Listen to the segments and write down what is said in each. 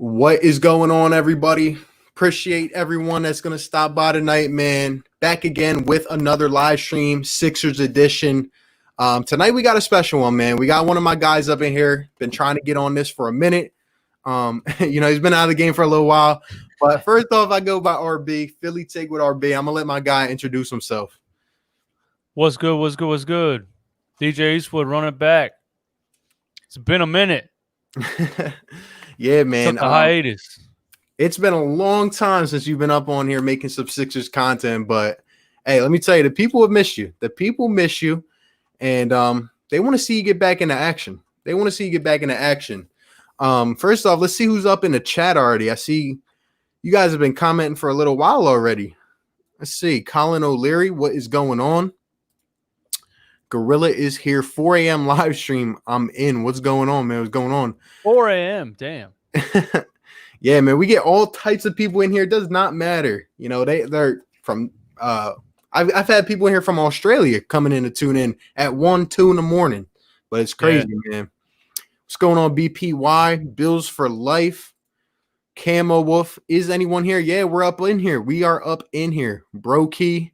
What is going on, everybody? Appreciate everyone that's going to stop by tonight, man. Back again with another live stream, Sixers edition. Tonight we got a special one, man. We got one of my guys up in here. Been trying to get on this for a minute. He's been out of the game for a little while. But first off, I go by RB. Philly take with RB. I'm going to let my guy introduce himself. What's good? What's good? What's good? DJ Eastwood running back. It's been a minute. Yeah, man. Took a hiatus. It's been a long time since you've been up on here making some Sixers content, but hey, let me tell you, the people have missed you. The people miss you, and they want to see you get back into action. First off, let's see who's up in the chat already. I see you guys have been commenting for a little while already. Let's see. Colin O'Leary, what is going on? Gorilla is here. 4 a.m. live stream. I'm in. What's going on, man? What's going on? 4 a.m. Damn. Yeah, man. We get all types of people in here. It does not matter. You know, they're from I've had people in here from Australia coming in to tune in at 1, 2 in the morning. But it's crazy, man. What's going on, BPY? Bills for life. Camo Wolf. Is anyone here? Yeah, we're up in here. We are up in here. Brokey.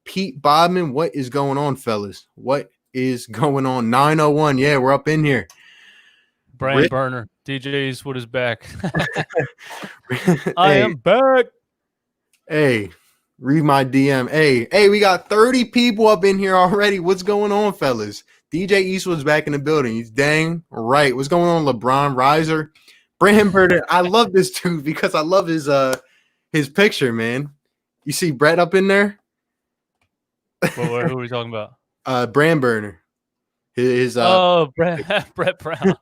Pete Bodman, what is going on, fellas? What is going on? 901, yeah, we're up in here. Brand burner. DJ Eastwood is back. I am back. Hey, read my DM. Hey, we got 30 people up in here already. What's going on, fellas? DJ Eastwood's back in the building. He's dang right. What's going on, LeBron Riser? Brand burner. I love this dude because I love his picture, man. You see Brett up in there? Who are we talking about? Brand burner. Brett Brown.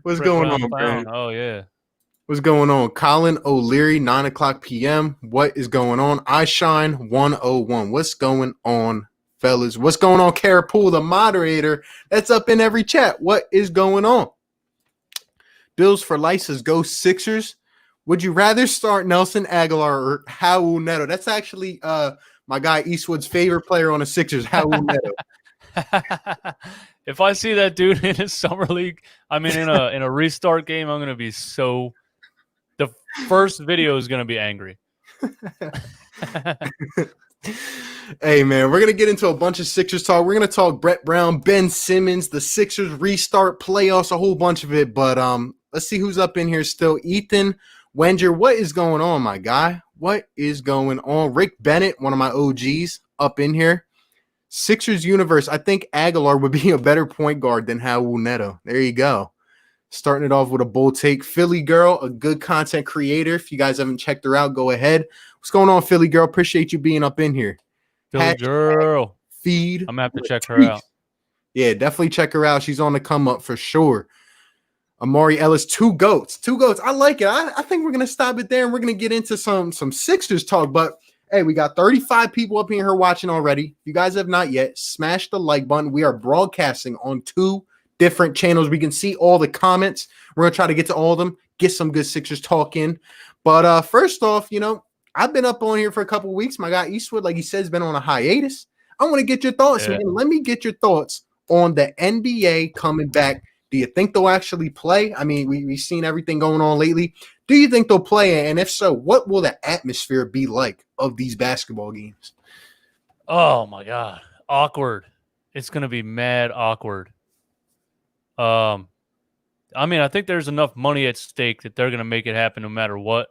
What's going on, Brand? Oh yeah. What's going on? Colin O'Leary, 9 o'clock p.m. What is going on? I Shine 101. What's going on, fellas? What's going on, Carapool, the moderator? That's up in every chat. What is going on? Bills for Life says go Sixers. Would you rather start Nelson Aguilar or Raul Neto? That's actually my guy Eastwood's favorite player on the Sixers, Raul Neto. If I see that dude in a summer league, I mean in a restart game, I'm gonna be so. The first video is gonna be angry. Hey man, we're gonna get into a bunch of Sixers talk. We're gonna talk Brett Brown, Ben Simmons, the Sixers restart, playoffs, a whole bunch of it. But let's see who's up in here still. Ethan Wenger, what is going on, my guy? What is going on? Rick Bennett, one of my OGs, up in here. Sixers universe. I think Aguilar would be a better point guard than Raul Neto. There you go. Starting it off with a bold take. Philly Girl, a good content creator. If you guys haven't checked her out, go ahead. What's going on, Philly Girl? Appreciate you being up in here. Philly Girl. Feed. I'm going to have to check her out. Yeah, definitely check her out. She's on the come up for sure. Amari Ellis, two goats. I like it. I think we're going to stop it there and we're going to get into some Sixers talk. But, hey, we got 35 people up in here watching already. If you guys have not yet, smash the like button. We are broadcasting on 2 different channels. We can see all the comments. We're going to try to get to all of them, get some good Sixers talk in. But first off, I've been up on here for a couple of weeks. My guy Eastwood, like he said, has been on a hiatus. I want to get your thoughts, man. Let me get your thoughts on the NBA coming back. Do you think they'll actually play? I mean, we've seen everything going on lately. Do you think they'll play? And if so, what will the atmosphere be like of these basketball games? Oh, my God. Awkward. It's going to be mad awkward. I mean, I think there's enough money at stake that they're going to make it happen no matter what.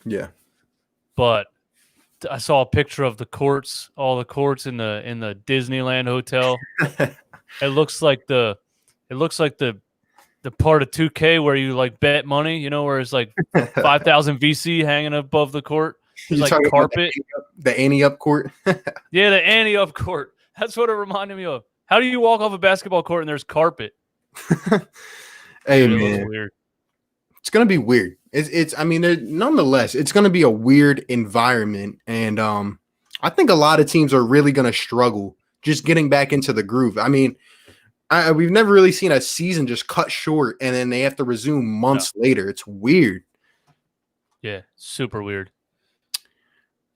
Yeah. But I saw a picture of the courts, all the courts in the Disneyland hotel. It looks like the part of 2K where you like bet money, where it's like 5,000 VC hanging above the court. There's like carpet. The ante up court. Yeah, the ante up court. That's what it reminded me of. How do you walk off a basketball court and there's carpet? Hey, dude, man. It looks weird. It's gonna be weird. I mean, nonetheless, it's gonna be a weird environment, and I think a lot of teams are really gonna struggle just getting back into the groove. I mean, we've never really seen a season just cut short and then they have to resume months later. It's weird. Yeah, super weird.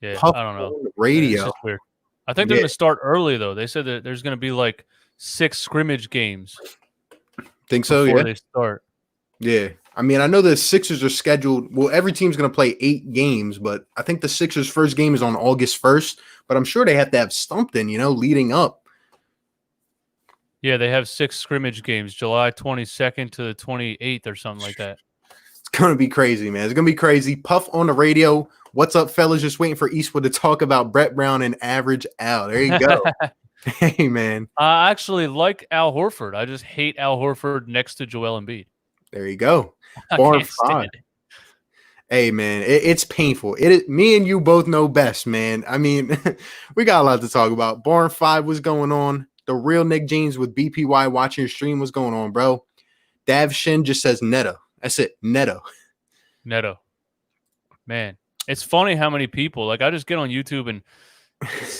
Yeah, Puff I don't know. Radio. It's just weird. I think they're going to start early, though. They said that there's going to be like 6 scrimmage games. Think so, before yeah. they start. Yeah. I mean, I know the Sixers are scheduled. Well, every team's going to play 8 games, but I think the Sixers' first game is on August 1st. But I'm sure they have to have something, leading up. Yeah, they have 6 scrimmage games, July 22nd to the 28th or something like that. It's going to be crazy, man. It's going to be crazy. Puff on the radio. What's up, fellas? Just waiting for Eastwood to talk about Brett Brown and Average Al. There you go. Hey, man. I actually like Al Horford. I just hate Al Horford next to Joel Embiid. There you go. I Bar can't stand it. Hey, man, it's painful. Me and you both know best, man. I mean, we got a lot to talk about. Barn 5 was going on. The real Nick James with BPY watching your stream was going on, bro. Dav Shin just says Neto. That's it. Neto. Man, it's funny how many people, like I just get on YouTube and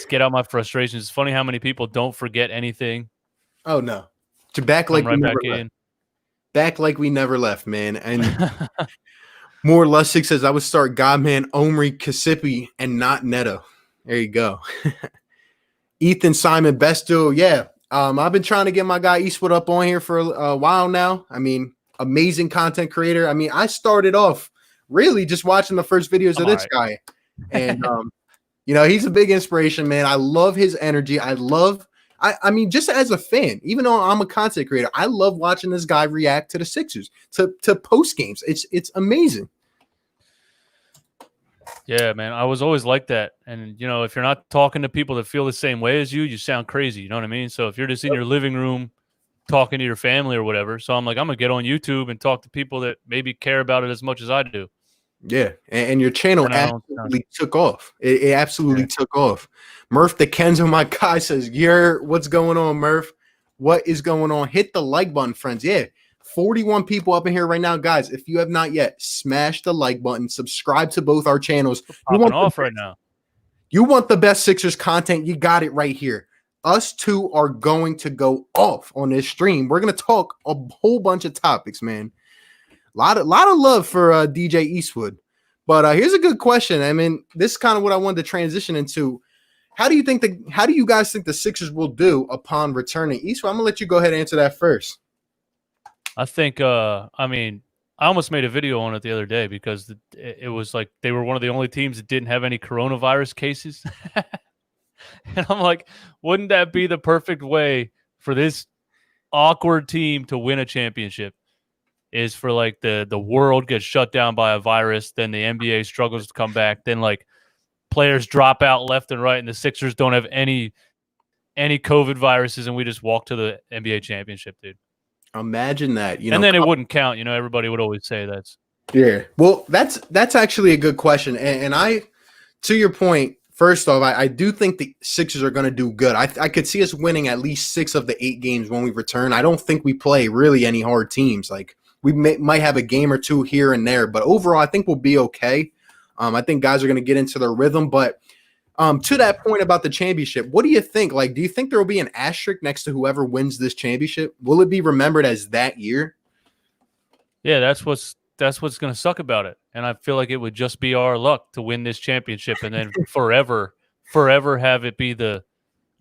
get out my frustrations. It's funny how many people don't forget anything. Oh, no. Back like we never left. Back like we never left, man. And More Lustig says, I would start Godman, Omri, Kasipi, and not Neto. There you go. Ethan Simon, best duo. Yeah. I've been trying to get my guy Eastwood up on here for a while now. I mean, amazing content creator. I mean, I started off really just watching the first videos of this guy. And, he's a big inspiration, man. I love his energy. I mean, just as a fan, even though I'm a content creator, I love watching this guy react to the Sixers, to post games. It's amazing. Yeah, man, I was always like that. And, if you're not talking to people that feel the same way as you, you sound crazy. You know what I mean? So if you're just in your living room talking to your family or whatever, so I'm like, I'm going to get on YouTube and talk to people that maybe care about it as much as I do. Yeah, and your channel absolutely took off. It absolutely took off. Murph the Kenzo, my guy, says, what's going on, Murph? What is going on? Hit the like button, friends. Yeah, 41 people up in here right now. Guys, if you have not yet, smash the like button. Subscribe to both our channels. Right now. You want the best Sixers content, you got it right here. Us two are going to go off on this stream. We're going to talk a whole bunch of topics, man. A lot of love for DJ Eastwood. But here's a good question. I mean, this is kind of what I wanted to transition into. How do you guys think the Sixers will do upon returning? Eastwood, I'm going to let you go ahead and answer that first. I think, I almost made a video on it the other day because it was like they were one of the only teams that didn't have any coronavirus cases. And I'm like, wouldn't that be the perfect way for this awkward team to win a championship? Is for like the world gets shut down by a virus, then the NBA struggles to come back, then like players drop out left and right, and the Sixers don't have any COVID viruses, and we just walk to the NBA championship, dude. Imagine that, and then it wouldn't count. Everybody would always say that's. Yeah, well, that's actually a good question, and I, to your point, first off, I do think the Sixers are going to do good. I could see us winning at least 6 of the 8 games when we return. I don't think we play really any hard teams. Like we might have a game or 2 here and there, but overall, I think we'll be okay. I think guys are going to get into their rhythm, but to that point about the championship, what do you think? Like, do you think there will be an asterisk next to whoever wins this championship? Will it be remembered as that year? Yeah, that's what's going to suck about it. And I feel like it would just be our luck to win this championship and then forever have it be the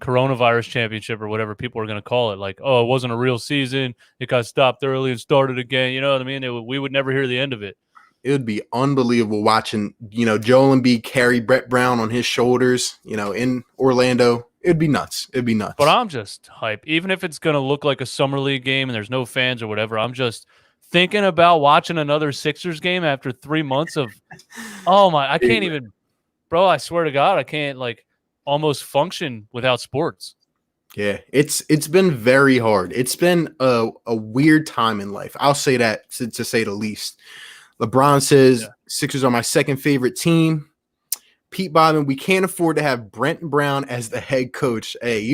coronavirus championship or whatever people are going to call it. Like, oh, it wasn't a real season. It got stopped early and started again. You know what I mean? We would never hear the end of it. It would be unbelievable watching, Joel Embiid carry Brett Brown on his shoulders, in Orlando. It'd be nuts. It'd be nuts. But I'm just hype. Even if it's going to look like a summer league game and there's no fans or whatever, I'm just thinking about watching another Sixers game after 3 months of, I can't even, bro, I swear to God, I can't almost function without sports. Yeah, it's been very hard. It's been a weird time in life. I'll say that to say the least. LeBron says, Sixers are my second favorite team. Pete Bodman, we can't afford to have Brett Brown as the head coach. Hey,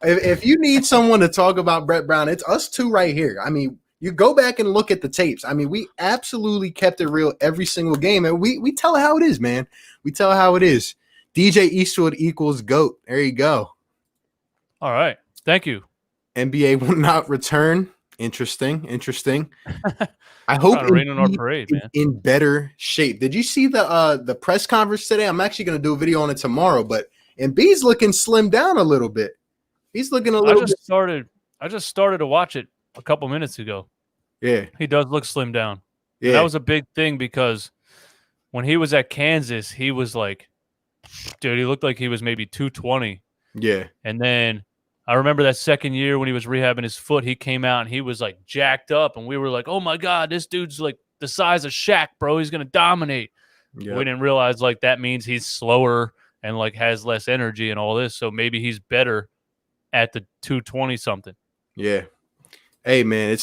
if you need someone to talk about Brett Brown, it's us two right here. I mean, you go back and look at the tapes. I mean, we absolutely kept it real every single game, and we tell how it is, man. We tell how it is. DJ Eastwood equals GOAT. There you go. All right. Thank you. NBA will not return. Interesting. I hope in better shape. Did you see the press conference today? I'm actually going to do a video on it tomorrow, but Embiid's looking slimmed down a little bit. He's looking a little I just started to watch it a couple minutes ago. Yeah. He does look slimmed down. And that Yeah. was a big thing because when he was at Kansas, he was like, dude, he looked like he was maybe 220. Yeah. And then I remember that second year when he was rehabbing his foot, he came out and he was like jacked up. And we were like, oh my God, this dude's like the size of Shaq, bro. He's going to dominate. Yeah. We didn't realize like that means he's slower and like has less energy and all this. So maybe he's better at the 220 something. Yeah. Hey man,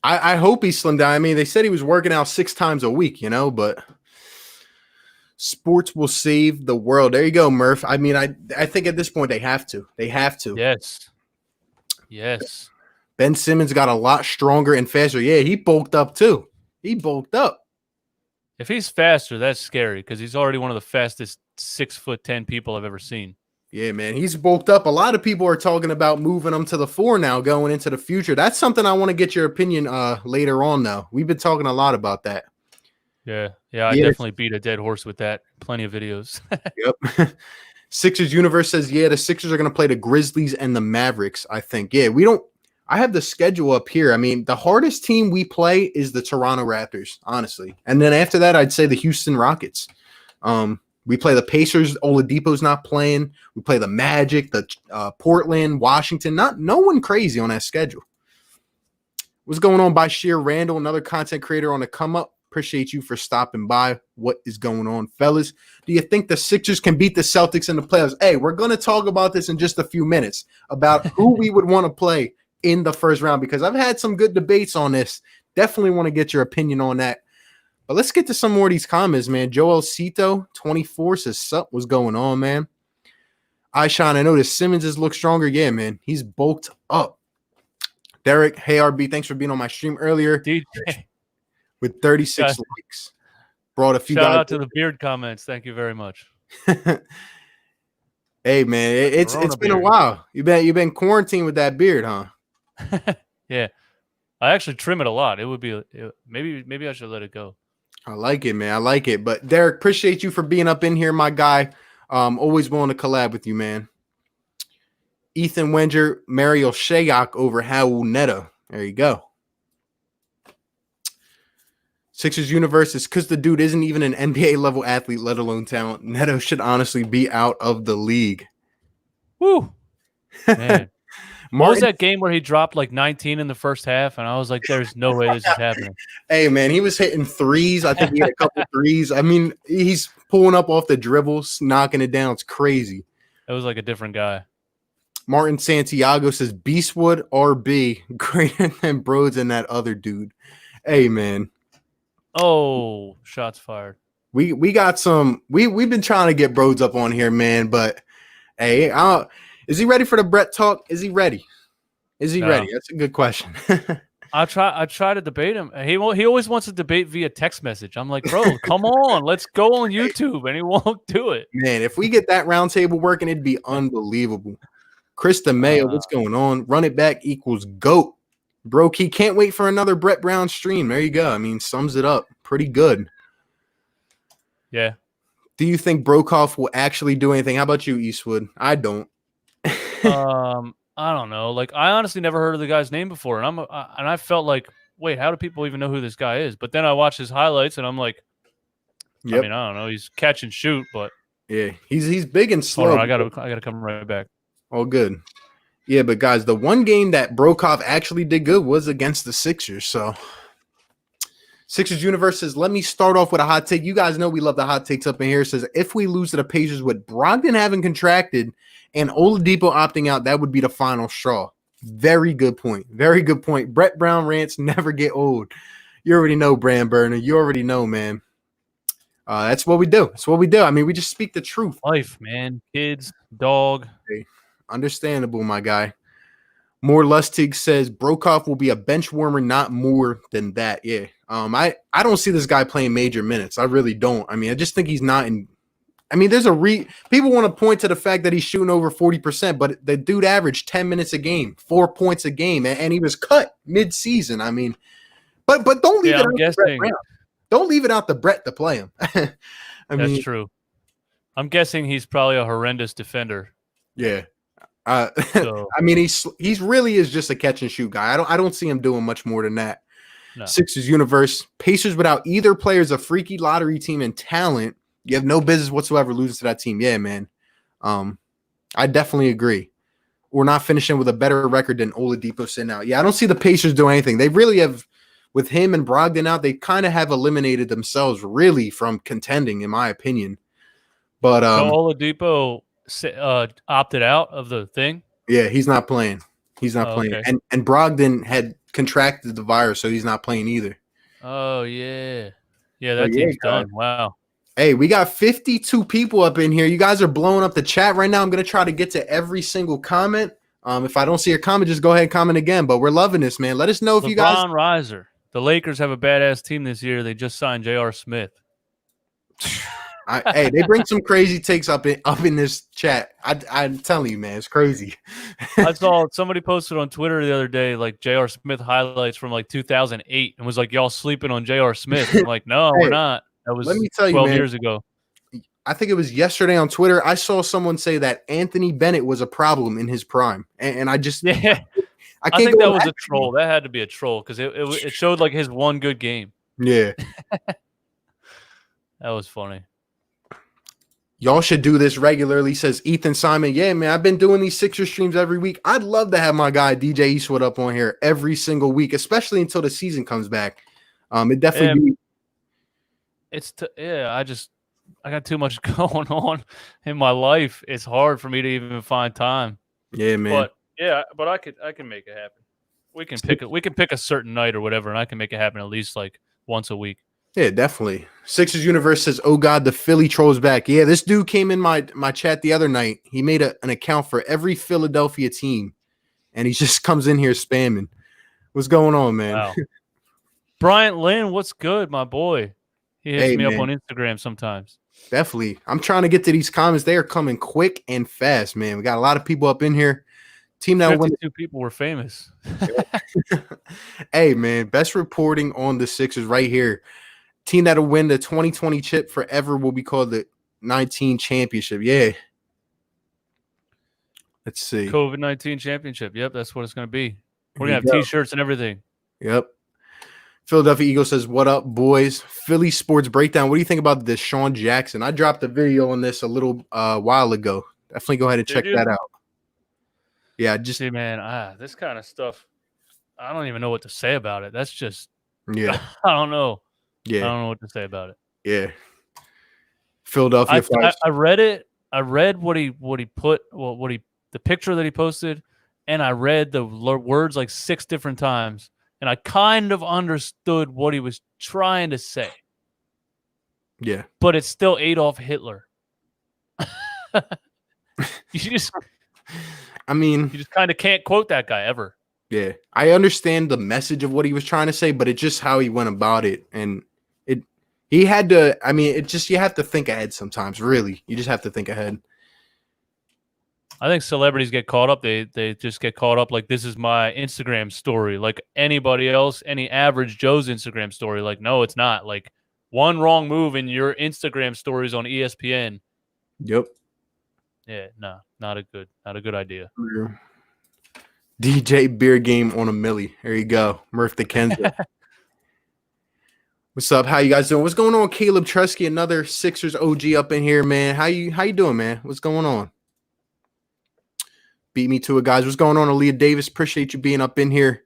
I hope he slimmed down. I mean, they said he was working out 6 times a week, but sports will save the world. There you go, Murph. I mean, I think at this point they have to. They have to. Yes. Ben Simmons got a lot stronger and faster. Yeah, he bulked up too. He bulked up. If he's faster, that's scary because he's already one of the fastest 6'10" people I've ever seen. Yeah, man, he's bulked up. A lot of people are talking about moving him to the 4 now, going into the future. That's something I want to get your opinion later on, though. We've been talking a lot about that. Yeah, I definitely beat a dead horse with that. Plenty of videos. Yep. Sixers Universe says, yeah, the Sixers are going to play the Grizzlies and the Mavericks, I think. Yeah, I have the schedule up here. I mean, the hardest team we play is the Toronto Raptors, honestly. And then after that, I'd say the Houston Rockets. We play the Pacers. Oladipo's not playing. We play the Magic, the Portland, Washington. No one crazy on that schedule. What's going on, Bashir Randall, another content creator on the come up? Appreciate you for stopping by. What is going on, fellas? Do you think the Sixers can beat the Celtics in the playoffs? Hey, we're going to talk about this in just a few minutes, about who we would want to play in the first round, because I've had some good debates on this. Definitely want to get your opinion on that. But let's get to some more of these comments, man. Joel Cito, 24, says, sup, what's going on, man? Sean, I noticed Simmons look stronger. Yeah, man. He's bulked up. Derek, hey, RB, thanks for being on my stream earlier. DJ. With 36 likes. Brought a few Shout guys out to the beard comments. Thank you very much. Hey, man, it's been a while. You've been quarantined with that beard, huh? Yeah. I actually trim it a lot. It would be maybe I should let it go. I like it, man. I like it. But Derek, appreciate you for being up in here, my guy. Always willing to collab with you, man. Ethan Wenger, Mario Shayok over Howell Neto. There you go. Sixers Universe is because the dude isn't even an NBA level athlete, let alone talent. Neto should honestly be out of the league. Woo. Man. What was that game where he dropped like 19 in the first half? And I was like, there's no way this is happening. Hey, man, he was hitting threes. I think he had a couple threes. I mean, he's pulling up off the dribbles, knocking it down. It's crazy. It was like a different guy. Martin Santiago says, Beastwood RB greater than Broads and that other dude. Hey, man. Oh, shots fired. We got some. We've been trying to get Broads up on here, man. But hey, is he ready for the Brett talk? Is he ready? Is he ready? That's a good question. I try to debate him. He always wants to debate via text message. I'm like, bro, come on, let's go on YouTube, and he won't do it. Man, if we get that round table working, it'd be unbelievable. Krista Mayo, what's going on? Run it back equals GOAT. Bro, he can't wait for another Brett Brown stream. There you go. I mean, sums it up pretty good. Yeah. Do you think Brokoff will actually do anything? How about you, Eastwood? I don't. I don't know. Like, I honestly never heard of the guy's name before, and I felt like, wait, how do people even know who this guy is? But then I watched his highlights, and I'm like, yep. I mean, I don't know. He's catch and shoot, but yeah, he's big and slow. Hold on, I gotta come right back. All good. Yeah, but guys, the one game that Brokoff actually did good was against the Sixers. So Sixers Universe says, let me start off with a hot take. You guys know we love the hot takes up in here. It says, if we lose to the Pacers with Brogdon having contracted and Oladipo opting out, that would be the final straw. Very good point. Very good point. Brett Brown rants never get old. You already know, Brand Burner. You already know, man. That's what we do. That's what we do. I mean, we just speak the truth. Life, man. Kids, dog. Okay. Understandable, my guy. More Lustig says Brokoff will be a bench warmer, not more than that. Yeah. I don't see this guy playing major minutes. I really don't. I mean, I just think he's not in. I mean, there's people want to point to the fact that he's shooting over 40%, but the dude averaged 10 minutes a game, 4 points a game, and he was cut mid-season. I mean, but don't leave it out to Brett Brown. Don't leave it out to Brett to play him. That's true. I'm guessing he's probably a horrendous defender. Yeah. I mean, he's really is just a catch and shoot guy. I don't see him doing much more than that. No. Sixers universe, Pacers without either player is a freaky lottery team in talent. You have no business whatsoever losing to that team. Yeah, man. I definitely agree. We're not finishing with a better record than Oladipo sitting out. Yeah, I don't see the Pacers doing anything. They really have, with him and Brogdon out, they kind of have eliminated themselves really from contending, in my opinion. But so Oladipo opted out of the thing? Yeah, he's not playing. He's not playing. Okay. And Brogdon had contracted the virus, so he's not playing either. Oh, yeah. Yeah, that team's done. Wow. Hey, we got 52 people up in here. You guys are blowing up the chat right now. I'm going to try to get to every single comment. If I don't see your comment, just go ahead and comment again. But we're loving this, man. Let us know if you guys. LeBron Riser. The Lakers have a badass team this year. They just signed J.R. Smith. Hey, they bring some crazy takes up in this chat. I'm telling you, man, it's crazy. I saw somebody posted on Twitter the other day, like J.R. Smith highlights from like 2008, and was like, "Y'all sleeping on J.R. Smith?" I'm like, "No, we're not." That was 12 years ago. I think it was yesterday on Twitter. I saw someone say that Anthony Bennett was a problem in his prime, and I just I think that was a troll. That had to be a troll because it showed like his one good game. Yeah, that was funny. Y'all should do this regularly, says Ethan Simon. Yeah, man, I've been doing these Sixers streams every week. I'd love to have my guy DJ Eastwood up on here every single week, especially until the season comes back. It definitely. I got too much going on in my life. It's hard for me to even find time. Yeah, man. But I can make it happen. We can pick a certain night or whatever, and I can make it happen at least like once a week. Yeah, definitely. Sixers Universe says, "Oh God, the Philly trolls back." Yeah, this dude came in my chat the other night. He made an account for every Philadelphia team, and he just comes in here spamming. What's going on, man? Wow. Bryant Lynn, what's good, my boy? He hits me up on Instagram sometimes. Definitely. I'm trying to get to these comments. They are coming quick and fast, man. We got a lot of people up in here. Team that 52 people were famous. Hey, man, best reporting on the Sixers right here. Team that'll win the 2020 chip forever will be called the 19 championship. Yeah. Let's see. COVID-19 championship. Yep, that's what it's going to be. We're going to have T-shirts and everything. Yep. Philadelphia Eagles says, "What up, boys? Philly sports breakdown. What do you think about Deshaun Jackson?" I dropped a video on this a little while ago. Definitely go ahead and check that out. Yeah, see, man, this kind of stuff, I don't even know what to say about it. That's just, I don't know. Yeah, I don't know what to say about it. Yeah, Philadelphia. I read it. I read what he put. Well, the picture that he posted, and I read the words like 6 different times. And I kind of understood what he was trying to say. Yeah. But it's still Adolf Hitler. You just kind of can't quote that guy ever. Yeah. I understand the message of what he was trying to say, but it's just how he went about it. And you have to think ahead sometimes, really. You just have to think ahead. I think celebrities get caught up. They just get caught up like, this is my Instagram story. Like anybody else, any average Joe's Instagram story. Like, no, it's not. Like one wrong move in your Instagram stories on ESPN. Yep. Yeah, no, not a good idea. DJ Beer Game on a milli. There you go. Murph the Kenza. What's up? How you guys doing? What's going on? Caleb Tresky, another Sixers OG up in here, man. How you doing, man? What's going on? Beat me to it, guys. What's going on, Aaliyah Davis? Appreciate you being up in here.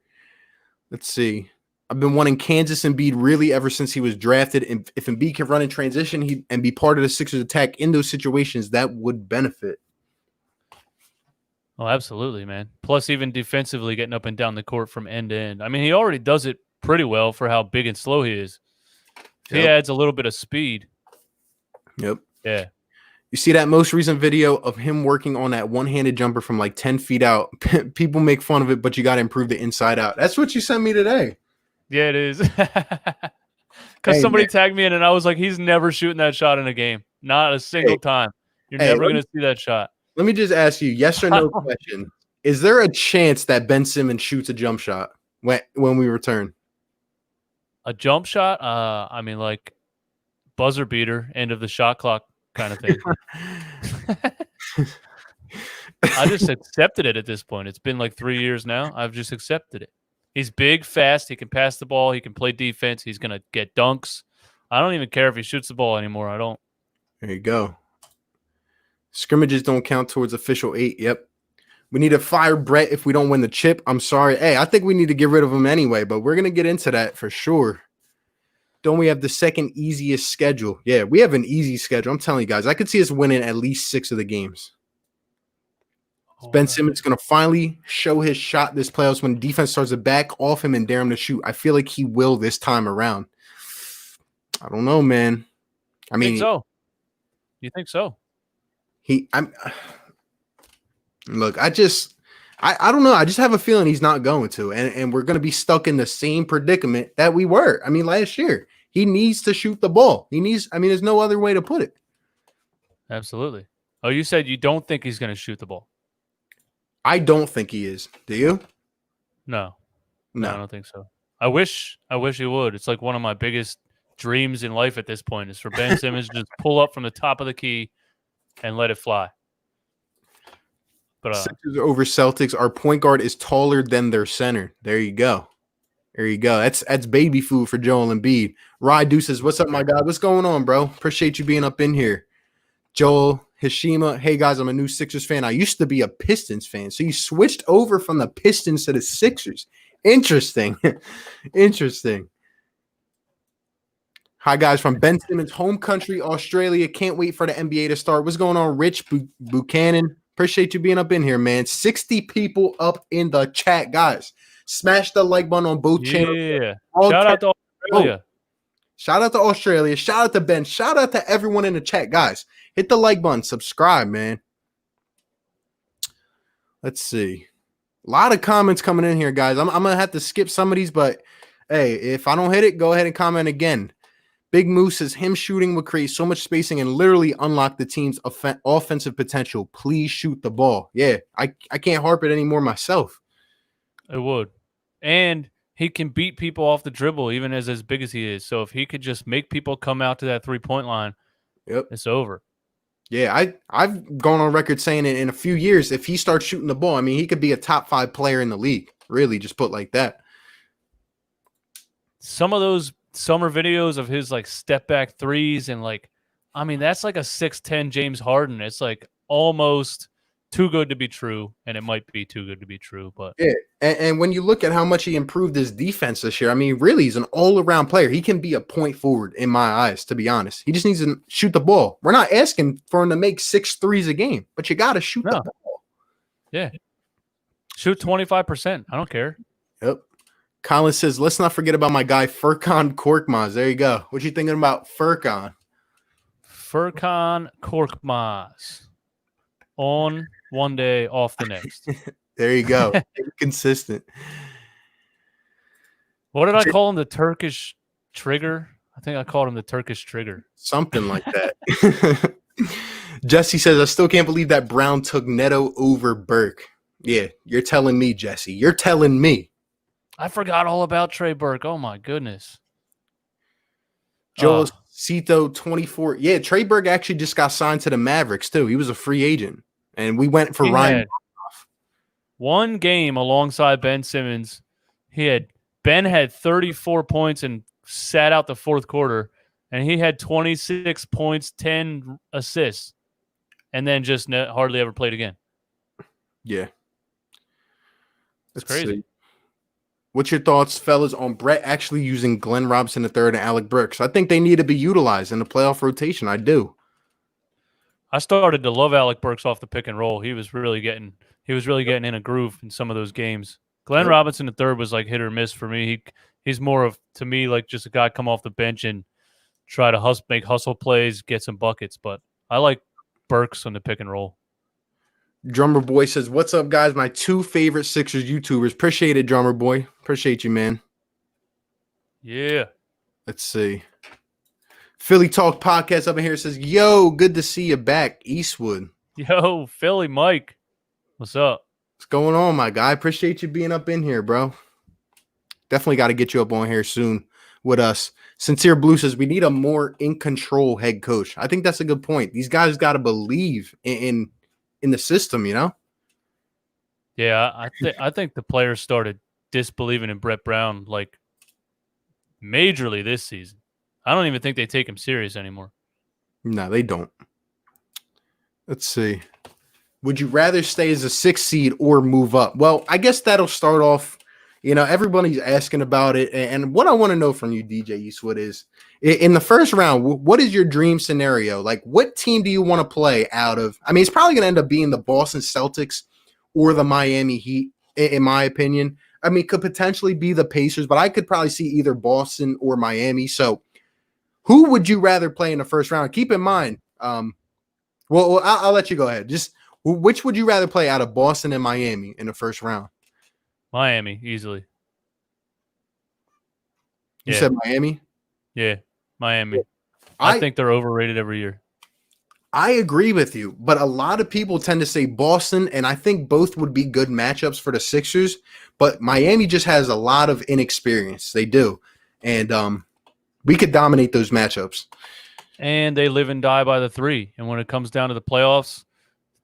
Let's see. I've been wanting Kansas Embiid really ever since he was drafted. And if Embiid can run in transition and be part of the Sixers attack in those situations, that would benefit. Oh, absolutely, man. Plus, even defensively getting up and down the court from end to end. I mean, he already does it pretty well for how big and slow he is. He adds a little bit of speed. Yep. Yeah. You see that most recent video of him working on that one-handed jumper from like 10 feet out. People make fun of it, but you got to improve the inside out. That's what you sent me today. Yeah, it is. Because somebody tagged me in, and I was like, he's never shooting that shot in a game. Not a single time. You're never going to see that shot. Let me just ask you, yes or no question. Is there a chance that Ben Simmons shoots a jump shot when we return? A jump shot? I mean, like buzzer beater, end of the shot clock kind of thing. I just accepted it at this point. It's been like 3 years now. I've just accepted it. He's big, fast. He can pass the ball. He can play defense. He's going to get dunks. I don't even care if he shoots the ball anymore. I don't. There you go. Scrimmages don't count towards official 8. Yep. We need to fire Brett if we don't win the chip. I'm sorry. Hey, I think we need to get rid of him anyway, but we're going to get into that for sure. Don't we have the second easiest schedule? Yeah, we have an easy schedule. I'm telling you guys, I could see us winning at least 6 of the games. Ben Simmons going to finally show his shot this playoffs when defense starts to back off him and dare him to shoot. I feel like he will this time around. I don't know, man. I mean, think so. You think so? Look, I don't know. I just have a feeling he's not going to, and we're going to be stuck in the same predicament that we were. I mean, last year, he needs to shoot the ball. There's no other way to put it. Absolutely. Oh, you said you don't think he's going to shoot the ball. I don't think he is. Do you? No, I don't think so. I wish he would. It's like one of my biggest dreams in life at this point is for Ben Simmons to just pull up from the top of the key and let it fly. But Sixers over Celtics. Our point guard is taller than their center. There you go. That's baby food for Joel Embiid. Rye Deuces, what's up, my guy? What's going on, bro? Appreciate you being up in here. Joel Hishima, hey guys, I'm a new Sixers fan. I used to be a Pistons fan, so you switched over from the Pistons to the Sixers. Interesting. Interesting. Hi guys, from Ben Simmons' home country, Australia. Can't wait for the NBA to start. What's going on, Rich Buchanan? Appreciate you being up in here, man. 60 people up in the chat, guys. Smash the like button on both channels. Yeah. Shout out to Australia. Shout out to Australia. Shout out to Ben. Shout out to everyone in the chat, guys. Hit the like button. Subscribe, man. Let's see. A lot of comments coming in here, guys. I'm going to have to skip some of these, but hey, if I don't hit it, go ahead and comment again. Big Moose says him shooting would create so much spacing and literally unlock the team's offensive potential. Please shoot the ball. Yeah, I can't harp it anymore myself. It would. And he can beat people off the dribble even as big as he is. So if he could just make people come out to that three-point line, it's over. Yeah, I've gone on record saying it in a few years. If he starts shooting the ball, I mean, he could be a top 5 player in the league. Really, just put like that. Some of those summer videos of his like step back threes and like, I mean, that's like a 6'10" James Harden. It's like almost too good to be true, and it might be too good to be true. But yeah, and when you look at how much he improved his defense this year, I mean, really, he's an all-around player. He can be a point forward in my eyes, to be honest. He just needs to shoot the ball. We're not asking for him to make 6 threes a game, but you got to shoot the ball. Yeah, shoot 25%. I don't care. Yep. Colin says, let's not forget about my guy Furkan Korkmaz. There you go. What you thinking about Furkan? Furkan Korkmaz. On one day, off the next. There you go. Consistent. What did I call him? The Turkish trigger? I think I called him the Turkish trigger. Something like that. Jesse says, I still can't believe that Brown took Neto over Burke. Yeah, you're telling me, Jesse. You're telling me. I forgot all about Trey Burke. Oh, my goodness. Joel Cito 24. Yeah, Trey Burke actually just got signed to the Mavericks, too. He was a free agent. And we went for Ryan. One game alongside Ben Simmons. Ben had 34 points and sat out the fourth quarter. And he had 26 points, 10 assists. And then just hardly ever played again. Yeah. That's crazy. What's your thoughts, fellas, on Brett actually using Glenn Robinson III and Alec Burks? I think they need to be utilized in the playoff rotation. I do. I started to love Alec Burks off the pick and roll. He was really getting in a groove in some of those games. Glenn Robinson III was like hit or miss for me. He's more of, to me, like just a guy come off the bench and try to make hustle plays, get some buckets. But I like Burks on the pick and roll. Drummer Boy says, what's up, guys? My 2 favorite Sixers YouTubers. Appreciate it, Drummer Boy. Appreciate you, man. Yeah. Let's see. Philly Talk Podcast up in here says, yo, good to see you back, Eastwood. Yo, Philly Mike. What's up? What's going on, my guy? Appreciate you being up in here, bro. Definitely got to get you up on here soon with us. Sincere Blue says, we need a more in-control head coach. I think that's a good point. These guys got to believe in the system, you know? Yeah, I think the players started disbelieving in Brett Brown like majorly this season. I don't even think they take him serious anymore. No, they don't. Let's see. Would you rather stay as a 6th seed or move up? Well, I guess that'll start off. Everybody's asking about it. And what I want to know from you, DJ Eastwood, is in the first round, what is your dream scenario? Like, what team do you want to play out of? I mean, it's probably going to end up being the Boston Celtics or the Miami Heat, in my opinion. I mean, it could potentially be the Pacers, but I could probably see either Boston or Miami. So who would you rather play in the first round? Keep in mind, well, I'll let you go ahead. Just which would you rather play out of Boston and Miami in the first round? Miami, easily. You said Miami? Yeah, Miami. I think they're overrated every year. I agree with you, but a lot of people tend to say Boston, and I think both would be good matchups for the Sixers, but Miami just has a lot of inexperience. They do. And we could dominate those matchups. And they live and die by the 3. And when it comes down to the playoffs,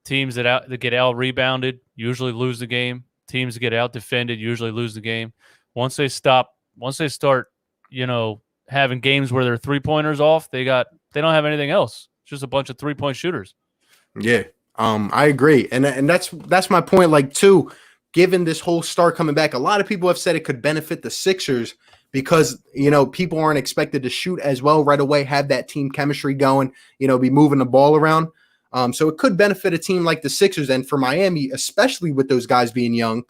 teams that get out-rebounded usually lose the game. Teams that get out-defended usually lose the game. Once they start, having games where their 3-pointers off, they don't have anything else. It's just a bunch of 3-point shooters. Yeah, I agree, and that's my point. Like, too, given this whole star coming back, a lot of people have said it could benefit the Sixers because people aren't expected to shoot as well right away, have that team chemistry going, be moving the ball around. So it could benefit a team like the Sixers, and for Miami, especially with those guys being young,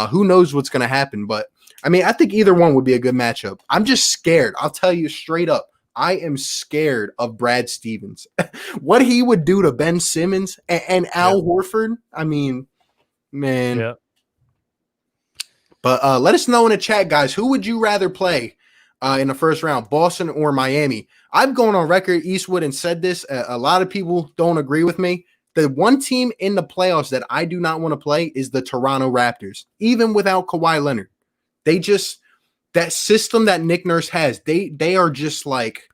who knows what's going to happen. But, I mean, I think either one would be a good matchup. I'm just scared. I'll tell you straight up. I am scared of Brad Stevens. What he would do to Ben Simmons and Al Horford, I mean, man. Yeah. But let us know in the chat, guys, who would you rather play in the first round, Boston or Miami? I've gone on record, Eastwood, and said this. A lot of people don't agree with me. The one team in the playoffs that I do not want to play is the Toronto Raptors, even without Kawhi Leonard. That system that Nick Nurse has, they are just like,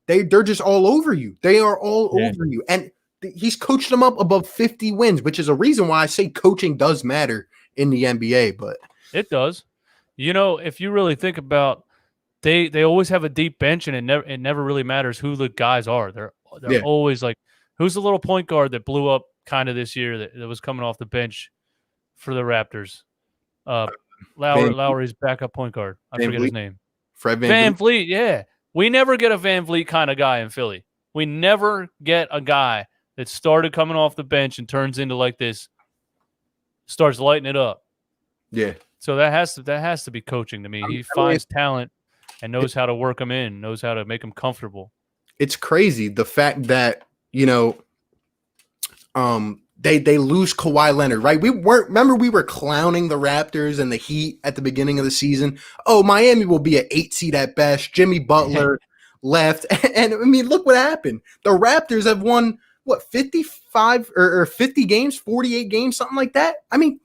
they're just all over you. They are all over you. And he's coached them up above 50 wins, which is a reason why I say coaching does matter in the NBA. But it does. If you really think about, they always have a deep bench, and it never really matters who the guys are. They're always like, who's the little point guard that blew up kind of this year that was coming off the bench for the Raptors? Lowry's backup point guard. I forget his name. Fred Van Vliet. Yeah. We never get a Van Vliet kind of guy in Philly. We never get a guy that started coming off the bench and turns into like this, starts lighting it up. Yeah. So that has to be coaching to me. He finds talent and knows how to work them in, knows how to make them comfortable. It's crazy the fact that, they lose Kawhi Leonard, right? We were clowning the Raptors and the Heat at the beginning of the season. Oh, Miami will be an 8 seed at best. Jimmy Butler left. And I mean, look what happened. The Raptors have won 55 or 50 games, 48 games, something like that. I mean,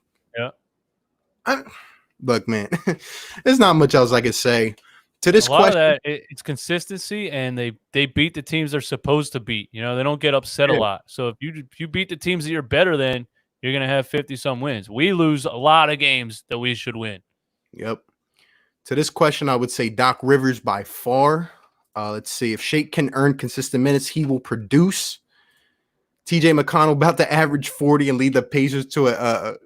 look, man, there's not much else I could say to this question. A lot of that, it's consistency, and they beat the teams they're supposed to beat. They don't get upset a lot. So if you beat the teams that you're better than, you're going to have 50-some wins. We lose a lot of games that we should win. Yep. To this question, I would say Doc Rivers by far. Let's see. If Shake can earn consistent minutes, he will produce. TJ McConnell about to average 40 and lead the Pacers to a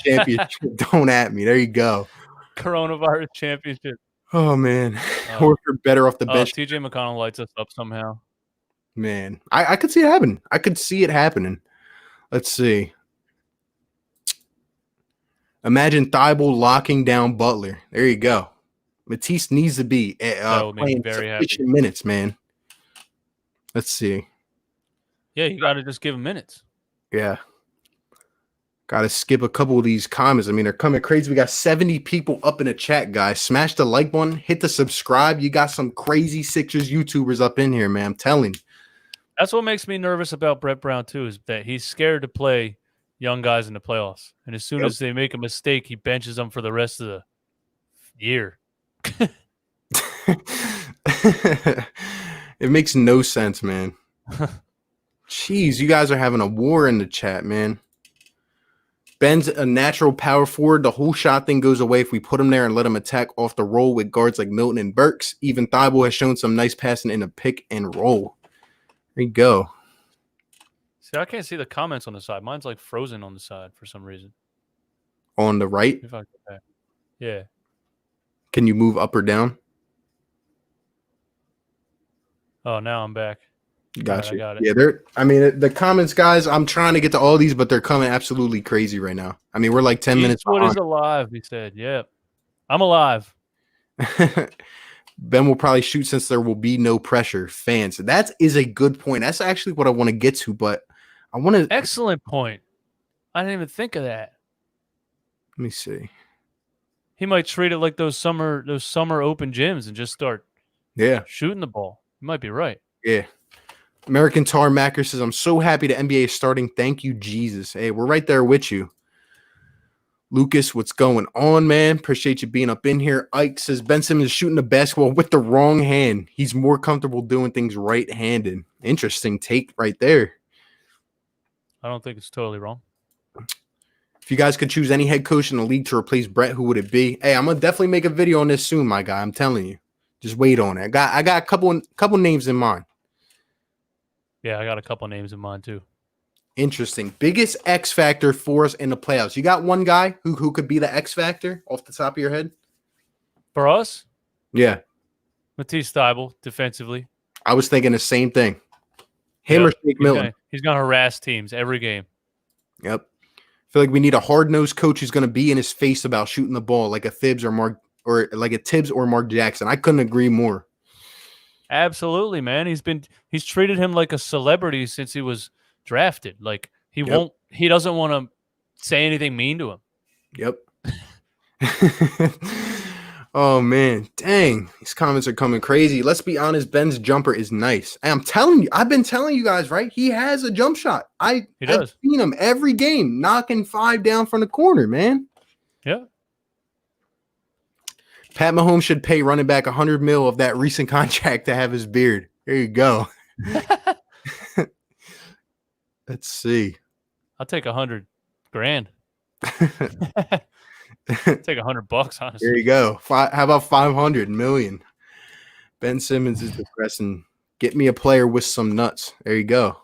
championship. Don't at me. There you go. Coronavirus championship. Oh, man. Horford better off the bench. TJ McConnell lights us up somehow. Man, I could see it happen. I could see it happening. Let's see. Imagine Thibault locking down Butler. There you go. Matisse needs to be playing very sufficient minutes, man. Let's see. Yeah, you got to just give him minutes. Yeah. Got to skip a couple of these comments. I mean, they're coming crazy. We got 70 people up in the chat, guys. Smash the like button. Hit the subscribe. You got some crazy Sixers YouTubers up in here, man. I'm telling you. That's what makes me nervous about Brett Brown, too, is that he's scared to play young guys in the playoffs. And as soon as they make a mistake, he benches them for the rest of the year. It makes no sense, man. Jeez, you guys are having a war in the chat, man. Ben's a natural power forward. The whole shot thing goes away if we put him there and let him attack off the roll with guards like Milton and Burks. Even Thibault has shown some nice passing in a pick and roll. There you go. See, I can't see the comments on the side. Mine's like frozen on the side for some reason. On the right? If I go back. Yeah. Can you move up or down? Oh, now I'm back. Gotcha. Right, I got it. Yeah, the comments, guys, I'm trying to get to all these, but they're coming absolutely crazy right now. I mean, we're like 10 minutes behind. Eastwood is alive, he said. Yep. I'm alive. Ben will probably shoot since there will be no pressure. Fans. That is a good point. That's actually what I want to get to, but I want to. Excellent point. I didn't even think of that. Let me see. He might treat it like those summer open gyms and just start shooting the ball. You might be right. Yeah. American Tar Macker says, I'm so happy the NBA is starting. Thank you, Jesus. Hey, we're right there with you. Lucas, what's going on, man? Appreciate you being up in here. Ike says, Ben Simmons is shooting the basketball with the wrong hand. He's more comfortable doing things right-handed. Interesting take right there. I don't think it's totally wrong. If you guys could choose any head coach in the league to replace Brett, who would it be? Hey, I'm going to definitely make a video on this soon, my guy. I'm telling you. Just wait on it. I got a couple names in mind. Yeah, I got a couple names in mind too. Interesting. Biggest X factor for us in the playoffs. You got one guy who could be the X factor off the top of your head? For us? Yeah. Matisse Thybulle, defensively. I was thinking the same thing. Him or Shake Milton. He's going to harass teams every game. Yep. I feel like we need a hard-nosed coach who's going to be in his face about shooting the ball like a Tibbs or Mark Jackson. I couldn't agree more. Absolutely, man. He's treated him like a celebrity since he was drafted. Like he doesn't want to say anything mean to him. Yep. Oh man, dang. These comments are coming crazy. Let's be honest, Ben's jumper is nice. I'm telling you, I've been telling you guys, right? He has a jump shot. I've seen him every game knocking 5 down from the corner, man. Yeah. Pat Mahomes should pay running back $100 million of that recent contract to have his beard. There you go. Let's see. I'll take $100,000. Take $100, honestly. There you go. How about $500 million? Ben Simmons is depressing. Get me a player with some nuts. There you go.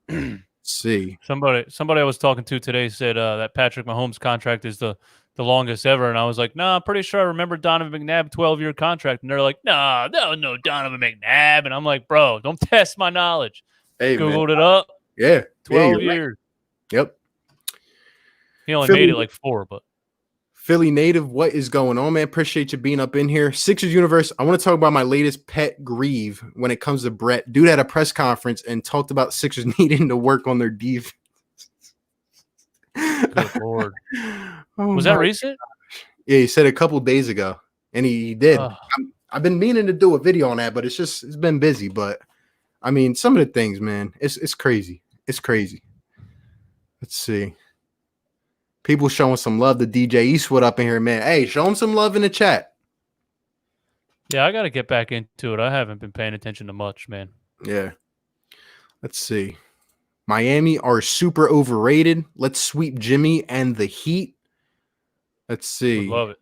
Let's see. Somebody I was talking to today said that Patrick Mahomes' contract is the longest ever, and I was like, I'm pretty sure I remember Donovan McNabb 12-year contract, and they're like, no Donovan McNabb, and I'm like, bro, don't test my knowledge. Hey, Googled it up. Yeah, 12 years. Right. Yep. He only made it like 4, but. Philly native, what is going on, man? Appreciate you being up in here. Sixers universe, I want to talk about my latest pet grieve when it comes to Brett. Dude had a press conference and talked about Sixers needing to work on their defense. Good Lord. Was that recent? Gosh. Yeah, he said a couple days ago, and he did. I've been meaning to do a video on that, but it's been busy. But, I mean, some of the things, man, it's crazy. It's crazy. Let's see. People showing some love to DJ Eastwood up in here, man. Hey, show him some love in the chat. Yeah, I got to get back into it. I haven't been paying attention to much, man. Yeah. Let's see. Miami are super overrated. Let's sweep Jimmy and the Heat. Let's see. Love it.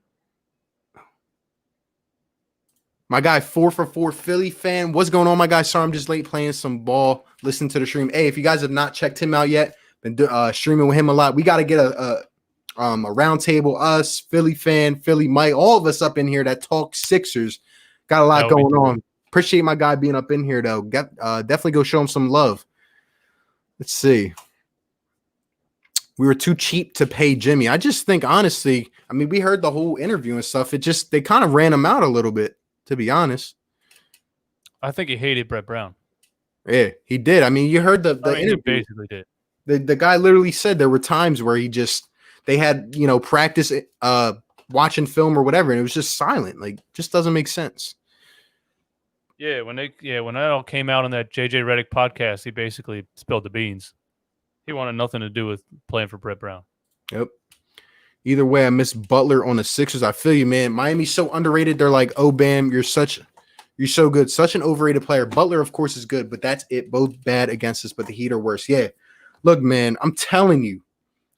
My guy, 4 for 4 Philly fan. What's going on, my guy? Sorry, I'm just late playing some ball. Listen to the stream. Hey, if you guys have not checked him out yet, been streaming with him a lot. We got to get a round table, us, Philly fan, Philly Mike, all of us up in here that talk Sixers. Got a lot going on. Appreciate my guy being up in here, though. Definitely go show him some love. Let's see. We were too cheap to pay Jimmy. I just think, honestly, I mean, we heard the whole interview and stuff. They kind of ran him out a little bit, to be honest. I think he hated Brett Brown. Yeah, he did. I mean, you heard the interview. He basically did. The guy literally said there were times where they had, practice watching film or whatever, and it was just silent. Like, just doesn't make sense. Yeah, when that all came out on that JJ Redick podcast, he basically spilled the beans. He wanted nothing to do with playing for Brett Brown. Yep. Either way, I miss Butler on the Sixers. I feel you, man. Miami's so underrated. They're like, oh, Bam, you're so good. Such an overrated player. Butler, of course, is good, but that's it. Both bad against us, but the Heat are worse. Yeah. Look, man, I'm telling you,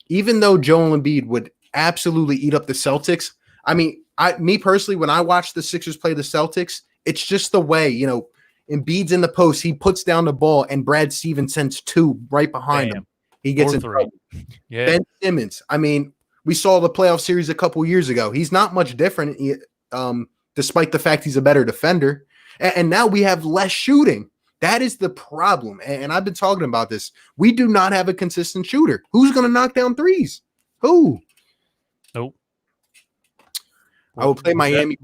even though Joel Embiid would absolutely eat up the Celtics, I mean, me personally, when I watch the Sixers play the Celtics, it's just the way, Embiid's in the post, he puts down the ball, and Brad Stevens sends two right behind him. He gets in trouble. Yeah. Ben Simmons, I mean, we saw the playoff series a couple years ago. He's not much different, despite the fact he's a better defender. And now we have less shooting. That is the problem. And I've been talking about this. We do not have a consistent shooter. Who's going to knock down threes? Who? Nope. I will play Miami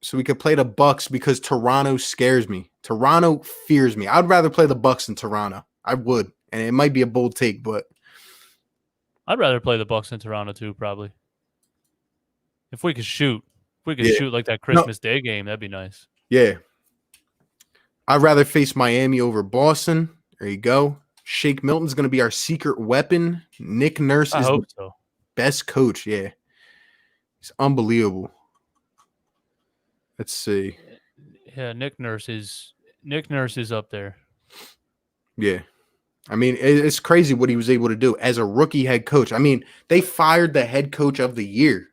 so we could play the Bucks because Toronto scares me. Toronto fears me. I'd rather play the Bucks than Toronto. I would. And it might be a bold take, but I'd rather play the Bucks than Toronto too, probably. If we could shoot. If we could shoot like that Christmas Day game, that'd be nice. Yeah. I'd rather face Miami over Boston. There you go. Shake Milton's going to be our secret weapon. Nick Nurse is the best coach. Yeah. He's unbelievable. Let's see. Yeah, Nick Nurse is up there. Yeah. I mean, it's crazy what he was able to do as a rookie head coach. I mean, they fired the head coach of the year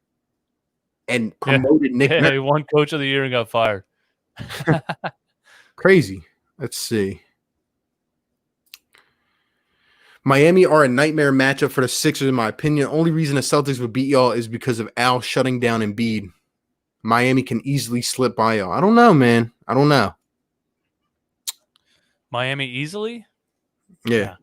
and promoted Nick Nurse. He won coach of the year and got fired. Crazy. Let's see. Miami are a nightmare matchup for the Sixers, in my opinion. Only reason the Celtics would beat y'all is because of Al shutting down Embiid. Miami can easily slip by y'all. I don't know, man. I don't know. Miami easily? Yeah.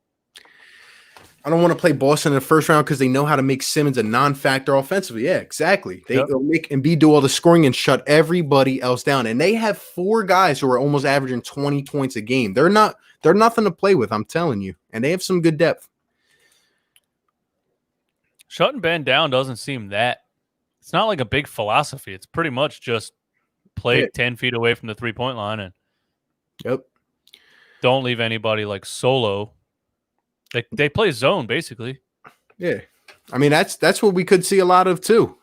I don't want to play Boston in the first round because they know how to make Simmons a non-factor offensively. Yeah, exactly. They'll make Embiid do all the scoring and shut everybody else down. And they have four guys who are almost averaging 20 points a game. They're nothing to play with, I'm telling you. And they have some good depth. Shutting Ben down doesn't seem that. It's not like a big philosophy. It's pretty much just play 10 feet away from the three-point line and don't leave anybody like solo. They play zone, basically. Yeah. I mean, that's what we could see a lot of, too.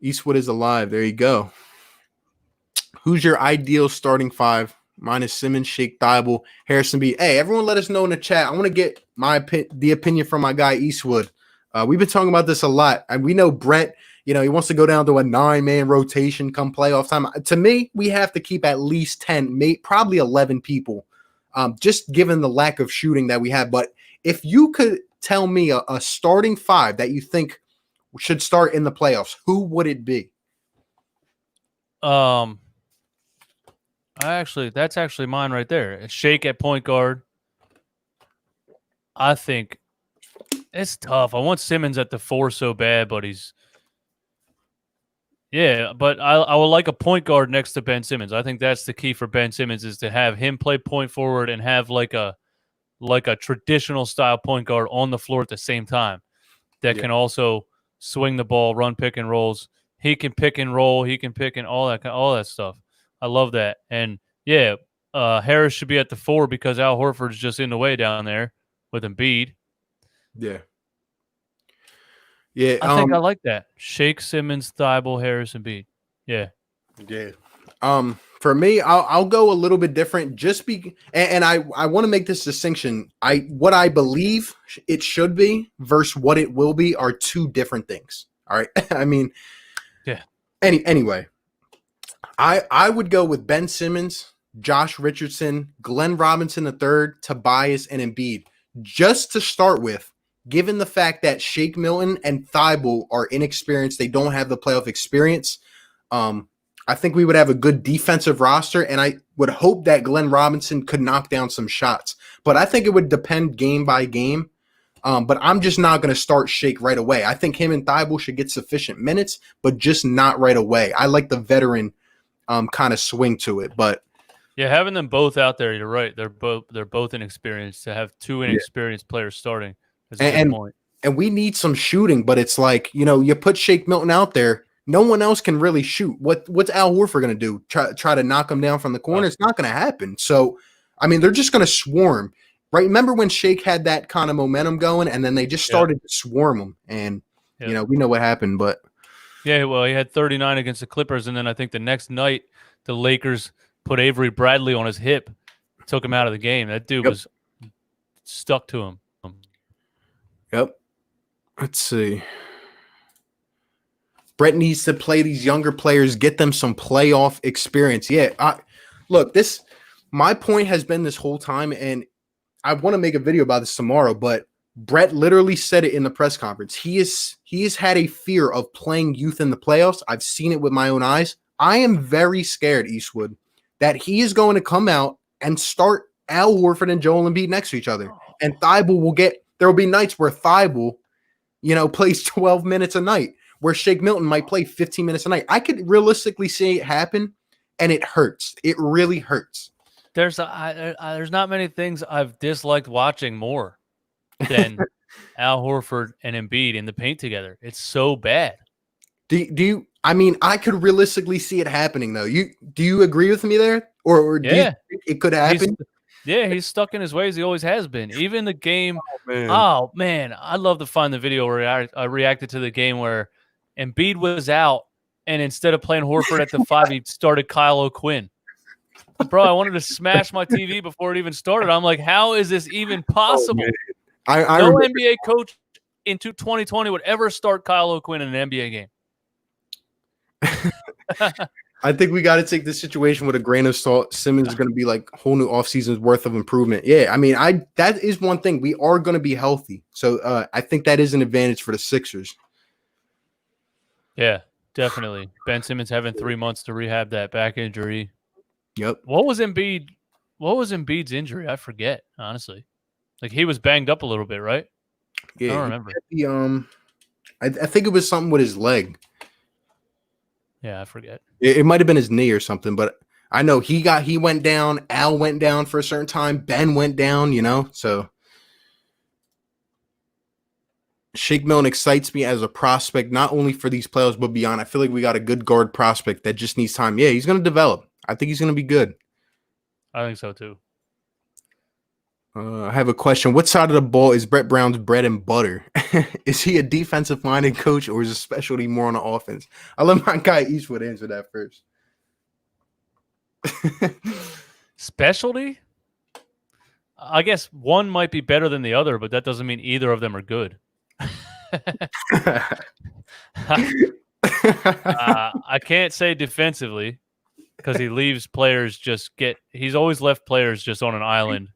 Eastwood is alive. There you go. Who's your ideal starting five? Mine is Simmons, Shake, Thibault, Harrison B. Hey, everyone let us know in the chat. I want to get the opinion from my guy, Eastwood. We've been talking about this a lot. And we know Brett, he wants to go down to a 9-man rotation come playoff time. To me, we have to keep at least 10, probably 11 people. Just given the lack of shooting that we have. But if you could tell me a starting five that you think should start in the playoffs, who would it be? That's actually mine right there. Shake at point guard. I think it's tough. I want Simmons at the 4 so bad, but but I would like a point guard next to Ben Simmons. I think that's the key for Ben Simmons is to have him play point forward and have like a traditional style point guard on the floor at the same time that can also swing the ball, run pick and rolls. He can pick and roll. He can pick and all that stuff. I love that. And Harris should be at the 4 because Al Horford's just in the way down there with Embiid. Yeah. Yeah, I think I like that. Shake, Simmons, Thibault, Harris, Embiid. Yeah. Yeah. For me, I'll go a little bit different. And I want to make this distinction. What I believe it should be versus what it will be are two different things. All right. I mean, Anyway, I would go with Ben Simmons, Josh Richardson, Glenn Robinson III, Tobias, and Embiid just to start with. Given the fact that Shake Milton and Thibault are inexperienced, they don't have the playoff experience. I think we would have a good defensive roster, and I would hope that Glenn Robinson could knock down some shots. But I think it would depend game by game. But I'm just not going to start Shake right away. I think him and Thibault should get sufficient minutes, but just not right away. I like the veteran kind of swing to it. But having them both out there, you're right. They're both inexperienced. To have two inexperienced players starting. And we need some shooting, but it's like, you put Shake Milton out there, no one else can really shoot. What's Al Horford going to do? Try to knock him down from the corner? It's not going to happen. So, I mean, they're just going to swarm. Right? Remember when Shake had that kind of momentum going, and then they just started to swarm him, and we know what happened. But he had 39 against the Clippers, and then I think the next night the Lakers put Avery Bradley on his hip, took him out of the game. That dude was stuck to him. Yep. Let's see. Brett needs to play these younger players, get them some playoff experience. Yeah. Look, my point has been this whole time, and I want to make a video about this tomorrow, but Brett literally said it in the press conference. He has had a fear of playing youth in the playoffs. I've seen it with my own eyes. I am very scared, Eastwood, that he is going to come out and start Al Horford and Joel Embiid next to each other. And there will be nights where Thibault, plays 12 minutes a night, where Shake Milton might play 15 minutes a night. I could realistically see it happen, and it hurts. It really hurts. There's not many things I've disliked watching more than Al Horford and Embiid in the paint together. It's so bad. Do you? I mean, I could realistically see it happening, though. Do you agree with me there, or do you think it could happen? He's stuck in his ways. He always has been. Even the game. Oh man, I'd love to find the video where I reacted to the game where Embiid was out, and instead of playing Horford at the 5, he started Kyle O'Quinn. Bro, I wanted to smash my TV before it even started. I'm like, how is this even possible? No NBA coach into 2020 would ever start Kyle O'Quinn in an NBA game. I think we got to take this situation with a grain of salt. Simmons is going to be like a whole new offseason's worth of improvement. Yeah, I mean, that is one thing. We are going to be healthy. So I think that is an advantage for the Sixers. Yeah, definitely. Ben Simmons having 3 months to rehab that back injury. Yep. What was Embiid's injury? I forget, honestly. Like, he was banged up a little bit, right? Yeah, I don't remember. I think it was something with his leg. Yeah, I forget. It might have been his knee or something, but I know he went down. Al went down for a certain time. Ben went down, so Shake Milton excites me as a prospect, not only for these playoffs, but beyond. I feel like we got a good guard prospect that just needs time. Yeah, he's going to develop. I think he's going to be good. I think so, too. I have a question. What side of the ball is Brett Brown's bread and butter? Is he a defensive-minded coach, or is his specialty more on the offense? I'll let my guy Eastwood answer that first. Specialty? I guess one might be better than the other, but that doesn't mean either of them are good. I can't say defensively because he leaves players he's always left players just on an island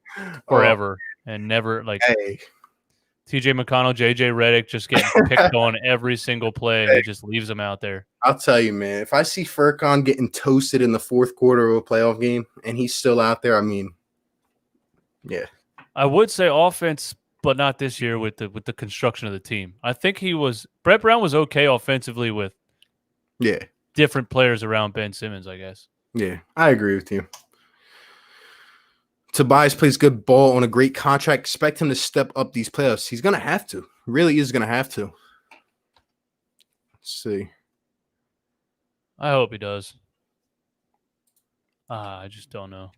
forever and never TJ McConnell, JJ Redick just getting picked on every single play. He just leaves them out there. I'll tell you, man, if I see Furkan getting toasted in the fourth quarter of a playoff game and he's still out there, I mean, yeah. I would say offense, but not this year with the construction of the team. I think Brett Brown was okay offensively with different players around Ben Simmons, I guess. Yeah, I agree with you. Tobias plays good ball on a great contract. Expect him to step up these playoffs. He's going to have to. Really is going to have to. Let's see. I hope he does. I just don't know.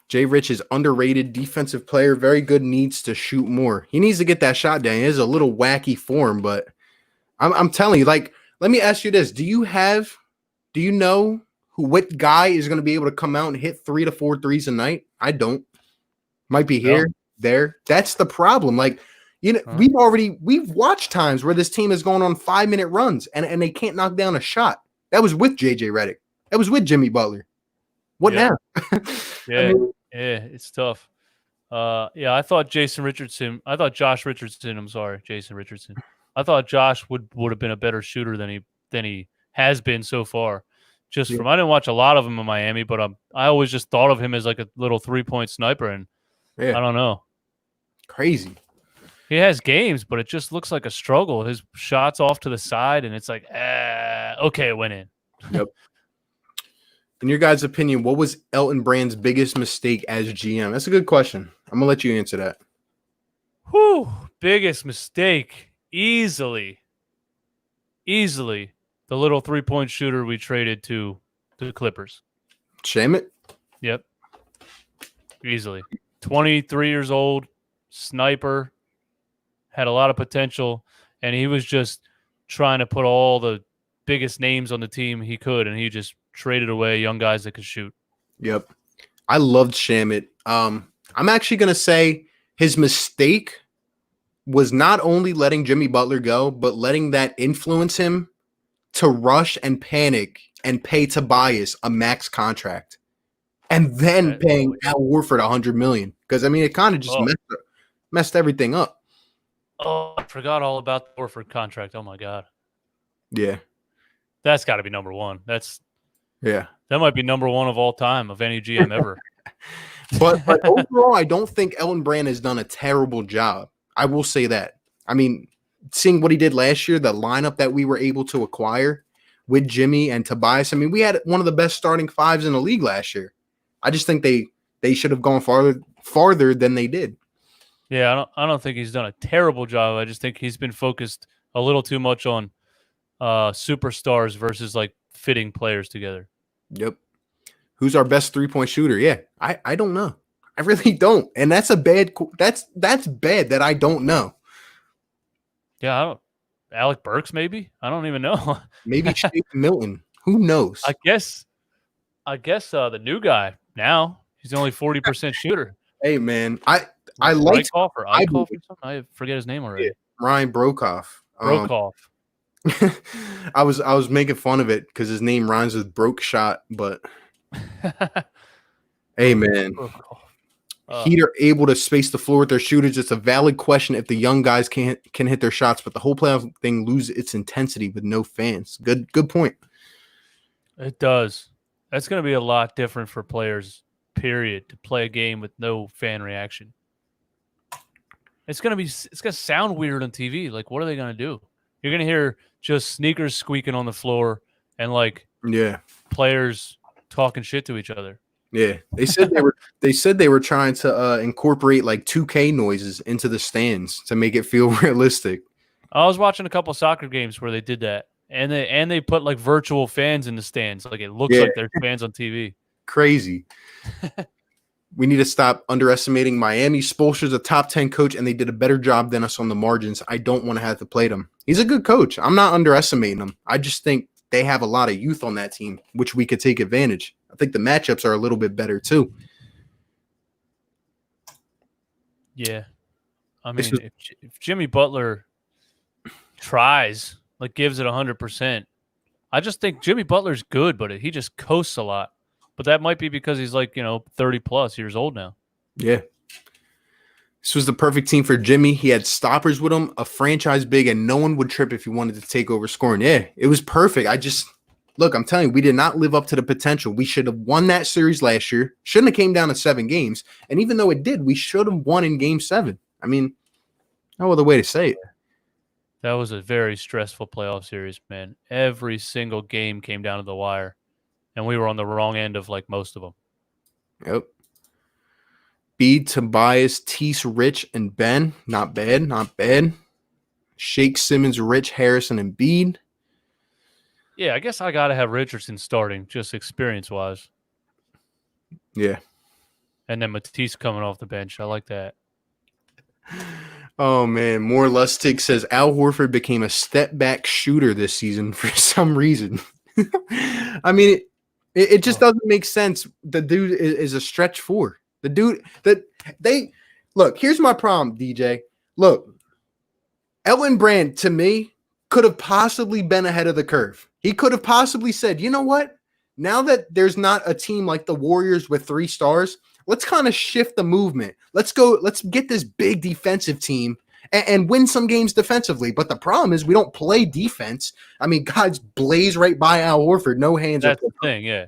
Jay Rich is underrated defensive player. Very good. Needs to shoot more. He needs to get that shot down. He has a little wacky form, but I'm telling you, let me ask you this. Do you know what guy is going to be able to come out and hit 3 to 4 threes a night? I don't. Might be here, there. That's the problem. We've watched times where this team is going on 5-minute runs and they can't knock down a shot. That was with JJ Redick. That was with Jimmy Butler. What now? It's tough. I thought Josh Richardson. I thought Josh would have been a better shooter than he has been so far. I didn't watch a lot of him in Miami, but I always just thought of him as like a little 3-point sniper, and I don't know. Crazy. He has games, but it just looks like a struggle. His shots off to the side, and it's like, okay, it went in. Yep. In your guys' opinion, what was Elton Brand's biggest mistake as GM? That's a good question. I'm going to let you answer that. Biggest mistake. Easily. The little 3-point shooter we traded to the Clippers. Shamet? Yep. Easily. 23 years old, sniper, had a lot of potential, and he was just trying to put all the biggest names on the team he could, and he just traded away young guys that could shoot. Yep. I loved Shamet. I'm actually going to say his mistake was not only letting Jimmy Butler go, but letting that influence him to rush and panic and pay Tobias a max contract, and then paying Al Horford $100 million. Because I mean, it kind of just messed everything up. Oh, I forgot all about the Horford contract. Oh my god. Yeah, that's got to be number one. That might be number one of all time of any GM ever. but overall, I don't think Elton Brand has done a terrible job. I will say that. I mean, seeing what he did last year, the lineup that we were able to acquire with Jimmy and Tobias, I mean, we had one of the best starting fives in the league last year. I just think they should have gone farther than they did. Yeah, I don't think he's done a terrible job. I just think he's been focused a little too much on superstars versus like fitting players together. Yep. Who's our best 3-point shooter? Yeah, I don't know. I really don't, and that's bad that I don't know. Yeah, Alec Burks maybe. I don't even know. Maybe Shake Milton. Who knows? I guess the new guy now. He's only 40% shooter. Hey man, I like I forget his name already. Yeah, Ryan Brokoff. I was making fun of it because his name rhymes with broke shot, but hey man, Heat are able to space the floor with their shooters. It's a valid question if the young guys can hit their shots, but the whole playoff thing loses its intensity with no fans. Good point. It does. That's going to be a lot different for players, period, to play a game with no fan reaction. It's going to sound weird on TV. Like, what are they going to do? You're going to hear just sneakers squeaking on the floor and like players talking shit to each other. Yeah, they said they were trying to incorporate like 2K noises into the stands to make it feel realistic. I was watching a couple soccer games where they did that, and they put like virtual fans in the stands, like it looks like there's fans on TV. Crazy. We need to stop underestimating Miami. Spoelstra's a top 10 coach, and they did a better job than us on the margins. I don't want to have to play them. He's a good coach. I'm not underestimating him. I just think they have a lot of youth on that team, which we could take advantage. I think the matchups are a little bit better too. Yeah. I mean, if Jimmy Butler tries, like gives it 100%, I just think Jimmy Butler's good, but he just coasts a lot. But that might be because he's like, 30 plus years old now. Yeah. This was the perfect team for Jimmy. He had stoppers with him, a franchise big, and no one would trip if he wanted to take over scoring. Yeah, it was perfect. Look, I'm telling you, we did not live up to the potential. We should have won that series last year. Shouldn't have came down to 7 games. And even though it did, we should have won in game 7. I mean, no other way to say it. That was a very stressful playoff series, man. Every single game came down to the wire. And we were on the wrong end of like most of them. Yep. Bede, Tobias, Tease, Rich, and Ben. Not bad. Not bad. Shake, Simmons, Rich, Harrison, and Bede. Yeah, I guess I got to have Richardson starting, just experience-wise. Yeah. And then Matisse coming off the bench. I like that. Oh, man. More Lustig says Al Horford became a step-back shooter this season for some reason. I mean, it just doesn't make sense. The dude is a stretch 4. The dude that they look, here's my problem, DJ. Look, Elton Brand to me could have possibly been ahead of the curve. He could have possibly said, you know what? Now that there's not a team like the Warriors with 3 stars, let's kind of shift the movement. Let's get this big defensive team and win some games defensively. But the problem is we don't play defense. I mean, guys blaze right by Al Horford, no hands. That's the thing, yeah.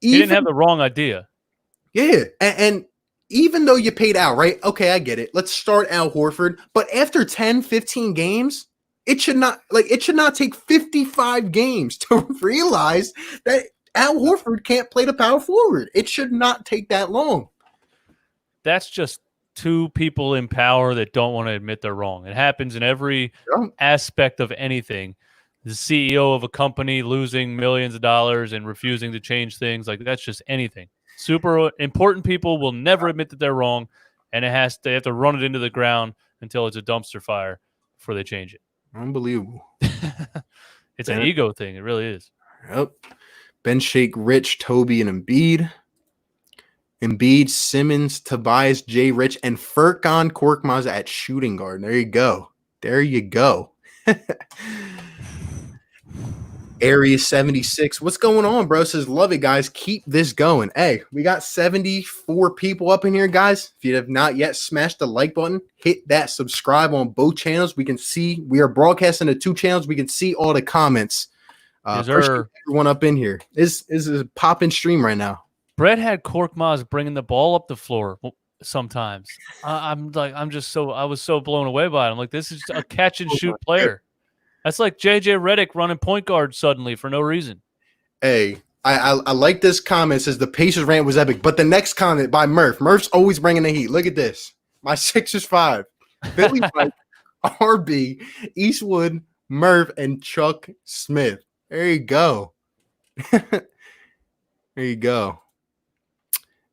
He didn't have the wrong idea. Yeah, and even though you paid Al, right? Okay, I get it. Let's start Al Horford. But after 10, 15 games, it should not take 55 games to realize that Al Horford can't play the power forward. It should not take that long. That's just 2 people in power that don't want to admit they're wrong. It happens in every aspect of anything. The CEO of a company losing millions of dollars and refusing to change things, like that's just anything. Super important people will never admit that they're wrong, and they have to run it into the ground until it's a dumpster fire before they change it. Unbelievable. It's an ego thing. It really is. Yep. Ben, Shake, Rich, Toby, and Embiid. Embiid, Simmons, Tobias, Jay Rich, and Furkan Korkmaz at shooting guard. There you go. There you go. Area 76. What's going on, bro? Says, love it, guys. Keep this going. Hey, we got 74 people up in here, guys. If you have not yet smashed the like button, hit that subscribe on both channels. We can see we are broadcasting the 2 channels. We can see all the comments. Appreciate everyone up in here. This is a popping stream right now. Brett had Korkmaz bringing the ball up the floor sometimes. I was so blown away by it. I'm like, this is a catch and shoot player. That's like JJ Redick running point guard suddenly for no reason. Hey, I like this comment. It says the Pacers rant was epic, but the next comment by Murph. Murph's always bringing the heat. Look at this. My Sixers 5. Billy Mike, RB, Eastwood, Murph, and Chuck Smith. There you go. There you go.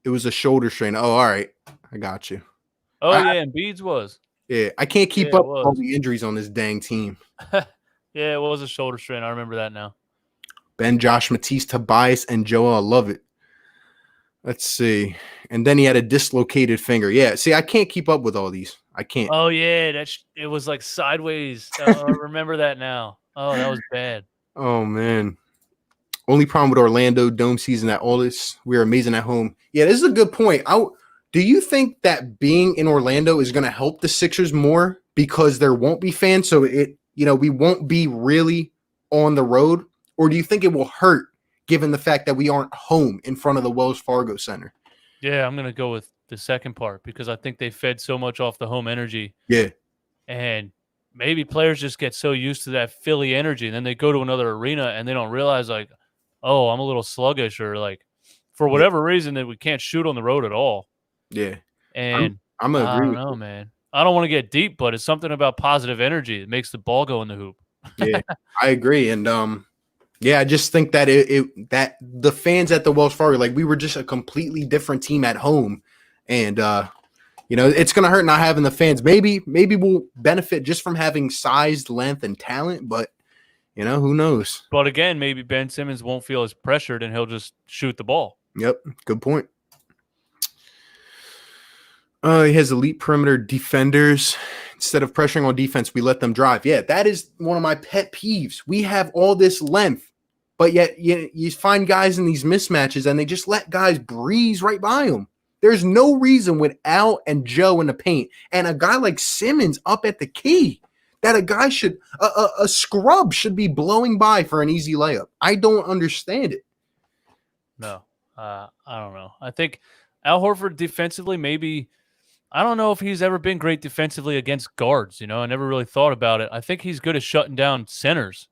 It was a shoulder strain. Oh, all right. I got you. Oh, yeah, and Embiid's was. Yeah, I can't keep up with all the injuries on this dang team. Yeah, it was a shoulder strain. I remember that now. Ben, Josh, Matisse, Tobias, and Joel. I love it. Let's see. And then he had a dislocated finger. Yeah, see, I can't keep up with all these. I can't. Oh, yeah, it was like sideways. I remember that now. Oh, that was bad. Oh, man. Only problem with Orlando dome season at all this, we're amazing at home. Yeah, this is a good point. Do you think that being in Orlando is going to help the Sixers more because there won't be fans? So we won't be really on the road, or do you think it will hurt given the fact that we aren't home in front of the Wells Fargo Center? Yeah, I'm going to go with the second part because I think they fed so much off the home energy. Yeah. And maybe players just get so used to that Philly energy, and then they go to another arena and they don't realize like, oh, I'm a little sluggish, or like for whatever reason that we can't shoot on the road at all. Yeah. And I'm gonna agree. I don't know, man. I don't want to get deep, but it's something about positive energy that makes the ball go in the hoop. Yeah, I agree. And I just think that that the fans at the Wells Fargo, like we were just a completely different team at home. And it's gonna hurt not having the fans. Maybe we'll benefit just from having size, length, and talent, but who knows? But again, maybe Ben Simmons won't feel as pressured and he'll just shoot the ball. Yep, good point. He has elite perimeter defenders. Instead of pressuring on defense, we let them drive. Yeah, that is one of my pet peeves. We have all this length, but yet you find guys in these mismatches and they just let guys breeze right by them. There's no reason with Al and Joe in the paint and a guy like Simmons up at the key that a scrub should be blowing by for an easy layup. I don't understand it. No, I don't know. I think Al Horford defensively, maybe, I don't know if he's ever been great defensively against guards. I never really thought about it. I think he's good at shutting down centers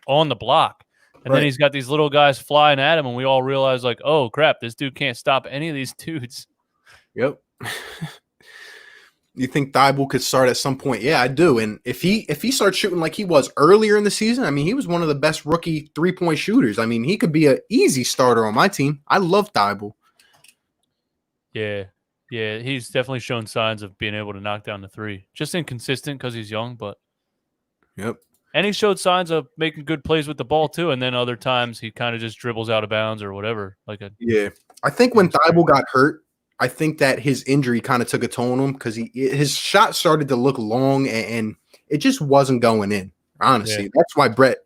on the block. And then he's got these little guys flying at him, and we all realize, like, oh, crap, this dude can't stop any of these dudes. Yep. You think Thibault could start at some point? Yeah, I do. And if he starts shooting like he was earlier in the season, I mean, he was one of the best rookie three-point shooters. I mean, he could be an easy starter on my team. I love Thibault. Yeah. Yeah, he's definitely shown signs of being able to knock down the three. Just inconsistent because he's young, but. Yep. And he showed signs of making good plays with the ball, too. And then other times he kind of just dribbles out of bounds or whatever. Yeah. I think when Thibault got hurt, I think that his injury kind of took a toll on him because his shot started to look long and it just wasn't going in, honestly. Yeah. That's why Brett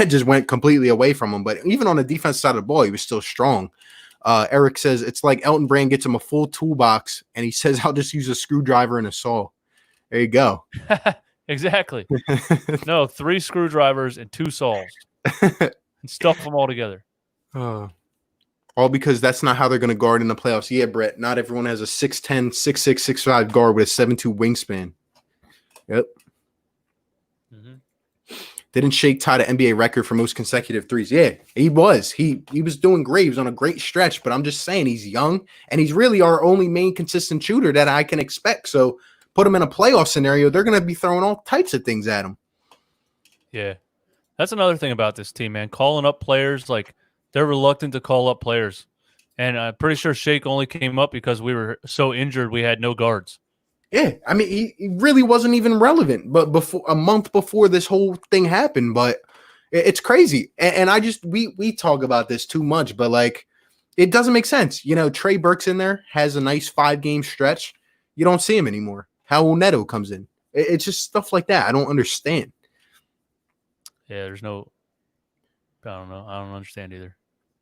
just went completely away from him. But even on the defense side of the ball, he was still strong. Eric says it's like Elton Brand gets him a full toolbox and he says, I'll just use a screwdriver and a saw. There you go. Exactly. No, 3 screwdrivers and 2 saws and stuff them all together. All because that's not how they're going to guard in the playoffs. Yeah, Brett, not everyone has a 6'10", 6'6", 6'5" guard with a 7'2" wingspan. Yep. Mm-hmm. Didn't Shake tie the NBA record for most consecutive threes? Yeah, he was. He was doing great. He was on a great stretch, but I'm just saying he's young, and he's really our only main consistent shooter that I can expect. So put him in a playoff scenario, they're going to be throwing all types of things at him. Yeah. That's another thing about this team, man. Calling up players, like, they're reluctant to call up players. And I'm pretty sure Shake only came up because we were so injured we had no guards. Yeah, I mean, he really wasn't even relevant but a month before this whole thing happened. But it's crazy. And I just we talk about this too much, but like it doesn't make sense. You know, Trey Burke's in there, has a nice 5-game stretch. You don't see him anymore. Howell Neto comes in. It's just stuff like that. I don't understand. Yeah, there's no. I don't know. I don't understand either.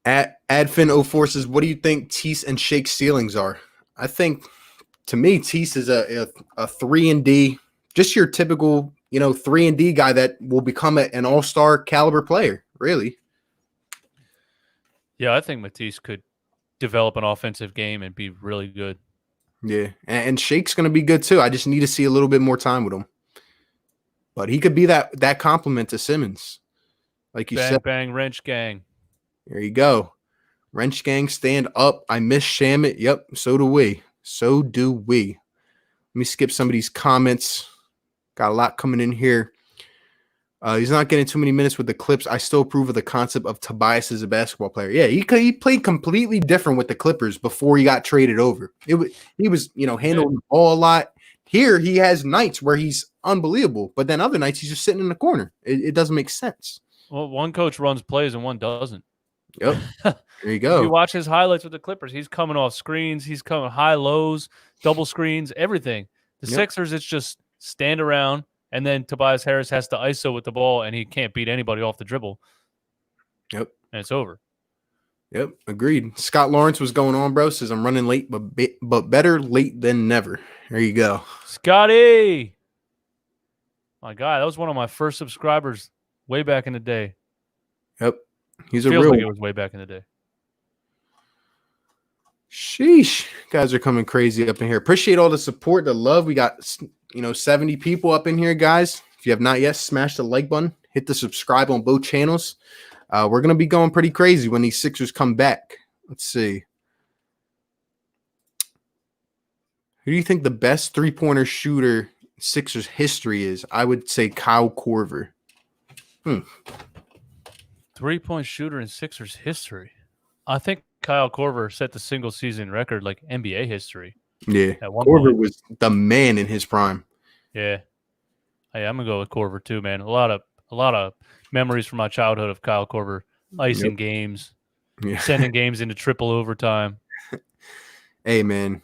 Adfin04 says, what do you think Tease and Shake's ceilings are? I think, to me, Tease is a 3-and-D, just your typical, 3-and-D guy that will become an all-star caliber player, really. Yeah, I think Matisse could develop an offensive game and be really good. Yeah, and Shake's going to be good too. I just need to see a little bit more time with him. But he could be that compliment to Simmons. Like you said. Bang, wrench gang. There you go. Wrench gang, stand up. I miss Shamit. Yep, so do we. Let me skip some of these comments. Got a lot coming in here. He's not getting too many minutes with the Clips. I still approve of the concept of Tobias as a basketball player. Yeah, he played completely different with the Clippers before he got traded over. He was handling the ball a lot. Here he has nights where he's unbelievable, but then other nights he's just sitting in the corner. It doesn't make sense. Well, one coach runs plays and one doesn't. Yep. There you go. If you watch his highlights with the Clippers, he's coming off screens, he's coming high lows, double screens, everything. The Sixers, it's just stand around. And then Tobias Harris has to ISO with the ball, and he can't beat anybody off the dribble. Yep. And it's over. Yep, agreed. Scott Lawrence was going on, bro. Says, I'm running late, but better late than never. There you go. Scotty! My God, that was one of my first subscribers way back in the day. Yep. He's Feels real like it was way back in the day. Sheesh. Guys are coming crazy up in here. Appreciate all the support, the love. We got 70 people up in here, guys. If you have not yet, smash the like button, hit the subscribe on both channels. We're going to be going pretty crazy when these Sixers come back. Let's see. Who do you think the best three-pointer shooter in Sixers history is? I would say Kyle Korver. Three-point shooter in Sixers history. I think Kyle Korver set the single-season record, like NBA history. Yeah, at one Korver point. was the man in his prime. Yeah, hey, I'm gonna go with Korver too, man. A lot of memories from my childhood of Kyle Korver icing games, sending games into triple overtime. Hey, man.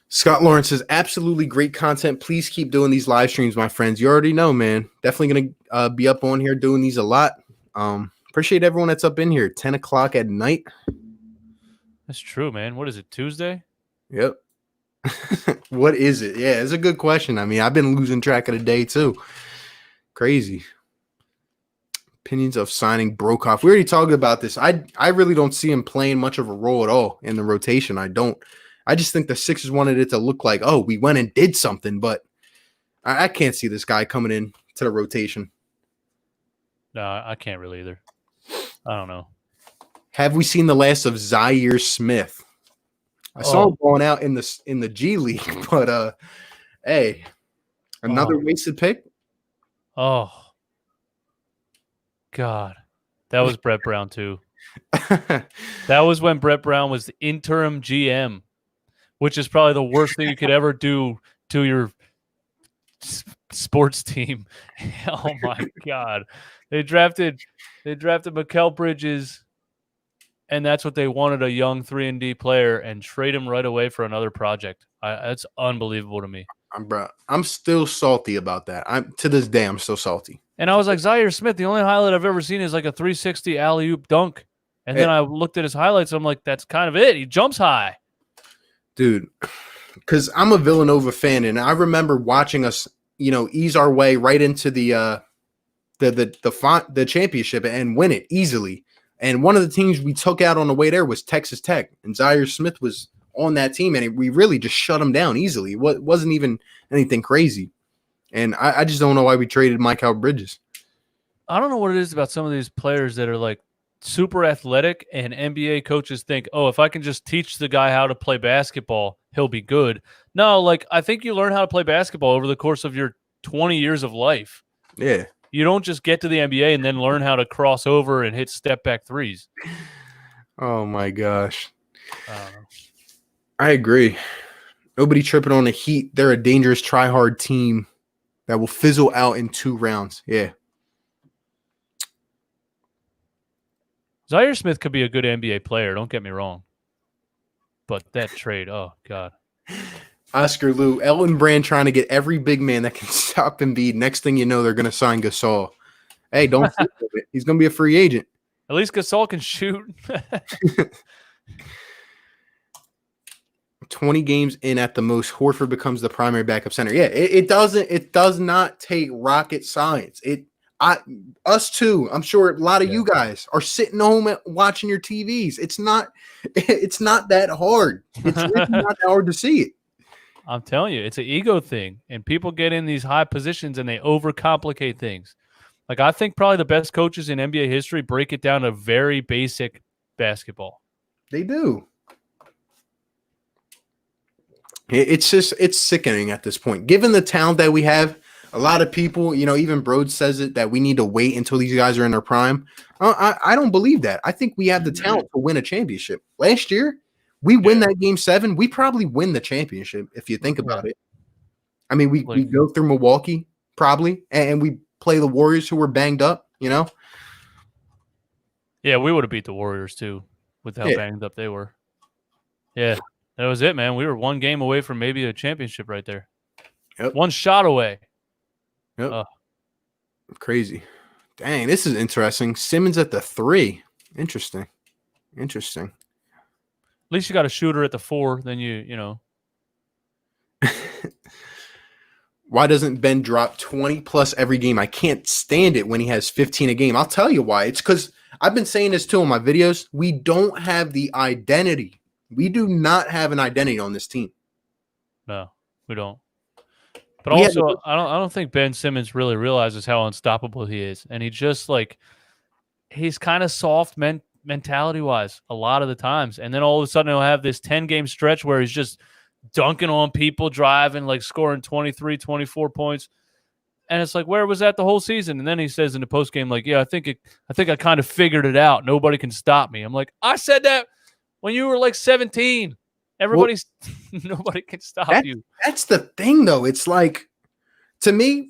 Scott Lawrence says, absolutely great content. Please keep doing these live streams, my friends. You already know, man. Definitely gonna be up on here doing these a lot. Appreciate everyone that's up in here. 10 o'clock at night. That's true, man. What is it, Tuesday? Yep. What is it? Yeah, it's a good question. I mean, I've been losing track of the day too. Crazy. Opinions of signing Brokoff. We already talked about this. I really don't see him playing much of a role at all in the rotation. I just think the Sixers wanted it to look like, oh, we went and did something, but I can't see this guy coming in to the rotation. No, I can't really either. I don't know. Have we seen the last of Zaire Smith? I saw him going out in the G League, but hey, another wasted pick. Oh, God, that was Brett Brown too. That was when Brett Brown was the interim GM, which is probably the worst thing you could ever do to your sports team. Oh my God, they drafted Mikal Bridges. And that's what they wanted, a young 3-and-D player, and trade him right away for another project. That's unbelievable to me. I'm still salty about that. To this day, I'm still salty. And I was like, Zaire Smith, the only highlight I've ever seen is like a 360 alley-oop dunk. And then I looked at his highlights, and I'm like, that's kind of it. He jumps high. Dude, because I'm a Villanova fan, and I remember watching us, ease our way right into the championship and win it easily. And one of the teams we took out on the way there was Texas Tech, and Zaire Smith was on that team, and we really just shut him down easily. It wasn't even anything crazy. And I just don't know why we traded Mikal Bridges. I don't know what it is about some of these players that are like super athletic, and NBA coaches think, oh, if I can just teach the guy how to play basketball, he'll be good. No, like I think you learn how to play basketball over the course of your 20 years of life. Yeah. You don't just get to the NBA and then learn how to cross over and hit step-back threes. Oh, my gosh. I agree. Nobody tripping on the Heat. They're a dangerous try-hard team that will fizzle out in 2 rounds. Yeah. Zaire Smith could be a good NBA player. Don't get me wrong. But that trade, oh God. Oscar Lou, Ellen Brand trying to get every big man that can stop Embiid. Next thing you know, they're going to sign Gasol. Hey, don't sleep with it. He's going to be a free agent. At least Gasol can shoot. 20 games in at the most, Horford becomes the primary backup center. Yeah, it does not take rocket science. Us too. I'm sure a lot of you guys are sitting home watching your TVs. It's not that hard. It's really not that hard to see it. I'm telling you, it's an ego thing, and people get in these high positions and they overcomplicate things. Like, I think probably the best coaches in NBA history break it down to very basic basketball. They do. It's sickening at this point. Given the talent that we have, a lot of people, even Broad says it, that we need to wait until these guys are in their prime. I don't believe that. I think we have the talent to win a championship. Last year, we win that game 7. We probably win the championship if you think about it. I mean, we go through Milwaukee probably, and we play the Warriors who were banged up, Yeah, we would have beat the Warriors too with how banged up they were. Yeah, that was it, man. We were one game away from maybe a championship right there. Yep. One shot away. Yep. Crazy. Dang, this is interesting. Simmons at the 3. Interesting. At least you got a shooter at the 4, then you know. Why doesn't Ben drop 20 plus every game? I can't stand it when he has 15 a game. I'll tell you why. It's because I've been saying this too in my videos. We don't have the identity. We do not have an identity on this team. No, we don't. But also, I don't think Ben Simmons really realizes how unstoppable he is. And he just he's kind of soft mentality-wise a lot of the times. And then all of a sudden he'll have this 10-game stretch where he's just dunking on people, driving, scoring 23, 24 points. And it's like, where was that the whole season? And then he says in the postgame, I think I kind of figured it out. Nobody can stop me. I'm like, I said that when you were 17. Nobody can stop you. That's the thing, though. It's to me,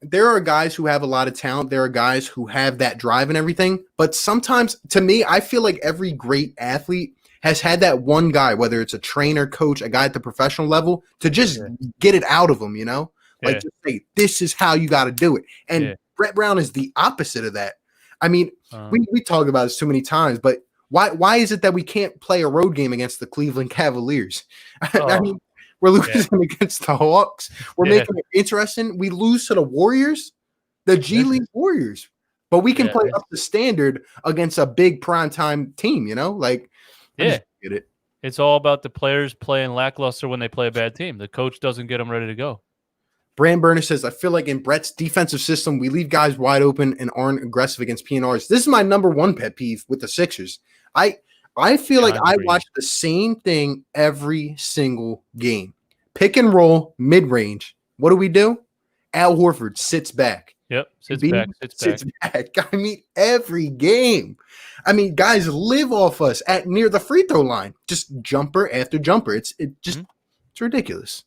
there are guys who have a lot of talent. There are guys who have that drive and everything. But sometimes, to me, I feel like every great athlete has had that one guy, whether it's a trainer, coach, a guy at the professional level, to just get it out of them, just say, this is how you got to do it. And Brett Brown is the opposite of that. I mean, we talk about this too many times, but why is it that we can't play a road game against the Cleveland Cavaliers? I mean, we're losing against the Hawks. We're making it interesting. We lose to the Warriors, the G League Warriors, but we can play up the standard against a big primetime team, I just get it. It's all about the players playing lackluster when they play a bad team. The coach doesn't get them ready to go. Brand Burner says, I feel like in Brett's defensive system, we leave guys wide open and aren't aggressive against PNRs. This is my number one pet peeve with the Sixers. I feel like I watch the same thing every single game. Pick and roll, mid-range. What do? Al Horford sits back. Yep, sits back. I mean, every game. I mean, guys live off us at near the free throw line. Just jumper after jumper. It's ridiculous.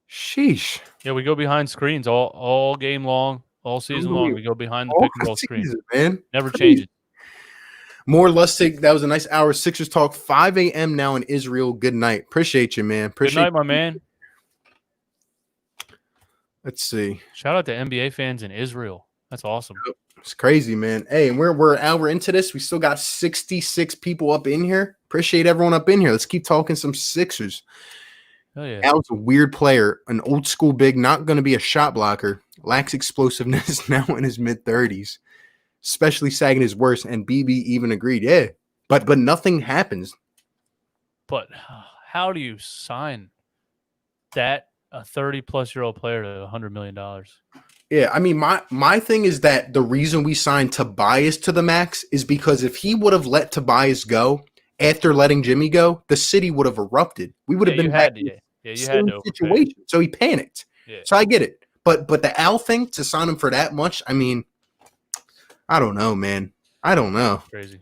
Sheesh. Yeah, we go behind screens all game long, all season long. We go behind the pick and roll screen. Man. Never change it. More Lustig. That was a nice hour. Sixers talk. 5 a.m. now in Israel. Good night. Appreciate you, man. Good night, my man. Let's see. Shout out to NBA fans in Israel. That's awesome. It's crazy, man. Hey, and we're an hour into this. We still got 66 people up in here. Appreciate everyone up in here. Let's keep talking some Sixers. Oh, yeah. Al's a weird player, an old school big, not going to be a shot blocker. Lacks explosiveness now in his mid-30s. Especially sagging is worse, and BB even agreed. Yeah, but nothing happens. But how do you sign that a 30-plus-year-old player to $100 million? Yeah, I mean, my thing is that the reason we signed Tobias to the max is because if he would have let Tobias go after letting Jimmy go, the city would have erupted. We would have been back in the same situation. So he panicked. Yeah. So I get it. But the Al thing, to sign him for that much, I mean, I don't know, man. I don't know. Crazy.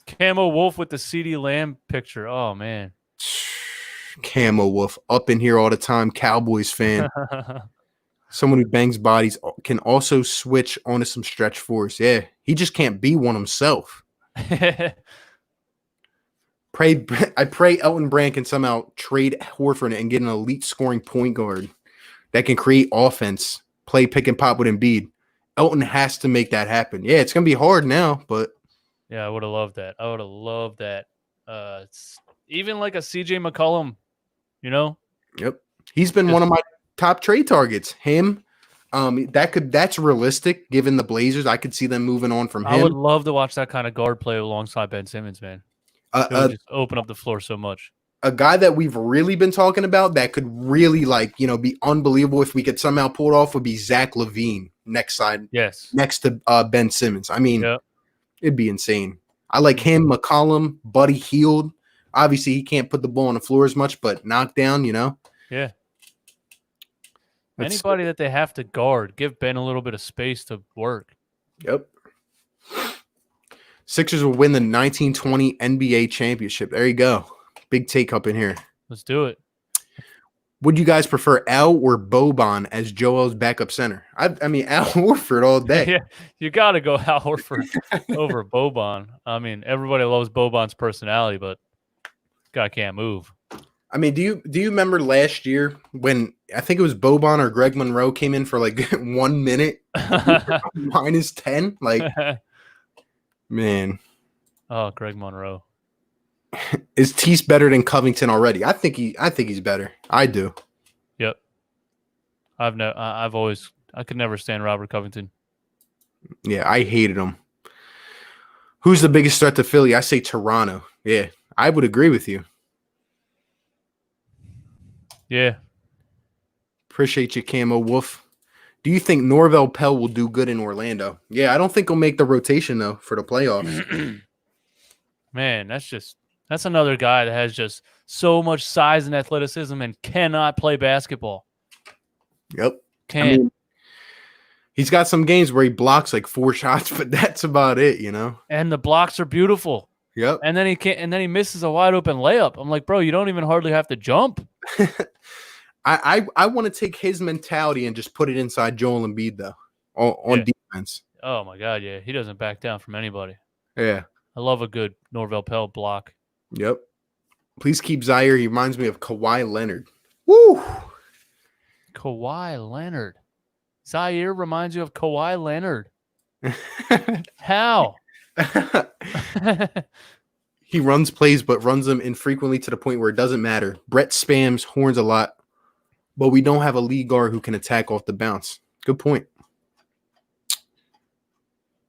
Camo Wolf with the CD Lamb picture. Oh, man. Camo Wolf up in here all the time. Cowboys fan. Someone who bangs bodies can also switch onto some stretch fours. Yeah, he just can't be one himself. I pray Elton Brand can somehow trade Horford and get an elite scoring point guard that can create offense, play pick and pop with Embiid. Elton has to make that happen. Yeah, it's going to be hard now, but. Yeah, I would have loved that. I would have loved that. Even like a CJ McCollum, you know? Yep. He's been one of my top trade targets. Him. That's realistic given the Blazers. I could see them moving on from him. I would love to watch that kind of guard play alongside Ben Simmons, man. It would just open up the floor so much. A guy that we've really been talking about that could really be unbelievable if we could somehow pull it off would be Zach LaVine next to Ben Simmons. I mean, it'd be insane. I like him, McCollum, Buddy Hield. Obviously, he can't put the ball on the floor as much, but knockdown, Yeah. Anybody that they have to guard, give Ben a little bit of space to work. Yep. Sixers will win the 1920 NBA championship. There you go. Big take up in here. Let's do it. Would you guys prefer Al or Boban as Joel's backup center? I mean, Al Horford all day. Yeah, you got to go Al Horford over Boban. I mean, everybody loves Boban's personality, but guy can't move. I mean, do you remember last year when I think it was Boban or Greg Monroe came in for like 1 minute minus 10? Like, man. Oh, Greg Monroe. Is Tease better than Covington already? I think he's better. I do. Yep. I could never stand Robert Covington. Yeah, I hated him. Who's the biggest threat to Philly? I say Toronto. Yeah, I would agree with you. Yeah. Appreciate you, Camo Wolf. Do you think Norvel Pell will do good in Orlando? Yeah, I don't think he'll make the rotation, though, for the playoffs. Man, that's another guy that has just so much size and athleticism and cannot play basketball. Yep. Can't. I mean, he's got some games where he blocks like 4 shots, but that's about it, And the blocks are beautiful. Yep. And then he misses a wide open layup. I'm like, bro, you don't even hardly have to jump. I want to take his mentality and just put it inside Joel Embiid though on defense. Oh my God, yeah, he doesn't back down from anybody. Yeah, I love a good Norvel Pell block. Yep. Please keep Zaire. He reminds me of Kawhi Leonard. Woo. Kawhi Leonard. Zaire reminds you of Kawhi Leonard. How? He runs plays, but runs them infrequently to the point where it doesn't matter. Brett spams horns a lot, but we don't have a lead guard who can attack off the bounce. Good point.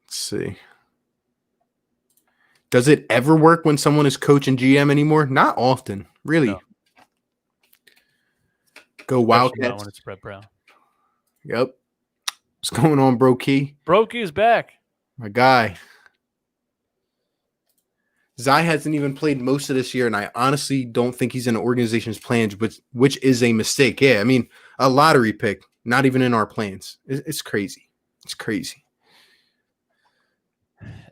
Let's see. Does it ever work when someone is coach and GM anymore? Not often, really. No. Go Wildcats. Not when it's Brett Brown. Yep. What's going on, Brokey? Brokey is back. My guy. Zai hasn't even played most of this year, and I honestly don't think he's in the organization's plans, which is a mistake. Yeah, I mean, a lottery pick, not even in our plans. It's crazy. It's crazy.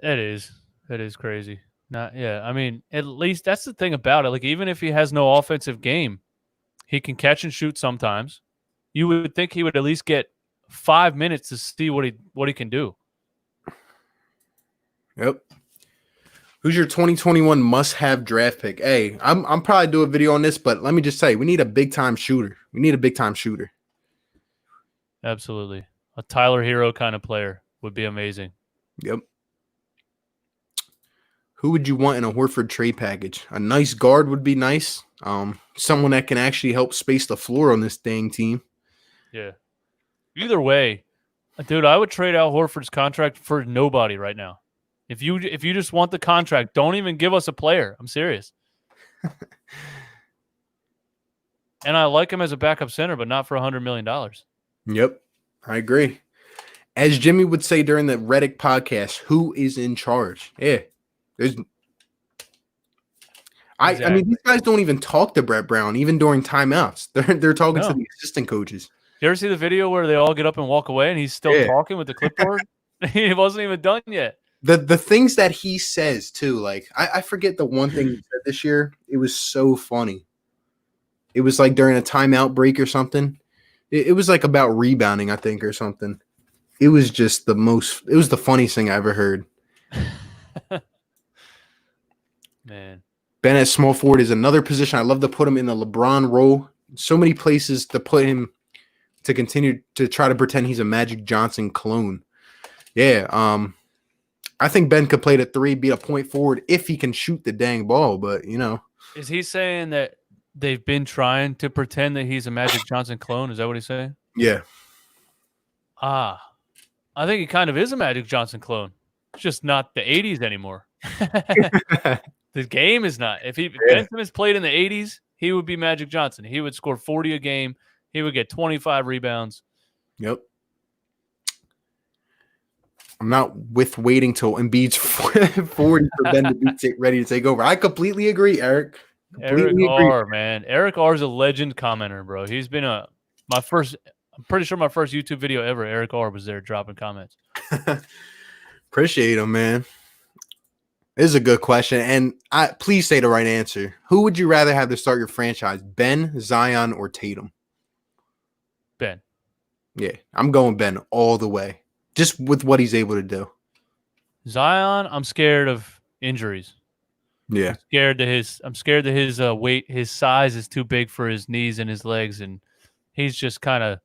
It is. It is crazy. I mean, at least that's the thing about it. Like, even if he has no offensive game, he can catch and shoot sometimes. You would think he would at least get 5 minutes to see what he can do. Yep. Who's your 2021 must-have draft pick? Hey, I'm probably do a video on this, but let me just say, we need a big-time shooter. We need a big-time shooter. Absolutely. A Tyler Hero kind of player would be amazing. Yep. Who would you want in a Horford trade package? A nice guard would be nice. Someone that can actually help space the floor on this dang team. Yeah. Either way, dude, I would trade Al Horford's contract for nobody right now. If you just want the contract, don't even give us a player. I'm serious. And I like him as a backup center, but not for $100 million. Yep, I agree. As Jimmy would say during the Reddick podcast, who is in charge? Yeah, exactly. I mean, these guys don't even talk to Brett Brown, even during timeouts. They're talking to the assistant coaches. You ever see the video where they all get up and walk away, and he's still talking with the clipboard? He wasn't even done yet. The things that he says too, like I forget the one thing he said this year. It was so funny. It was like during a timeout break or something. It was like about rebounding, I think, or something. It was just it was the funniest thing I ever heard. Man. Ben at small forward is another position. I love to put him in the LeBron role. So many places to put him to continue to try to pretend he's a Magic Johnson clone. Yeah, I think Ben could play the 3, be a point forward if he can shoot the dang ball. But Is he saying that they've been trying to pretend that he's a Magic Johnson clone? Is that what he's saying? Yeah. I think he kind of is a Magic Johnson clone. It's just not the 80s anymore. The game is not. If Ben Simmons played in the 80s, he would be Magic Johnson. He would score 40 a game. He would get 25 rebounds. Yep. I'm not waiting till Embiid's 40 for Ben to be ready to take over. I completely agree, Eric. Eric R, man. Eric R is a legend commenter, bro. He's been I'm pretty sure my first YouTube video ever, Eric R was there dropping comments. Appreciate him, man. This is a good question. And please say the right answer. Who would you rather have to start your franchise? Ben, Zion, or Tatum? Ben. Yeah, I'm going Ben all the way. Just with what he's able to do. Zion, I'm scared of injuries. Yeah. I'm scared that his weight, his size is too big for his knees and his legs, and he's just kind of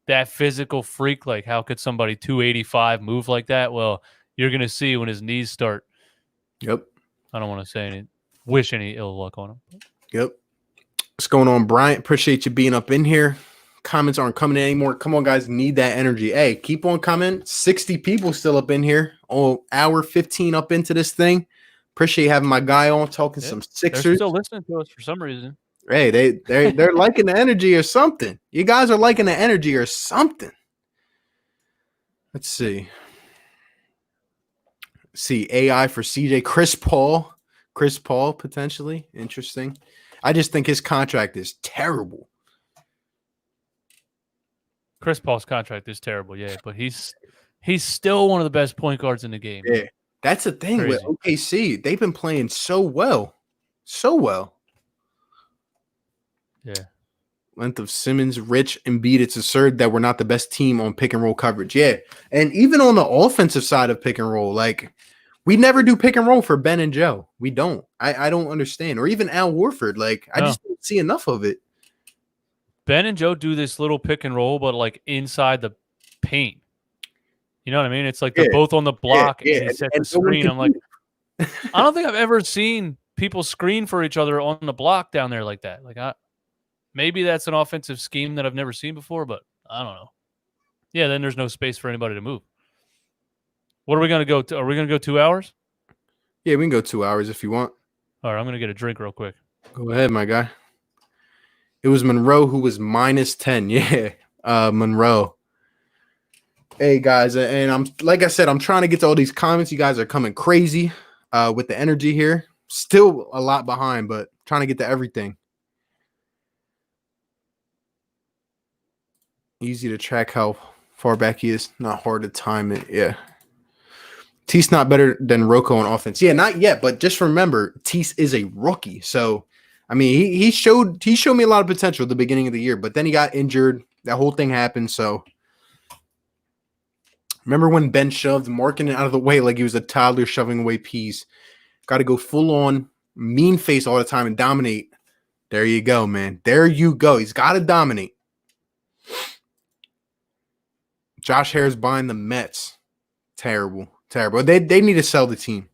that physical freak. Like, how could somebody 285 move like that? Well, you're gonna see when his knees start. Yep. I don't want to wish any ill luck on him. Yep. What's going on, Bryant? Appreciate you being up in here. Comments aren't coming in anymore. Come on, guys. Need that energy. Hey, keep on coming. 60 people still up in here. Oh, hour 15 up into this thing. Appreciate having my guy on talking some Sixers. They're still listening to us for some reason. Hey, they're liking the energy or something. You guys are liking the energy or something. Let's see. AI for CJ. Chris Paul potentially. Interesting. I just think his contract is terrible. Chris Paul's contract is terrible, yeah, but he's still one of the best point guards in the game. Yeah, that's the thing with OKC. They've been playing so well. Yeah. Length of Simmons, Rich, Embiid. It's absurd that we're not the best team on pick and roll coverage. Yeah, and even on the offensive side of pick and roll, like we never do pick and roll for Ben and Joe. We don't. I don't understand. Or even Al Horford. Like I just don't see enough of it. Ben and Joe do this little pick and roll, but like inside the paint. You know what I mean? It's like they're both on the block and he sets the screen. I'm like, I don't think I've ever seen people screen for each other on the block down there like that. Like maybe that's an offensive scheme that I've never seen before, but I don't know. Yeah, then there's no space for anybody to move. What are we going to go to? Are we going to go 2 hours? Yeah, we can go 2 hours if you want. All right, I'm going to get a drink real quick. Go ahead, my guy. It was Monroe who was -10. Yeah, Monroe. Hey, guys, and I'm like I said, I'm trying to get to all these comments. You guys are coming crazy with the energy here. Still a lot behind, but trying to get to everything. Easy to track how far back he is. Not hard to time it. Yeah. Tease not better than Rocco on offense. Yeah, not yet, but just remember, Tease is a rookie. So, I mean, he showed me a lot of potential at the beginning of the year, but then he got injured. That whole thing happened. So, remember when Ben shoved Markkanen out of the way like he was a toddler shoving away peas? Got to go full on mean face all the time and dominate. There you go, man. There you go. He's got to dominate. Josh Harris buying the Mets. Terrible. They need to sell the team.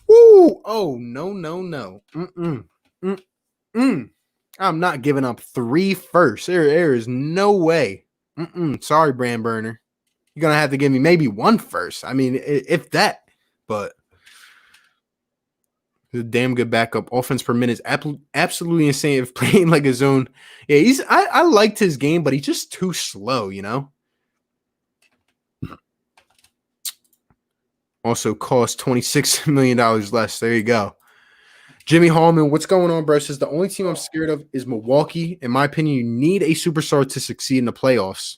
Woo! Oh, no. I'm not giving up 3 firsts. There is no way. Sorry, Brand Burner. You're going to have to give me maybe 1 first. I mean, if that. But a damn good backup. Offense per minute is absolutely insane if playing like a zone. Yeah, I liked his game, but he's just too slow, you know? Also cost $26 million less. There you go. Jimmy Hallman, what's going on, bro? Says the only team I'm scared of is Milwaukee. In my opinion, you need a superstar to succeed in the playoffs.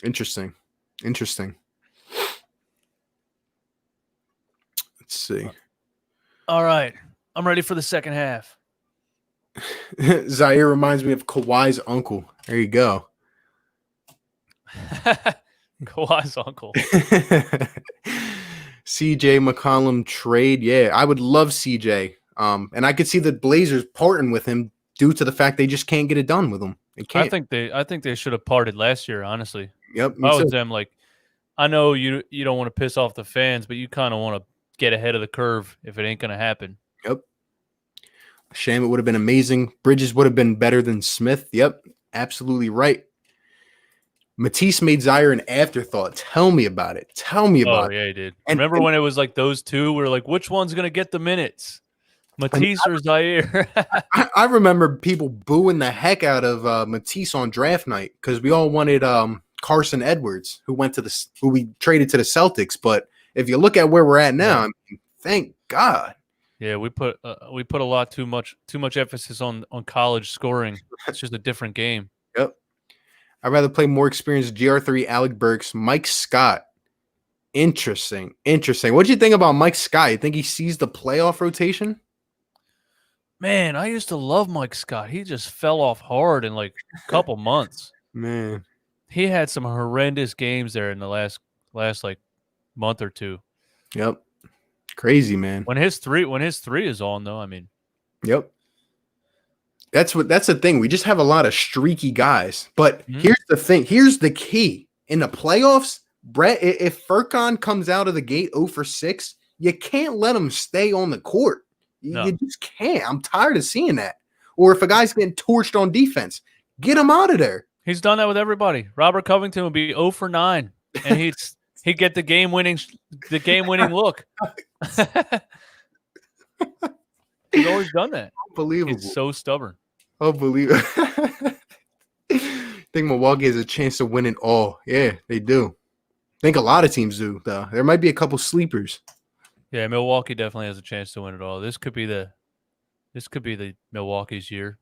Interesting. Let's see. All right. I'm ready for the second half. Zaire reminds me of Kawhi's uncle. There you go. Kawhi's uncle. CJ McCollum trade. Yeah, I would love CJ. And I could see the Blazers parting with him due to the fact they just can't get it done with him. They can't. I think they should have parted last year, honestly. Yep. If I was them, like, I know you don't want to piss off the fans, but you kind of want to get ahead of the curve if it ain't going to happen. Yep. Shame, it would have been amazing. Bridges would have been better than Smith. Yep. Absolutely right. Matisse made Zaire an afterthought. Tell me about it. Tell me about it. Oh, yeah, he did. Remember when it was like those two? We were like, which one's going to get the minutes? Matisse or Zaire? I remember people booing the heck out of Matisse on draft night because we all wanted Carson Edwards, who we traded to the Celtics. But if you look at where we're at now, I mean, thank God. Yeah, we put a lot too much emphasis on college scoring. It's just a different game. Yep. I'd rather play more experienced GR3, Alec Burks, Mike Scott. Interesting. What do you think about Mike Scott? You think he sees the playoff rotation? Man, I used to love Mike Scott. He just fell off hard in like a couple months. Man, he had some horrendous games there in the last like month or two. Yep. Crazy, man. When his three is on, though, I mean. Yep. That's the thing. We just have a lot of streaky guys. But here's the thing. Here's the key. In the playoffs, Brett, if Furkan comes out of the gate 0 for 6, you can't let him stay on the court. You just can't. I'm tired of seeing that. Or if a guy's getting torched on defense, get him out of there. He's done that with everybody. Robert Covington would be 0 for 9, and he'd get the game winning look. He's always done that. Unbelievable. He's so stubborn. Unbelievable. I think Milwaukee has a chance to win it all. Yeah, they do. I think a lot of teams do, though. There might be a couple sleepers. Yeah, Milwaukee definitely has a chance to win it all. This could be the Milwaukee's year.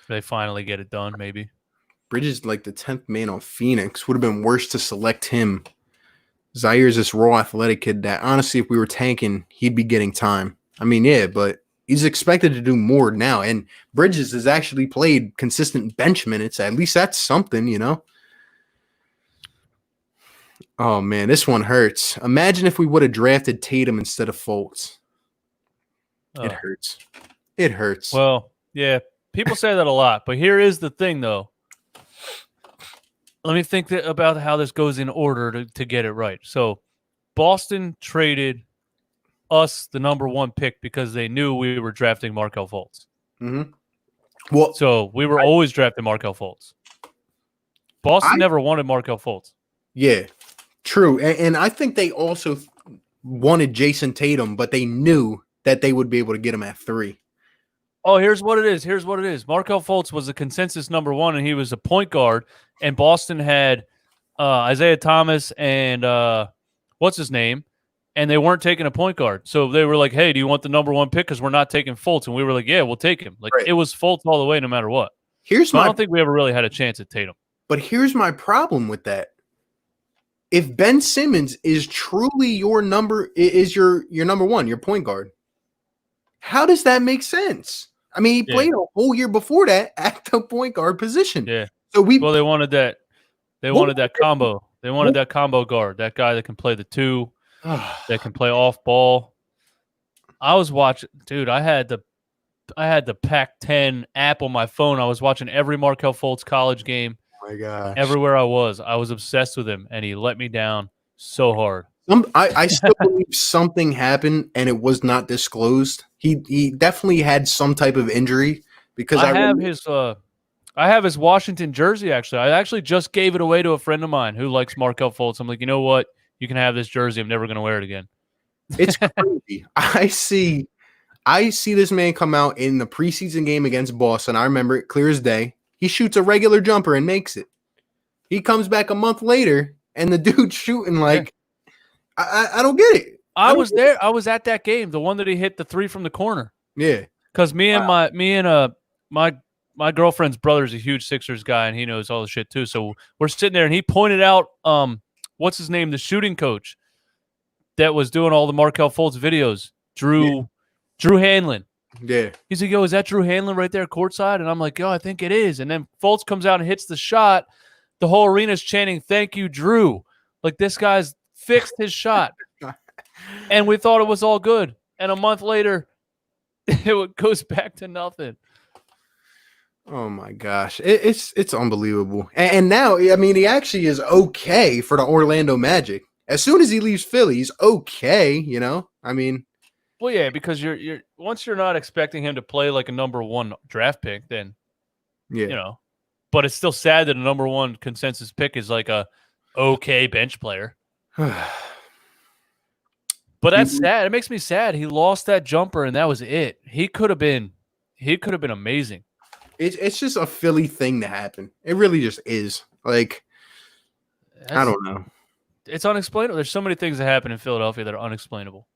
They finally get it done, maybe. Bridges, like the 10th man on Phoenix, would have been worse to select him. Zaire's this raw athletic kid that, honestly, if we were tanking, he'd be getting time. I mean, yeah, but he's expected to do more now. And Bridges has actually played consistent bench minutes. At least that's something, you know? Oh, man, this one hurts. Imagine if we would have drafted Tatum instead of Fultz. It hurts. It hurts. Well, yeah, people say that a lot. But here is the thing, though. Let me think about how this goes in order to get it right. So Boston traded us the number 1 pick because they knew we were drafting Markelle Fultz. Mm-hmm. Well, so we were always drafting Markelle Fultz. Boston never wanted Markelle Fultz. Yeah, true. And I think they also wanted Jason Tatum, but they knew that they would be able to get him at 3. Oh, here's what it is. Markelle Fultz was a consensus number 1, and he was a point guard. And Boston had Isaiah Thomas and what's his name? And they weren't taking a point guard. So they were like, hey, do you want the number 1 pick? Because we're not taking Fultz. And we were like, yeah, we'll take him. Like, It was Fultz all the way, no matter what. I don't think we ever really had a chance at Tatum. But here's my problem with that. If Ben Simmons is truly your number 1, your point guard, how does that make sense? I mean, he played a whole year before that at the point guard position. Yeah. So they wanted that. They wanted that combo. They wanted that combo guard, that guy that can play the 2, that can play off ball. I was watching, dude. I had the Pac-10 app on my phone. I was watching every Markelle Fultz college game. Oh my gosh. Everywhere I was obsessed with him, and he let me down so hard. I still believe something happened and it was not disclosed. He definitely had some type of injury because I have his Washington jersey. Actually, I actually just gave it away to a friend of mine who likes Markelle Fultz. I'm like, you know what? You can have this jersey. I'm never going to wear it again. It's crazy. I see this man come out in the preseason game against Boston. I remember it clear as day. He shoots a regular jumper and makes it. He comes back a month later and the dude's shooting like. I don't get it. I was there. I was at that game, the one that he hit the 3 from the corner. Yeah, because my girlfriend's brother's a huge Sixers guy, and he knows all the shit too. So we're sitting there, and he pointed out, what's his name, the shooting coach that was doing all the Markelle Fultz videos, Drew Hanlon. Yeah. He's like, yo, is that Drew Hanlen right there courtside? And I'm like, yo, I think it is. And then Fultz comes out and hits the shot. The whole arena's chanting, thank you, Drew. Like, this guy's fixed his shot. And we thought it was all good. And a month later, it goes back to nothing. Oh my gosh, it's unbelievable. And now, I mean, he actually is okay for the Orlando Magic. As soon as he leaves Philly, he's okay. You know, I mean, well, yeah, because you're once you're not expecting him to play like a number 1 draft pick, then yeah, you know. But it's still sad that a number 1 consensus pick is like a okay bench player. But that's sad. It makes me sad. He lost that jumper, and that was it. He could have been amazing. It's just a Philly thing to happen. It really just is. Like, I don't know. It's unexplainable. There's so many things that happen in Philadelphia that are unexplainable.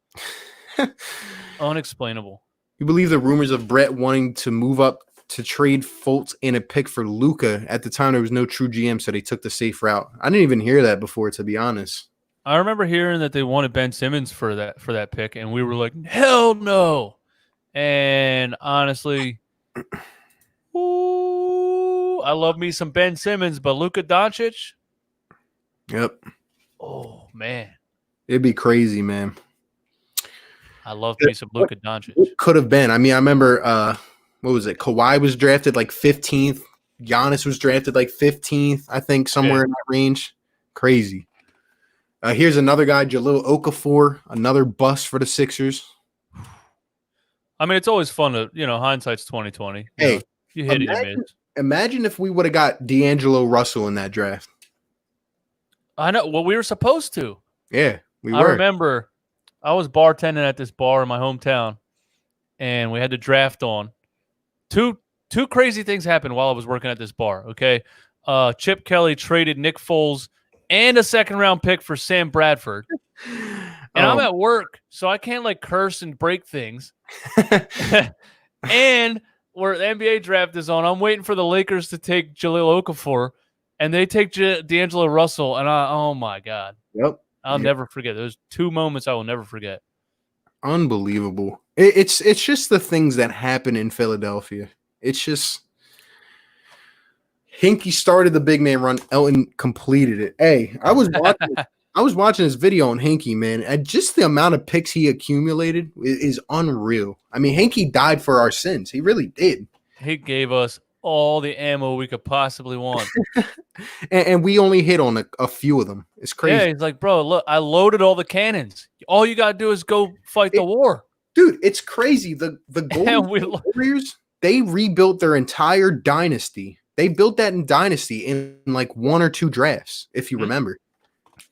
Unexplainable. You believe the rumors of Brett wanting to move up to trade Fultz and a pick for Luka? At the time, there was no true GM, so they took the safe route. I didn't even hear that before, to be honest. I remember hearing that they wanted Ben Simmons for that pick, and we were like, hell no. And honestly, ooh, I love me some Ben Simmons, but Luka Doncic? Yep. Oh, man. It'd be crazy, man. I love me some Luka Doncic. It could have been. I mean, I remember, what was it? Kawhi was drafted like 15th. Giannis was drafted like 15th, I think, somewhere in that range. Crazy. Here's another guy, Jahlil Okafor, another bust for the Sixers. I mean, it's always fun to, hindsight's 20/20. Hey, you hit it, you miss. Imagine if we would have got D'Angelo Russell in that draft. I know. Well, we were supposed to. Yeah, we were. I remember I was bartending at this bar in my hometown, and we had the draft on. Two crazy things happened while I was working at this bar, okay? Chip Kelly traded Nick Foles and a second-round pick for Sam Bradford. And I'm at work, so I can't, curse and break things. And where the NBA draft is on, I'm waiting for the Lakers to take Jahlil Okafor, and they take D'Angelo Russell, and oh, my God. Yep. I'll never forget. Those 2 moments I will never forget. Unbelievable. It's just the things that happen in Philadelphia. It's just Hinkie started the big man run. Elton completed it. Hey, I was watching this video on Hinkie, man, and just the amount of picks he accumulated is unreal. I mean, Hinkie died for our sins. He really did. He gave us all the ammo we could possibly want. and we only hit on a few of them. It's crazy. Yeah, he's like, bro, look, I loaded all the cannons. All you got to do is go fight the war. Dude, it's crazy. The Golden Warriors, they rebuilt their entire dynasty. They built that in dynasty in 1 or 2 drafts, if you remember.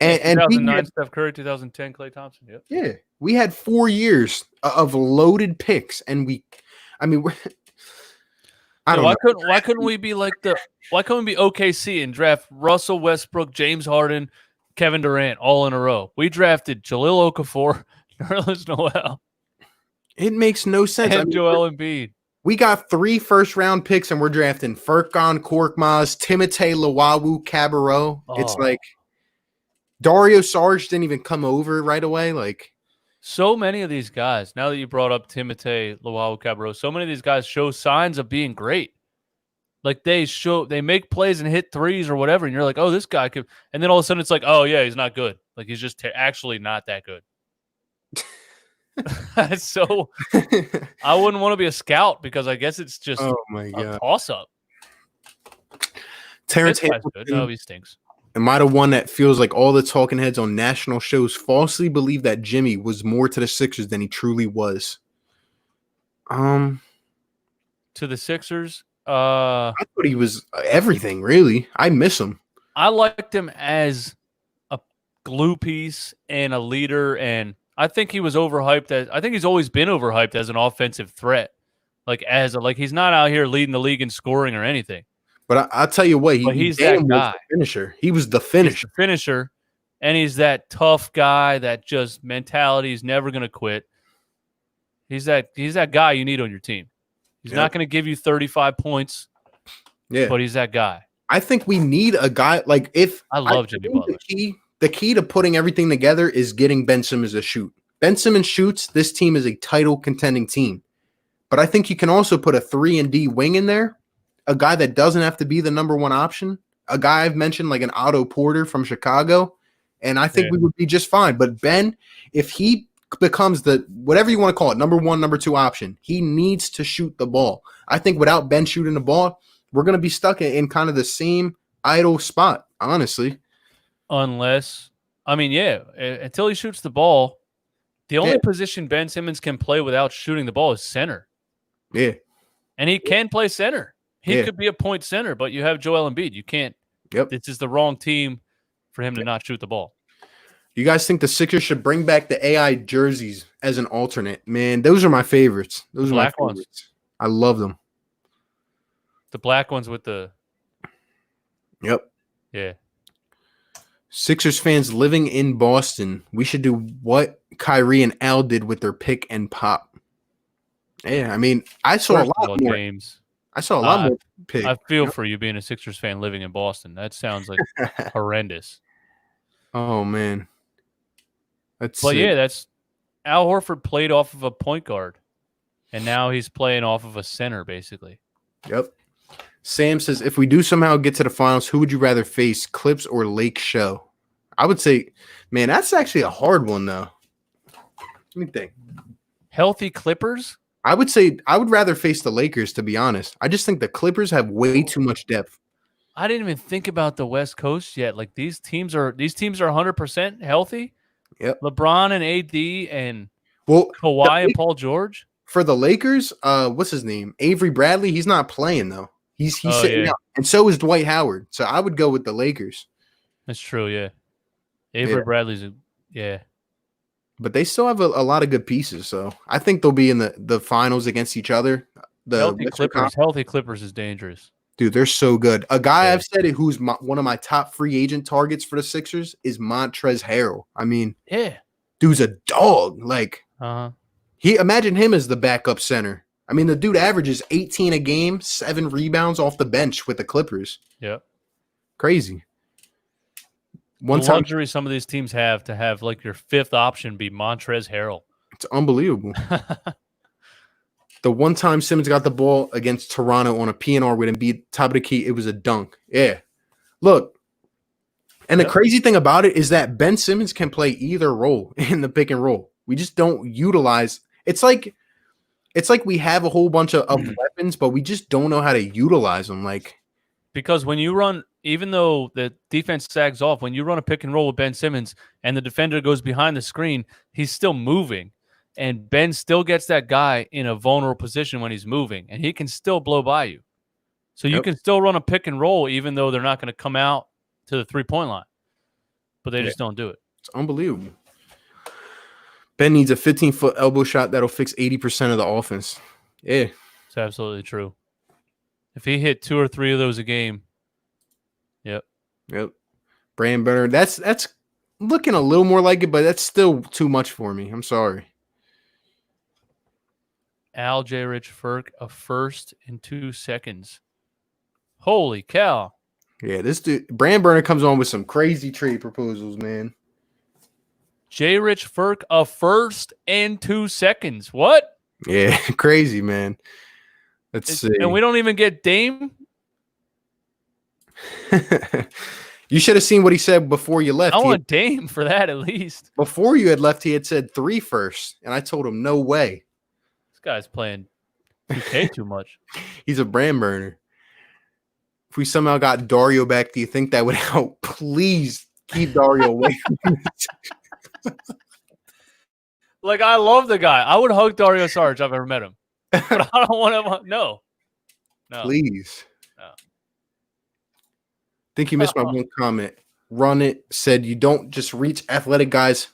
And 2009 Steph Curry, 2010 Klay Thompson. Yep. Yeah, we had 4 years of loaded picks, and why couldn't we be why couldn't we be OKC and draft Russell Westbrook, James Harden, Kevin Durant all in a row? We drafted Jahlil Okafor, Nerlens Noel. It makes no sense. And Joel Embiid. We got 3 first-round picks, and we're drafting Furkan Korkmaz, Timothé Luwawu-Cabarrot. Oh. It's like Dario Saric didn't even come over right away. So many of these guys, now that you brought up Timothé Luwawu-Cabarrot, so many of these guys show signs of being great. They make plays and hit threes or whatever, and you're like, oh, this guy could. And then all of a sudden it's like, oh, yeah, he's not good. He's just actually not that good. So I wouldn't want to be a scout because I guess it's just a toss-up. Terrence good. No, he stinks. Am I the one that feels like all the talking heads on national shows falsely believe that Jimmy was more to the Sixers than he truly was? To the Sixers? I thought he was everything, really. I miss him. I liked him as a glue piece and a leader, and I think he was overhyped. I think he's always been overhyped as an offensive threat. He's not out here leading the league in scoring or anything. But I'll tell you what, he's that guy. The finisher. He was the finisher. And he's that tough guy that just mentality is never going to quit. He's that guy you need on your team. He's not going to give you 35 points. Yeah, but he's that guy. I think we need a guy I love Jimmy Butler. The key to putting everything together is getting Ben Simmons to shoot. Ben Simmons shoots, this team is a title contending team. But I think you can also put a 3-and-D wing in there, a guy that doesn't have to be the number one option, a guy I've mentioned like an Otto Porter from Chicago, and I think we would be just fine. But Ben, if he becomes the whatever you want to call it, number one, number two option, he needs to shoot the ball. I think without Ben shooting the ball, we're going to be stuck in kind of the same idle spot, honestly. Unless, until he shoots the ball, the only position Ben Simmons can play without shooting the ball is center. Yeah. And he can play center. He could be a point center, but you have Joel Embiid. You can't. Yep. This is the wrong team for him to not shoot the ball. You guys think the Sixers should bring back the AI jerseys as an alternate? Man, those are my favorites. Those are my favorites. Ones. I love them. The black ones with the. Yep. Yeah. Sixers fans living in Boston, we should do what Kyrie and Al did with their pick and pop. Yeah, I mean, I saw a lot more games. I saw a lot more pick. I feel for you being a Sixers fan living in Boston. That sounds like horrendous. Oh man. That's Al Horford played off of a point guard, and now he's playing off of a center, basically. Yep. Sam says, if we do somehow get to the finals, who would you rather face, Clips or Lake Show? I would say, man, that's actually a hard one, though. Let me think. Healthy Clippers? I would say I would rather face the Lakers, to be honest. I just think the Clippers have way too much depth. I didn't even think about the West Coast yet. Like these teams are 100% healthy. Yep. LeBron and AD and Kawhi and Paul George. For the Lakers, what's his name? Avery Bradley. He's not playing though. He's sitting out, and so is Dwight Howard. So I would go with the Lakers. That's true. Yeah. Avery Bradley's but they still have a lot of good pieces. So I think they'll be in the finals against each other. Healthy Clippers is dangerous. Dude, they're so good. A guy I've said it who's one of my top free agent targets for the Sixers is Montrezl Harrell. I mean, dude's a dog. Like, imagine him as the backup center. I mean, the dude averages 18 a game, 7 rebounds off the bench with the Clippers. Yep. Crazy. Luxury some of these teams have to have like your fifth option be Montrezl Harrell. It's unbelievable. The one time Simmons got the ball against Toronto on a PNR with Embiid, top of the key, it was a dunk. Yeah. Look. And the crazy thing about it is that Ben Simmons can play either role in the pick and roll. We just don't utilize. It's like we have a whole bunch of weapons, but we just don't know how to utilize them. Because when you run, even though the defense sags off, when you run a pick and roll with Ben Simmons and the defender goes behind the screen, he's still moving. And Ben still gets that guy in a vulnerable position when he's moving, and he can still blow by you. So you can still run a pick and roll, even though they're not going to come out to the 3-point line. But they just don't do it. It's unbelievable. Ben needs a 15-foot elbow shot that'll fix 80% of the offense. Yeah. It's absolutely true. If he hit 2 or 3 of those a game, Yep. Brand Burner. That's looking a little more like it, but that's still too much for me. I'm sorry. Al J. Rich Ferk, a first in 2 seconds. Holy cow. Yeah, this dude, Brand Burner comes on with some crazy trade proposals, man. J. Rich Ferk, a first and 2 seconds. What? Yeah, crazy, man. Let's see. And we don't even get Dame? You should have seen what he said before you left. I want Dame for that at least. Before you had left, he had said 3 firsts, and I told him no way. This guy's playing 2K too much. He's a brand burner. If we somehow got Dario back, do you think that would help? Please keep Dario away from this. Like, I love the guy. I would hug Dario Saric if I've ever met him. But I don't want to. No. Please. No. Think you missed my one comment. Run it said you don't just teach athletic guys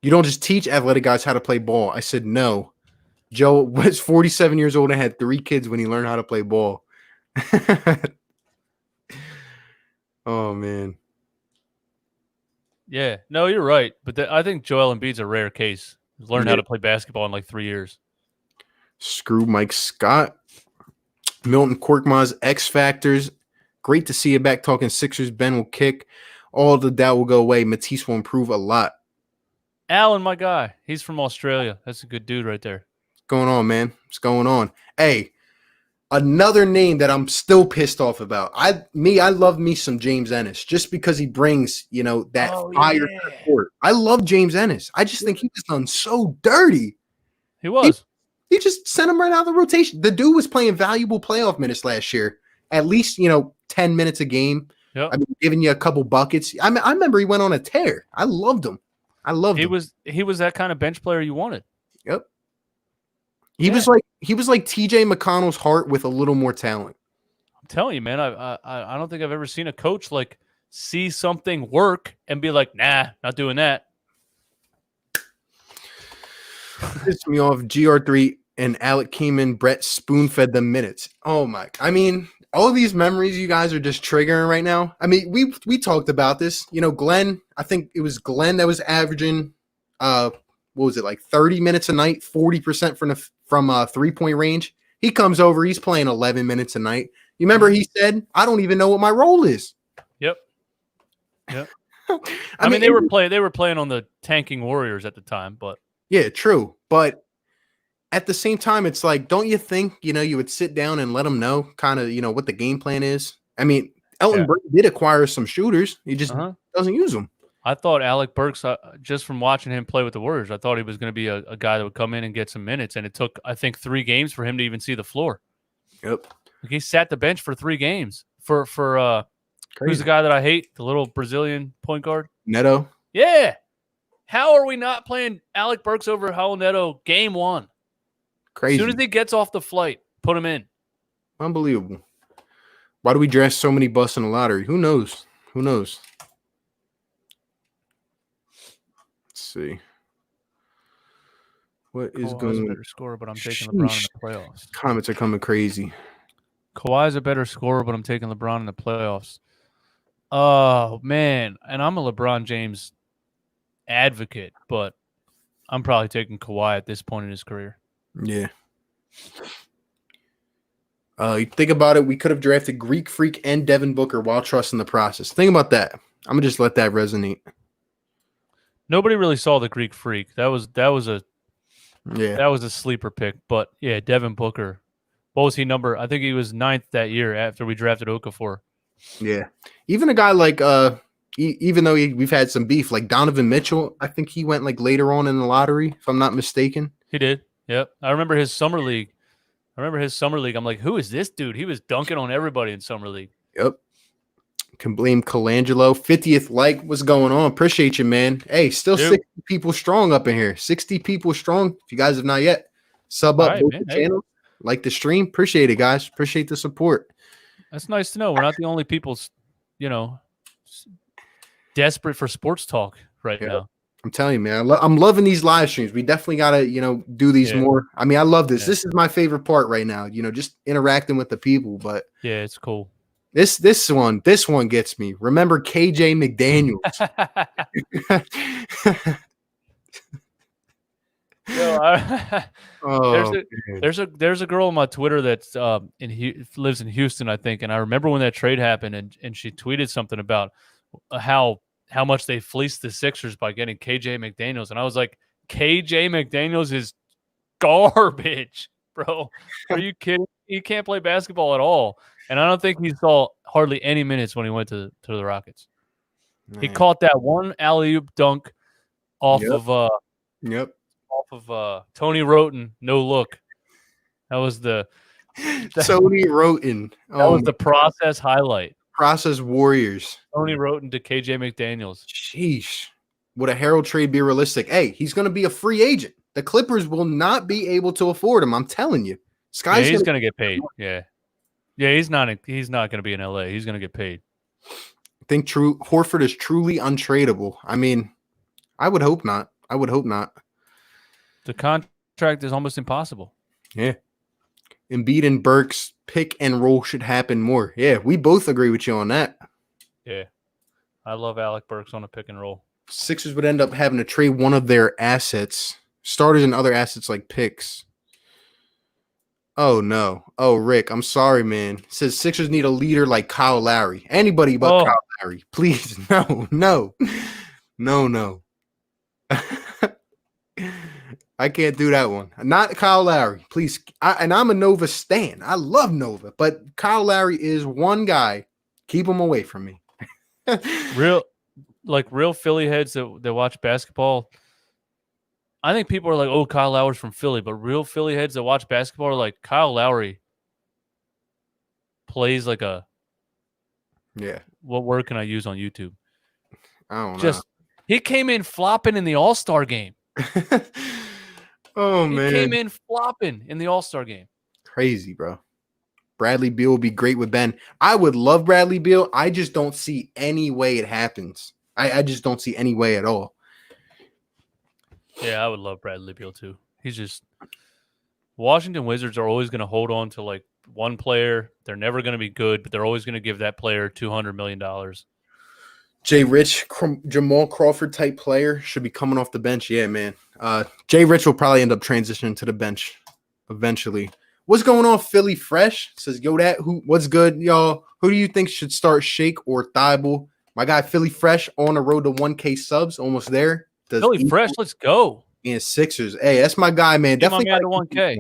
how to play ball. I said no. Joe was 47 years old and had 3 kids when he learned how to play ball. Oh man. Yeah, no, you're right. But I think Joel Embiid's a rare case. He's learned how to play basketball in like 3 years. Screw Mike Scott. Milton Korkmaz, X Factors. Great to see you back talking Sixers. Ben will kick. All the doubt will go away. Matisse will improve a lot. Alan, my guy. He's from Australia. That's a good dude right there. going on, man? What's going on? Hey, another name that I'm still pissed off about. I love me some James Ennis just because he brings, that fire to the court. I love James Ennis. I just think he was done so dirty. He was. He just sent him right out of the rotation. The dude was playing valuable playoff minutes last year. At least, 10 minutes a game. Yep. I mean, giving you a couple buckets. I remember he went on a tear. I loved him. He was that kind of bench player you wanted. Yep. He was like TJ McConnell's heart with a little more talent. I'm telling you, man. I don't think I've ever seen a coach like see something work and be like, nah, not doing that. Pissed me off. GR3 and Alec Keeman, Brett spoon-fed them minutes. Oh my! I mean, all these memories you guys are just triggering right now. I mean, we talked about this. Glenn. I think it was Glenn that was averaging, what was it, like 30 minutes a night, 40% from 3-point range. He comes over. He's playing 11 minutes a night. You remember he said, "I don't even know what my role is." Yep. I mean, they were playing on the tanking Warriors at the time, but. Yeah, true. But at the same time, it's like, don't you think, you would sit down and let them know kind of, what the game plan is? I mean, Elton Brand did acquire some shooters. He just doesn't use them. I thought Alec Burks, just from watching him play with the Warriors, I thought he was going to be a guy that would come in and get some minutes. And it took, I think, 3 games for him to even see the floor. Yep. Like he sat the bench for 3 games for who's the guy that I hate? The little Brazilian point guard? Neto. Yeah. How are we not playing Alec Burks over Raul Neto game 1? Crazy. As soon as he gets off the flight, put him in. Unbelievable. Why do we draft so many busts in the lottery? Who knows? Let's see. What is going on? Better scorer, but I'm taking LeBron in the playoffs. Comments are coming crazy. Kawhi's a better scorer, but I'm taking LeBron in the playoffs. Oh, man. And I'm a LeBron James advocate, but I'm probably taking Kawhi at this point in his career. Yeah. You think about it, we could have drafted Greek Freak and Devin Booker while trusting the process. Think about that. I'm gonna just let that resonate. Nobody really saw the Greek Freak. That was a sleeper pick. But yeah, Devin Booker. What was he number? I think he was 9th that year after we drafted Okafor. Yeah. Even a guy like even though we've had some beef, like Donovan Mitchell, I think he went like later on in the lottery, if I'm not mistaken. He did. Yep. I remember his summer league. I'm like, who is this dude? He was dunking on everybody in summer league. Yep. Can blame Colangelo. 50th like, what's going on? Appreciate you, man. Hey, still 60 people strong up in here. 60 people strong. If you guys have not yet, sub up the channel, like the stream. Appreciate it, guys. Appreciate the support. That's nice to know. We're not the only people, desperate for sports talk right now. I'm telling you, man. I'm loving these live streams. We definitely gotta, do these more. I mean, I love this. This is my favorite part right now. Just interacting with the people. But yeah, it's cool. This one gets me. Remember KJ McDaniels? There's a girl on my Twitter that's lives in Houston, I think, and I remember when that trade happened, and she tweeted something about how much they fleeced the Sixers by getting KJ McDaniels, and I was like, KJ McDaniels is garbage, bro. Are you kidding? He can't play basketball at all, and I don't think he saw hardly any minutes when he went to the Rockets. Man. He caught that one alley-oop dunk off of Tony Roten, no look. That was the Tony Roten. That was the process highlight. Process Warriors. Tony Roten to KJ McDaniels. Sheesh. Would a Harold trade be realistic? Hey, he's going to be a free agent. The Clippers will not be able to afford him. I'm telling you. He's going to get paid. Yeah. Yeah, he's not going to be in LA. He's going to get paid. I think Horford is truly untradeable. I mean, I would hope not. The contract is almost impossible. Yeah. Embiid and Burks pick and roll should happen more. Yeah, we both agree with you on that. Yeah. I love Alec Burks on a pick and roll. Sixers would end up having to trade one of their assets, starters and other assets like picks. Oh, no. Oh, Rick, I'm sorry, man. It says Sixers need a leader like Kyle Lowry. Anybody but Kyle Lowry. Please, no. I can't do that one. Not Kyle Lowry, please. And I'm a Nova stan. I love Nova, but Kyle Lowry is one guy. Keep him away from me. real Philly heads that watch basketball. I think people are like, "Oh, Kyle Lowry's from Philly," but real Philly heads that watch basketball are like, Kyle Lowry plays like a What word can I use on YouTube? I don't know. He came in flopping in the All-Star game. Oh man, he came in flopping in the All-Star game. Crazy, bro. Bradley Beal would be great with Ben. I would love Bradley Beal. I just don't see any way it happens. I just don't see any way at all. Yeah, I would love Bradley Beal too. He's just Washington Wizards are always going to hold on to like one player. They're never going to be good, but they're always going to give that player $200 million. Jay Rich, Jamal Crawford type player should be coming off the bench. Yeah, man. Jay Rich will probably end up transitioning to the bench eventually. What's going on, Philly Fresh? Says, yo, what's good, y'all? Who do you think should start, Shake or Thibault? My guy, Philly Fresh, on the road to 1K subs, almost there. Philly Fresh, let's go. And Sixers. Hey, that's my guy, man. Definitely my man to 1K.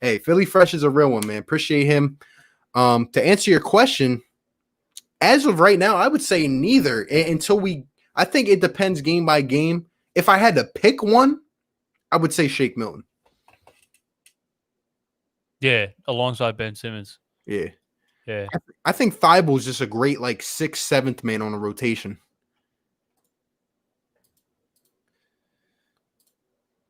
Hey, Philly Fresh is a real one, man. Appreciate him. To answer your question, as of right now, I would say neither until I think it depends game by game. If I had to pick one, I would say Shake Milton. Yeah, alongside Ben Simmons. Yeah. Yeah. I think Thibault is just a great, like, 6th, 7th man on a rotation.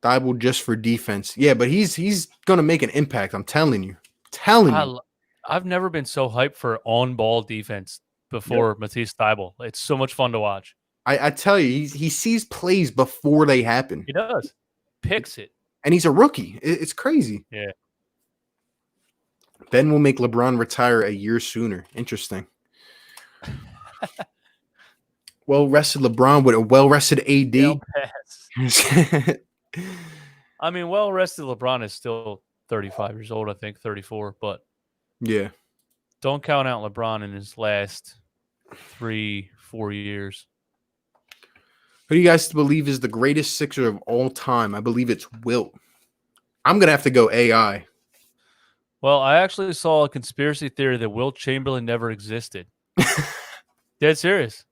Thibault just for defense. Yeah, but he's going to make an impact. I'm telling you. I've never been so hyped for on-ball defense before Matisse Thibault. It's so much fun to watch. I tell you, he sees plays before they happen. He does. Picks it. And he's a rookie. It's crazy. Yeah. Ben will make LeBron retire a year sooner. Interesting. Well-rested LeBron with a well-rested AD. I mean, well-rested LeBron is still 35 years old, I think, 34. But yeah, don't count out LeBron in his last 3-4 years. Who do you guys believe is the greatest Sixer of all time? I believe it's Wilt. I'm going to have to go AI. Well, I actually saw a conspiracy theory that Wilt Chamberlain never existed. Dead serious.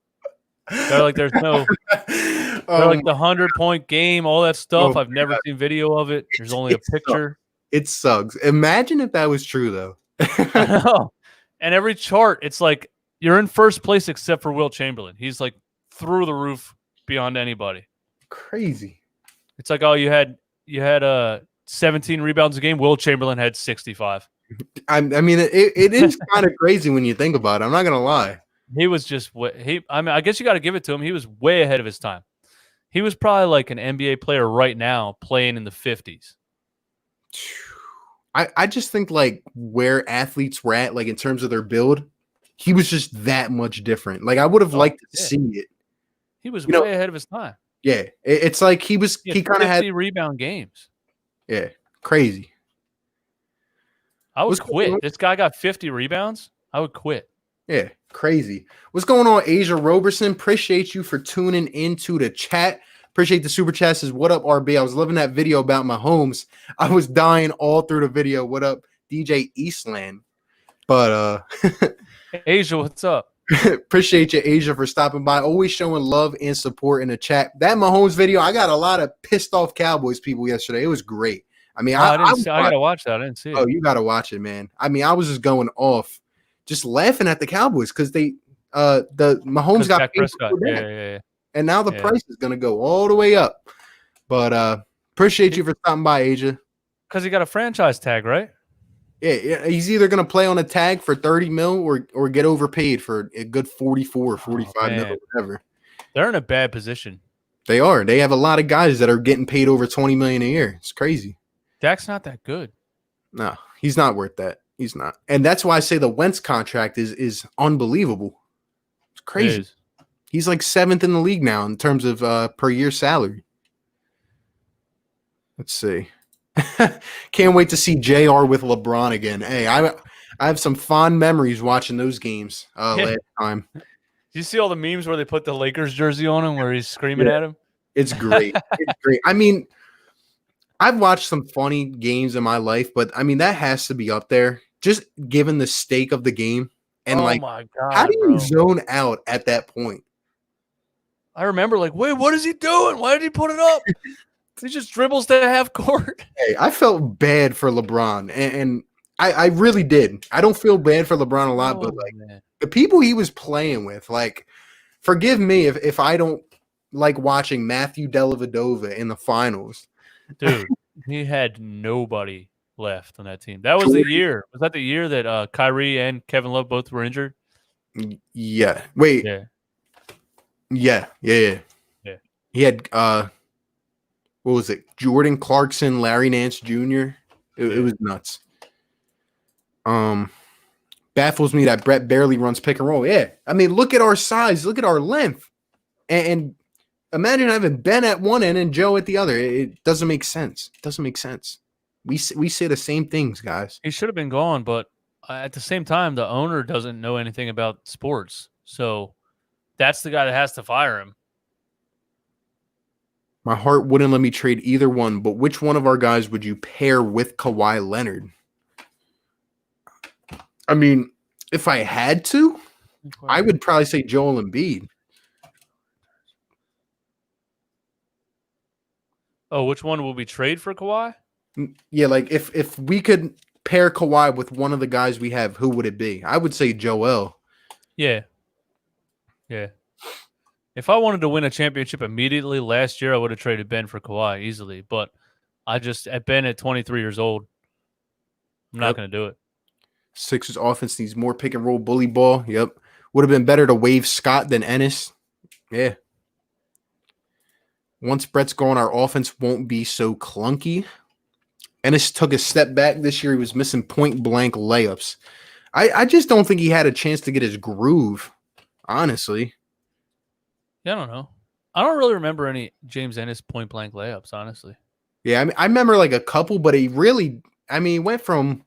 They're like, there's no, they're like the 100-point game, all that stuff. I've never seen video of it. There's only a picture. It sucks. Imagine if that was true, though. I know. And every chart, it's like you're in first place except for Wilt Chamberlain. He's like through the roof beyond anybody. Crazy. It's like, oh, you had 17 rebounds a game. Wilt Chamberlain had 65. I mean, it is kind of crazy when you think about it. I'm not gonna lie. He was just I guess you got to give it to him. He was way ahead of his time. He was probably like an NBA player right now playing in the 50s. I just think like where athletes were at, like in terms of their build, he was just that much different. Like I would have liked to see it. He was way ahead of his time. Yeah, it's like he kind of had rebound games. Yeah, crazy. I would quit. This guy got 50 rebounds. I would quit. Yeah, crazy. What's going on, Asia Roberson? Appreciate you for tuning into the chat. Appreciate the super chat. Says, what up, RB? I was loving that video about Mahomes. I was dying all through the video. What up, DJ Eastland? But Asia, what's up? Appreciate you, Asia, for stopping by. Always showing love and support in the chat. That Mahomes video, I got a lot of pissed off Cowboys people yesterday. It was great. I mean, I gotta watch that. I didn't see it. Oh, you gotta watch it, man. I mean, I was just going off, just laughing at the Cowboys because the Mahomes got paid yeah. And now the price is gonna go all the way up. But appreciate you for stopping by, Asia. Because he got a franchise tag, right? Yeah, he's either going to play on a tag for 30 mil or get overpaid for a good 44 or 45 mil or whatever. They're in a bad position. They are. They have a lot of guys that are getting paid over 20 million a year. It's crazy. Dak's not that good. No, he's not worth that. He's not. And that's why I say the Wentz contract is unbelievable. It's crazy. He's like 7th in the league now in terms of per year salary. Let's see. Can't wait to see JR with LeBron again. Hey, I have some fond memories watching those games last time. Did you see all the memes where they put the Lakers jersey on him where he's screaming at him? It's great. It's great. I mean, I've watched some funny games in my life, but I mean that has to be up there. Just given the stake of the game and Oh like, my how do god, you bro! zone out at that point? I remember like, wait, what is he doing? Why did he put it up? He just dribbles to half court. Hey, I felt bad for LeBron, and I really did. I don't feel bad for LeBron a lot, but Oh like man, the people he was playing with, like, forgive me if I don't like watching Matthew Dellavedova in the finals. dude, he had nobody left on that team. That was the Jordan, year. Was that the year that Kyrie and Kevin Love both were injured? yeah. Wait, Yeah, yeah. yeah. He had what was it? Jordan Clarkson, Larry Nance Jr. It Yeah. was nuts. Baffles me that Brett barely runs pick and roll. Yeah, I mean, look at our size, look at our length, and imagine having Ben at one end and Joe at the other. It doesn't make sense. It doesn't make sense. We say the same things, guys. He should have been gone, but at the same time, the owner doesn't know anything about sports, so that's the guy that has to fire him. My heart wouldn't let me trade either one, but which one of our guys would you pair with Kawhi Leonard? I mean, if I had to, I would probably say Joel Embiid. Oh, which one will we trade for Kawhi? Yeah, like if we could pair Kawhi with one of the guys we have, who would it be? I would say Joel. Yeah. Yeah. If I wanted to win a championship immediately last year, I would have traded Ben for Kawhi easily. But at Ben at 23 years old, I'm not going to do it. Sixers offense needs more pick and roll bully ball. Yep. Would have been better to waive Scott than Ennis. Yeah. Once Brett's gone, our offense won't be so clunky. Ennis took a step back this year. He was missing point blank layups. I just don't think he had a chance to get his groove, honestly. Yeah, I don't know. I don't really remember any James Ennis point blank layups, honestly. Yeah, I mean, I remember like a couple, but he really, I mean, he went from,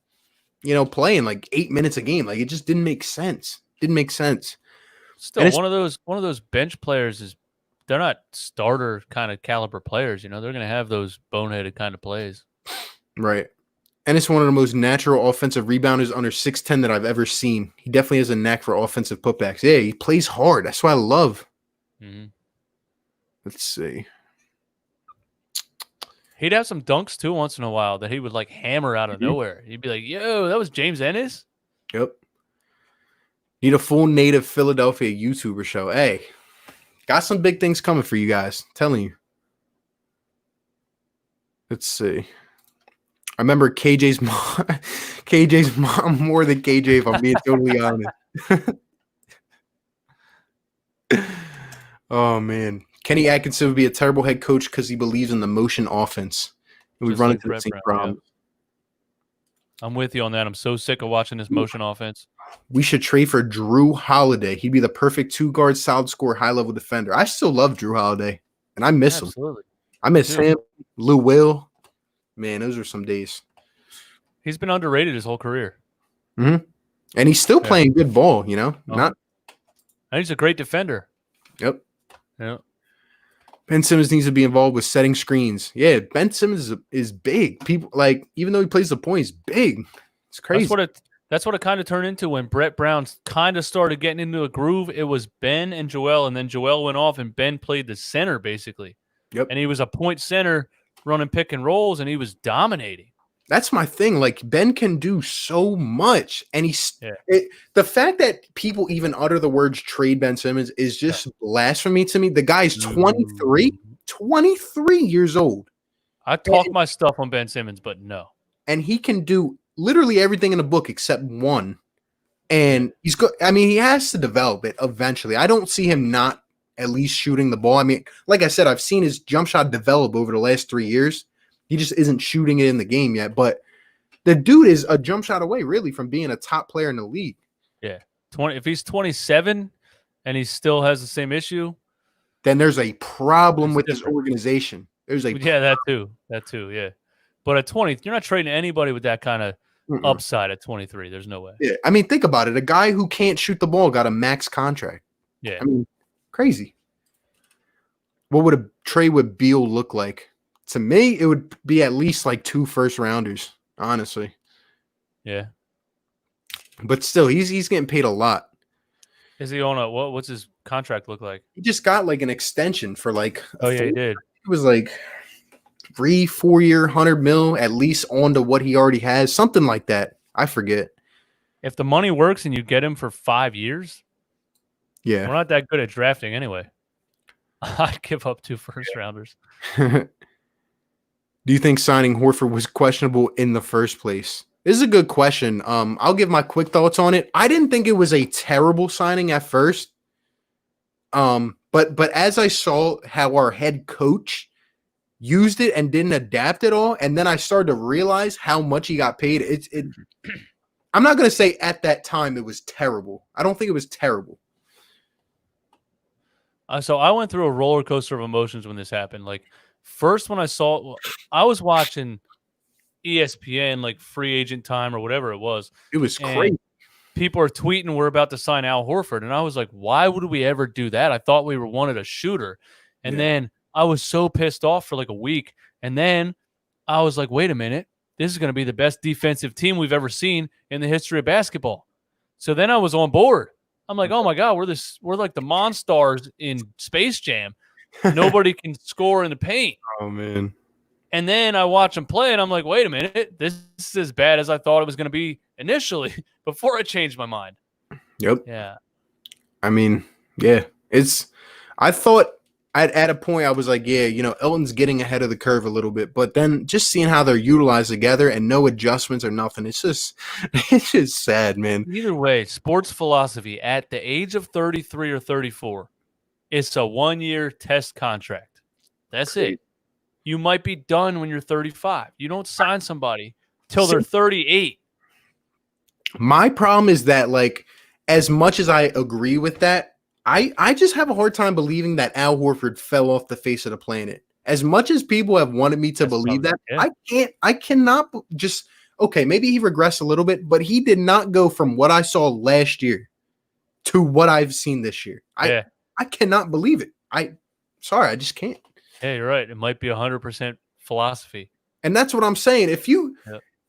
playing like 8 minutes a game. Like it just didn't make sense. Didn't make sense. Still, one of those bench players is they're not starter kind of caliber players. They're going to have those boneheaded kind of plays. Right. And it's one of the most natural offensive rebounders under 6'10" that I've ever seen. He definitely has a knack for offensive putbacks. Yeah, he plays hard. That's what I love. Mm-hmm. Let's see. He'd have some dunks too once in a while that he would like hammer out of nowhere. He'd be like, "Yo, that was James Ennis." Yep. Need a full native Philadelphia YouTuber show. Hey, got some big things coming for you guys. I'm telling you. Let's see. I remember KJ's mom more than KJ, if I'm being totally honest. Oh, man. Kenny Atkinson would be a terrible head coach because he believes in the motion offense. And we run into the same problem. Yeah. I'm with you on that. I'm so sick of watching this motion offense. We should trade for Drew Holiday. He'd be the perfect two-guard, solid score, high-level defender. I still love Drew Holiday, and I miss him. I miss him, Lou Will. Man, those are some days. He's been underrated his whole career. Mm-hmm. And he's still playing good ball, And he's a great defender. Yep. Yeah. Ben Simmons needs to be involved with setting screens. Yeah, Ben Simmons is big. People even though he plays the point, he's big. It's crazy. That's what it kind of turned into when Brett Brown kind of started getting into a groove. It was Ben and Joel, and then Joel went off, and Ben played the center basically. Yep. And he was a point center running pick and rolls, and he was dominating. That's my thing. Like Ben can do so much, and the fact that people even utter the words "trade Ben Simmons" is just blasphemy to me. The guy's 23 years old. I talk my stuff on Ben Simmons, but no, and he can do literally everything in the book except one. And he's good. I mean, he has to develop it eventually. I don't see him not at least shooting the ball. I mean, like I said, I've seen his jump shot develop over the last 3 years. He just isn't shooting it in the game yet. But the dude is a jump shot away, really, from being a top player in the league. Yeah. If he's 27 and he still has the same issue, then there's a problem with this organization. That too. Yeah. But at 20, you're not trading anybody with that kind of upside at 23. There's no way. Yeah. I mean, think about it. A guy who can't shoot the ball got a max contract. Yeah. I mean, crazy. What would a trade with Beal look like? To me, it would be at least like 2 first rounders, honestly. Yeah. But still, he's getting paid a lot. Is he on a what's his contract look like? He just got like an extension for like Oh yeah, he did. It was like 3-4 year, 100 mil at least onto what he already has, something like that. I forget. If the money works and you get him for 5 years, Yeah. we're not that good at drafting anyway. I'd give up 2 first rounders. Do you think signing Horford was questionable in the first place? This is a good question. I'll give my quick thoughts on it. I didn't think it was a terrible signing at first. But as I saw how our head coach used it and didn't adapt at all, and then I started to realize how much he got paid. I'm not gonna say at that time it was terrible. I don't think it was terrible. So I went through a roller coaster of emotions when this happened. Like first when I was watching ESPN like free agent time or whatever it was. It was crazy. People are tweeting we're about to sign Al Horford, and I was like, why would we ever do that? I thought we wanted a shooter, and then I was so pissed off for like a week, and then I was like, wait a minute, this is going to be the best defensive team we've ever seen in the history of basketball. So then I was on board. I'm like, oh my God, we're like the Monstars in Space Jam. Nobody can score in the paint. Oh man. And then I watch them play, and I'm like, wait a minute, this is as bad as I thought it was going to be initially before I changed my mind. Yep. Yeah. I mean, yeah. I thought at a point I was like, yeah, Elton's getting ahead of the curve a little bit, but then just seeing how they're utilized together and no adjustments or nothing, it's just sad, man. Either way, sports philosophy at the age of 33 or 34, it's a 1-year test contract. That's it. You might be done when you're 35. You don't sign somebody till they're 38. My problem is that, like, as much as I agree with that, I just have a hard time believing that Al Horford fell off the face of the planet. As much as people have wanted me to believe that, I cannot just, okay, maybe he regressed a little bit, but he did not go from what I saw last year to what I've seen this year. I cannot believe it. I just can't. Yeah, you're right. It might be 100% philosophy. And that's what I'm saying.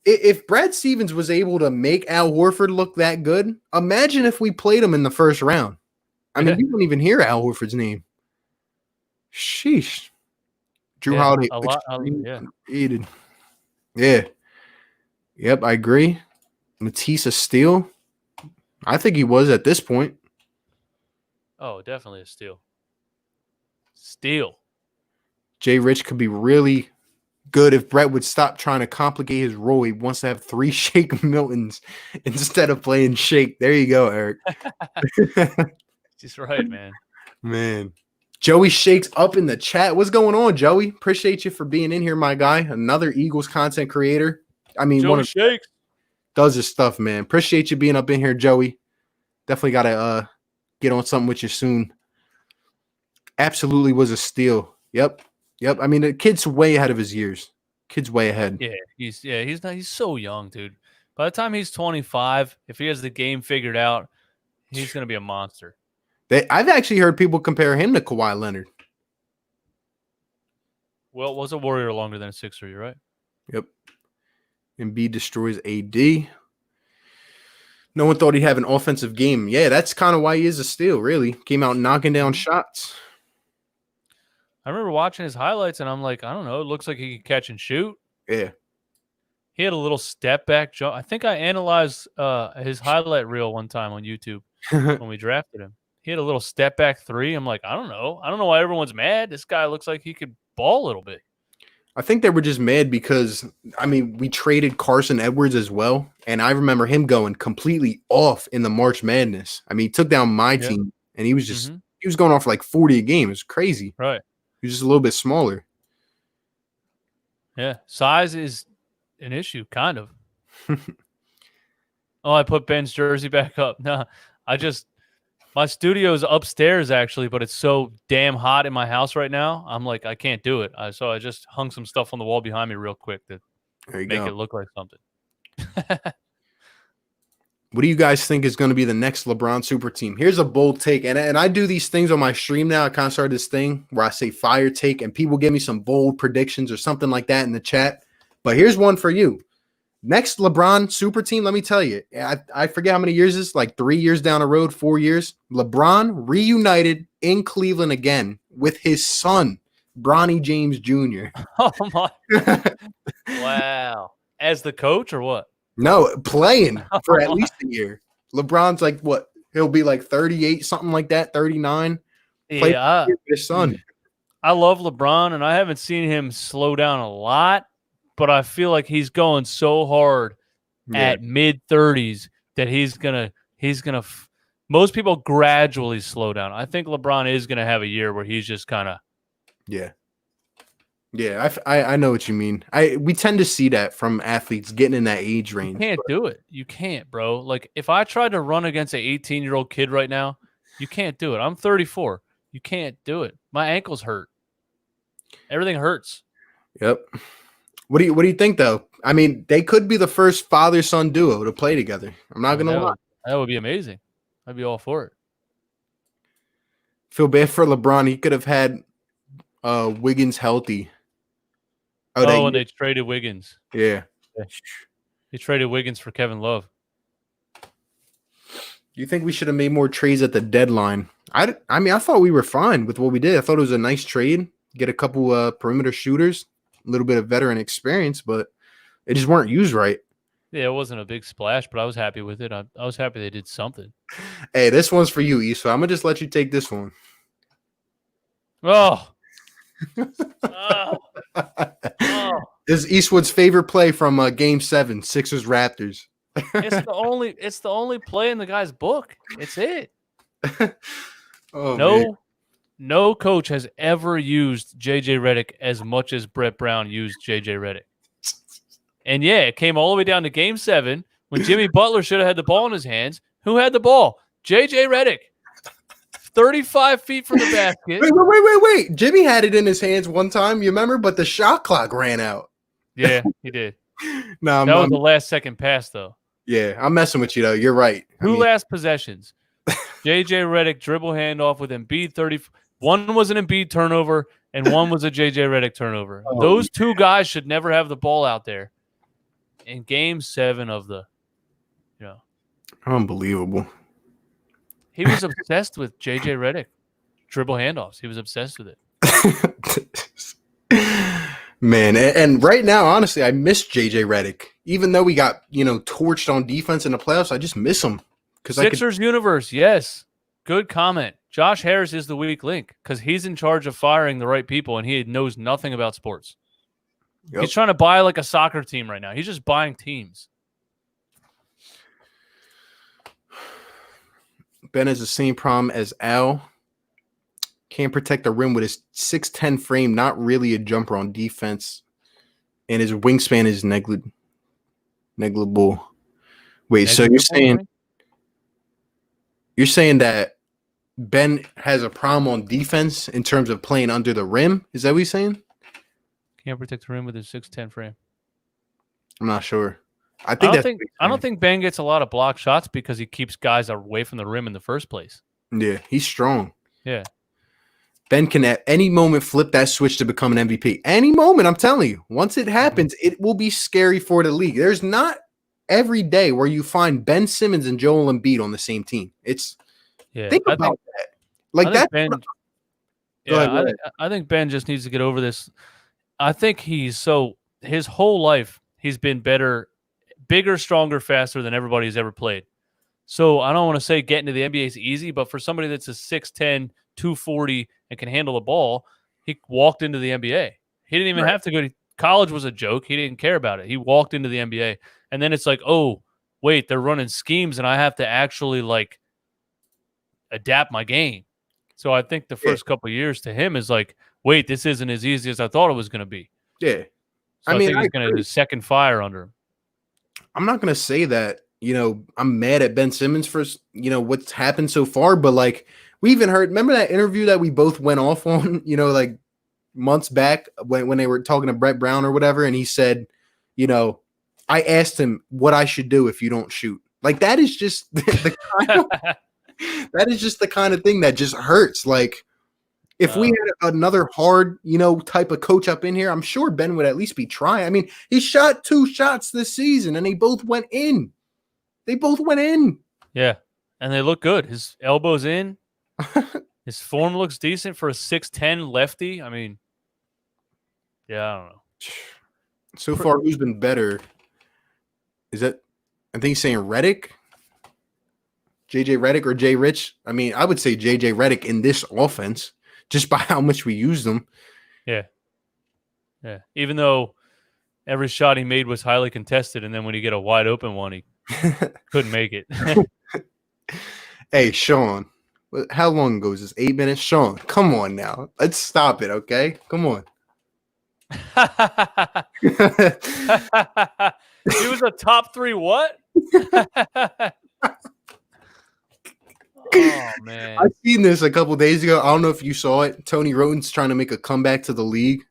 If Brad Stevens was able to make Al Horford look that good, imagine if we played him in the first round. I mean, you don't even hear Al Horford's name. Sheesh. Drew Holiday. A lot. Yeah. Yep, I agree. Matisse a steal. I think he was at this point. Oh, definitely a steal. Steal. Jay Rich could be really good if Brett would stop trying to complicate his role. He wants to have 3 Shake Miltons instead of playing Shake. There you go, Eric. He's right, man. Man. Joey Shakes up in the chat. What's going on, Joey? Appreciate you for being in here, my guy. Another Eagles content creator. I mean, Joey Shakes does his stuff, man. Appreciate you being up in here, Joey. Definitely got to get on something with you soon. Absolutely was a steal. Yep. I mean, the kid's way ahead of his years. Kid's way ahead. Yeah, he's so young, dude. By the time he's 25, if he has the game figured out, he's going to be a monster. I've actually heard people compare him to Kawhi Leonard. Well, was a Warrior longer than a Sixer, you're right. Yep. Embiid destroys AD. No one thought he'd have an offensive game. Yeah, that's kind of why he is a steal, really. Came out knocking down shots. I remember watching his highlights, and I'm like, I don't know. It looks like he could catch and shoot. Yeah. He had a little step back jump. I think I analyzed his highlight reel one time on YouTube when we drafted him. He had a little step back 3. I'm like, I don't know. I don't know why everyone's mad. This guy looks like he could ball a little bit. I think they were just mad because, I mean, we traded Carson Edwards as well. And I remember him going completely off in the March Madness. I mean, he took down my team, and he was just he was going off for like 40 a game. It was crazy. Right. He was just a little bit smaller. Yeah. Size is an issue, kind of. Oh, I put Ben's jersey back up. No, my studio's upstairs, actually, but it's so damn hot in my house right now. I'm like, I can't do it. So I just hung some stuff on the wall behind me real quick to make it look like something. What do you guys think is going to be the next LeBron super team? Here's a bold take. And I do these things on my stream now. I kind of started this thing where I say fire take and people give me some bold predictions or something like that in the chat. But here's one for you. Next LeBron super team, let me tell you. I forget how many years this is, like 3 years down the road, 4 years. LeBron reunited in Cleveland again with his son, Bronny James Jr. Oh, my. Wow. As the coach or what? No, playing for at least a year. LeBron's like what? He'll be like 38, something like that, 39. Yeah, his son. I love LeBron, and I haven't seen him slow down a lot, but I feel like he's going so hard at mid-30s that he's gonna. Most people gradually slow down. I think LeBron is gonna have a year where he's just kind of. Yeah, I know what you mean. We tend to see that from athletes getting in that age range. You can't do it. You can't, bro. Like, if I tried to run against an 18-year-old kid right now, you can't do it. I'm 34. You can't do it. My ankles hurt. Everything hurts. Yep. What do you think, though? I mean, they could be the first father-son duo to play together. I'm not going to lie. That would be amazing. I'd be all for it. Feel bad for LeBron. He could have had Wiggins healthy. And they traded Wiggins. Yeah. They traded Wiggins for Kevin Love. You think we should have made more trades at the deadline? I mean, I thought we were fine with what we did. I thought it was a nice trade. Get a couple perimeter shooters, a little bit of veteran experience, but it just weren't used right. Yeah, it wasn't a big splash, but I was happy with it. I was happy they did something. Hey, this one's for you, East. So I'm going to just let you take this one. Oh. This is Eastwood's favorite play from Game 7, Sixers Raptors. It's the only play in the guy's book. It's it. No coach has ever used JJ Redick as much as Brett Brown used JJ Redick. And yeah, it came all the way down to Game 7 when Jimmy Butler should have had the ball in his hands. Who had the ball? JJ Redick. 35 feet from the basket. Wait. Jimmy had it in his hands one time, you remember? But the shot clock ran out. Yeah, he did. That was the last second pass, though. Yeah, I'm messing with you, though. You're right. Last possessions? JJ Redick dribble handoff with Embiid 30. One was an Embiid turnover, and one was a JJ Redick turnover. Those two guys should never have the ball out there. In Game 7 of the, Unbelievable. He was obsessed with JJ Redick dribble handoffs. He was obsessed with it. Man, and right now, honestly, I miss JJ Redick. Even though we got, torched on defense in the playoffs, I just miss him. Sixers universe, yes. Good comment. Josh Harris is the weak link because he's in charge of firing the right people, and he knows nothing about sports. Yep. He's trying to buy like a soccer team right now. He's just buying teams. Ben has the same problem as Al. Can't protect the rim with his 6'10 frame. Not really a jumper on defense. And his wingspan is negligible. Wait, so you're saying that Ben has a problem on defense in terms of playing under the rim? Is that what you're saying? Can't protect the rim with his 6'10 frame. I'm not sure. I don't think Ben gets a lot of block shots because he keeps guys away from the rim in the first place. Yeah, he's strong. Yeah. Ben can at any moment flip that switch to become an MVP. Any moment, I'm telling you. Once it happens, it will be scary for the league. There's not every day where you find Ben Simmons and Joel Embiid on the same team. Think about that. I think Ben just needs to get over this. I think his whole life he's been better, bigger, stronger, faster than everybody who's ever played. So I don't want to say getting to the NBA is easy, but for somebody that's a 6'10", 240 and can handle the ball, he walked into the NBA. He didn't even have to go to college. Was a joke. He didn't care about it. He walked into the NBA. And then it's like, oh, wait, they're running schemes and I have to actually adapt my game. So I think the first couple of years to him is like, wait, this isn't as easy as I thought it was going to be. Yeah. So I think he's going to do second fire under him. I'm not going to say that, I'm mad at Ben Simmons for, what's happened so far, but we even heard, remember that interview that we both went off on, months back when they were talking to Brett Brown or whatever. And he said, I asked him what I should do if you don't shoot. Like that is just the kind of, that is just the kind of thing that just hurts. Like if we had another hard, type of coach up in here, I'm sure Ben would at least be trying. I mean, he shot 2 shots this season and they both went in. Yeah. And they look good. His elbow's in. His form looks decent for a 6'10 lefty. I mean, yeah, I don't know. So far, who's been better? Is that, I think he's saying Redick? JJ Redick or Jay Rich? I mean, I would say JJ Redick in this offense, just by how much we used him. Yeah. Yeah. Even though every shot he made was highly contested, and then when you get a wide open one, he couldn't make it. Hey, Sean, how long ago was this? 8 minutes? Sean, come on now. Let's stop it, okay? Come on. He was a top 3 what? Oh, man. I seen this a couple days ago. I don't know if you saw it. Tony Roten's trying to make a comeback to the league.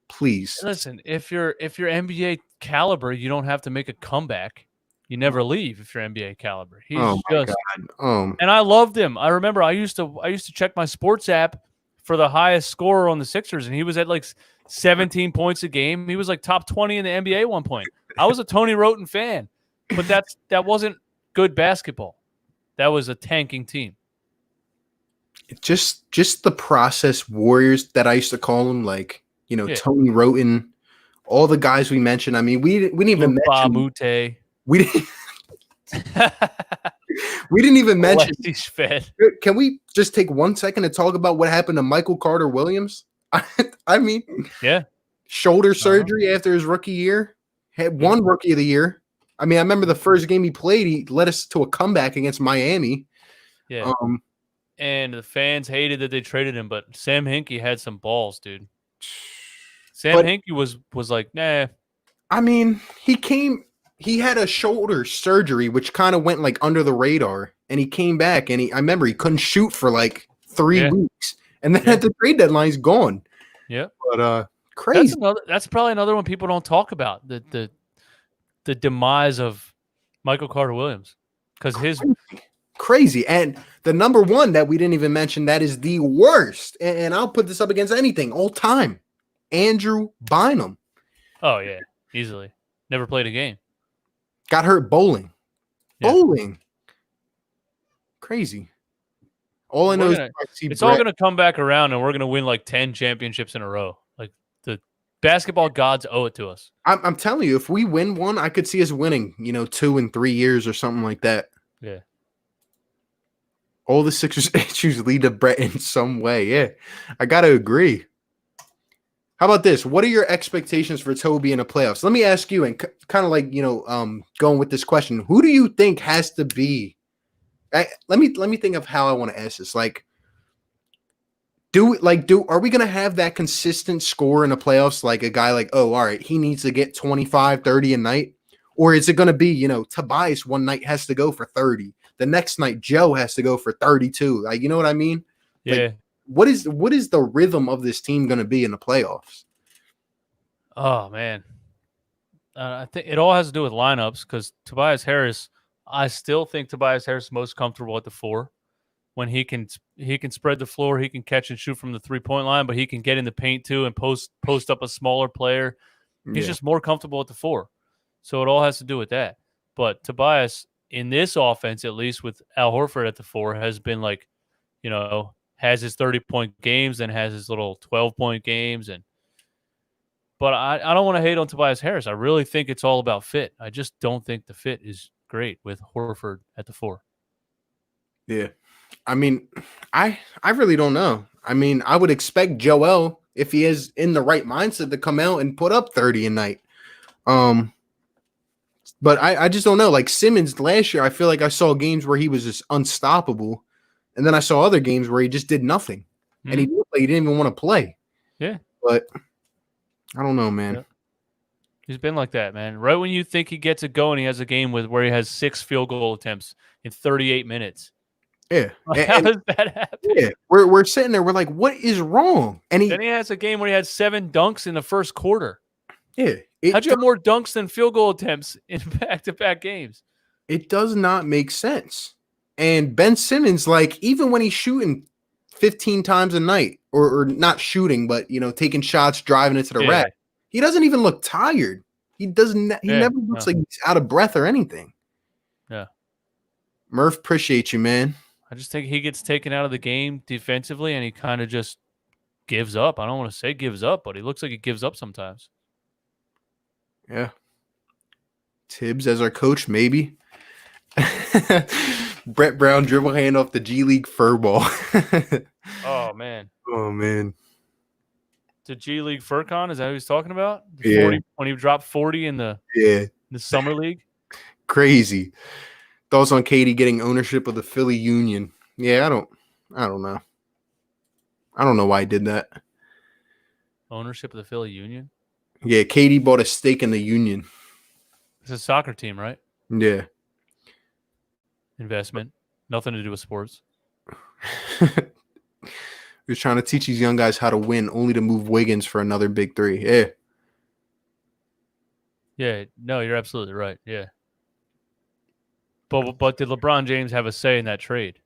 Please. Listen, if you're NBA caliber, you don't have to make a comeback. You never leave if you're NBA caliber. He's just and I loved him. I remember I used to check my sports app for the highest scorer on the Sixers, and he was at like 17 points a game. He was like top 20 in the NBA at one point. I was a Tony Roten fan, but that wasn't good basketball. That was a tanking team. Just the process warriors that I used to call them, like, Tony Roten, all the guys we mentioned. I mean, we didn't even mention Mute. We didn't we didn't even mention. Can we just take 1 second to talk about what happened to Michael Carter Williams? I mean, yeah, shoulder surgery after his rookie year. Had one rookie of the year. I mean, I remember the first game he played, he led us to a comeback against Miami. Yeah. And the fans hated that they traded him, but Sam Hinkie had some balls, dude. Hinkie was like, nah. I mean, he had a shoulder surgery, which kind of went like under the radar, and he came back, and I remember he couldn't shoot for like 3 weeks, and then at the trade deadline, he's gone. Yeah. But crazy. That's probably another one people don't talk about, the demise of Michael Carter Williams, because his crazy. And the number one that we didn't even mention, that is the worst, and I'll put this up against anything all time, Andrew Bynum. Oh yeah, easily. Never played a game. Got hurt bowling. Crazy. All I know is it's all going to come back around, and we're going to win like 10 championships in a row. Like the basketball gods owe it to us. I'm telling you, if we win one, I could see us winning, 2 and 3 years or something like that. Yeah. All the Sixers issues lead to Brett in some way. Yeah, I got to agree. How about this? What are your expectations for Toby in the playoffs? Let me ask you, and kind of like, going with this question, who do you think has to be? Let me think of how I want to ask this. Like, are we going to have that consistent score in the playoffs? Like a guy like, all right, he needs to get 25, 30 a night. Or is it going to be, Tobias one night has to go for 30. The next night, Joe has to go for 32. Like, you know what I mean? Yeah. Like, what is the rhythm of this team going to be in the playoffs? Oh, man. I think it all has to do with lineups, because Tobias Harris, I still think Tobias Harris is most comfortable at the 4. When he can spread the floor, he can catch and shoot from the 3-point line, but he can get in the paint too and post up a smaller player. He's just more comfortable at the 4. So it all has to do with that. But Tobias, in this offense, at least with Al Horford at the 4, has been like, has his 30-point games, then has his little 12-point games. But I don't want to hate on Tobias Harris. I really think it's all about fit. I just don't think the fit is great with Horford at the 4. Yeah. I mean, I really don't know. I mean, I would expect Joel, if he is in the right mindset, to come out and put up 30 a night. But I just don't know. Like Simmons last year, I feel like I saw games where he was just unstoppable. And then I saw other games where he just did nothing. And he didn't even want to play. Yeah. But I don't know, man. Yeah. He's been like that, man. Right when you think he gets it going, he has a game where he has 6 field goal attempts in 38 minutes. Yeah. How does that happen? Yeah. We're sitting there. We're like, what is wrong? And then he has a game where he had 7 dunks in the first quarter. Yeah. How'd you have more dunks than field goal attempts in back-to-back games? It does not make sense. And Ben Simmons, like, even when he's shooting 15 times a night, or not shooting, but, taking shots, driving into the rack, he doesn't even look tired. He doesn't. He never looks like he's out of breath or anything. Yeah. Murph, appreciate you, man. I just think he gets taken out of the game defensively, and he kind of just gives up. I don't want to say gives up, but he looks like he gives up sometimes. Yeah. Tibbs as our coach, maybe. Brett Brown dribble hand off the G League furball. Oh, man. Oh, man. The G League Furcon, is that who he's talking about? Yeah. 40, when he dropped 40 in the summer league? Crazy. Thoughts on Katie getting ownership of the Philly Union? Yeah, I don't know. I don't know why he did that. Ownership of the Philly Union? Yeah, Katie bought a stake in the Union. It's a soccer team, right? Yeah. Investment. Nothing to do with sports. He was trying to teach these young guys how to win, only to move Wiggins for another big three. Yeah. Yeah. No, you're absolutely right. Yeah. But did LeBron James have a say in that trade?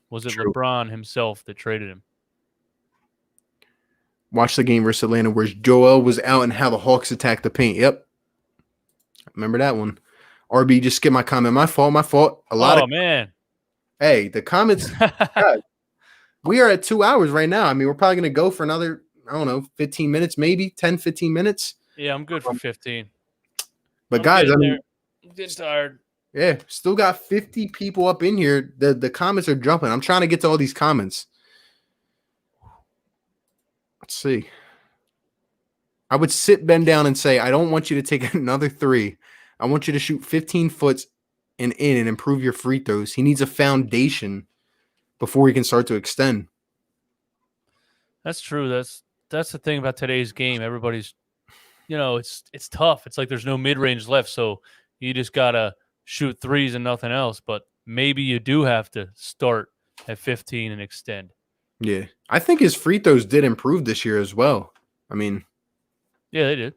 Was it True. LeBron himself that traded him? Watch the game versus Atlanta where Joel was out and how the Hawks attacked the paint. Yep. Remember that one. RB, just skip my comment. My fault. Man. Hey, the comments. God, we are at 2 hours right now. I mean, we're probably going to go for another, 15 minutes, maybe 10, 15 minutes. Yeah, I'm good for 15. But guys, I'm getting tired. Yeah, still got 50 people up in here. The comments are jumping. I'm trying to get to all these comments. Let's see. I would sit Ben down and say, I don't want you to take another three. I want you to shoot 15 foot and in and improve your free throws. He needs a foundation before he can start to extend. That's true. That's the thing about today's game. Everybody's, it's tough. It's like there's no mid-range left, so you just got to shoot threes and nothing else. But maybe you do have to start at 15 and extend. Yeah. I think his free throws did improve this year as well. I mean. Yeah, they did.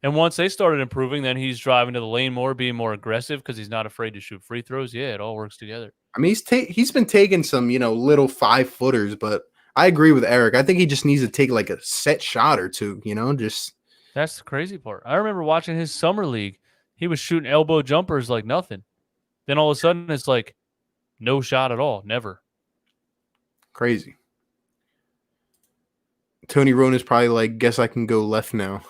And once they started improving, then he's driving to the lane more, being more aggressive because he's not afraid to shoot free throws. Yeah, it all works together. I mean, he's been taking some, little 5-footers, but I agree with Eric. I think he just needs to take like a set shot or two, just. That's the crazy part. I remember watching his summer league. He was shooting elbow jumpers like nothing. Then all of a sudden it's like no shot at all. Never. Crazy. Tony Rona's probably like, guess I can go left now.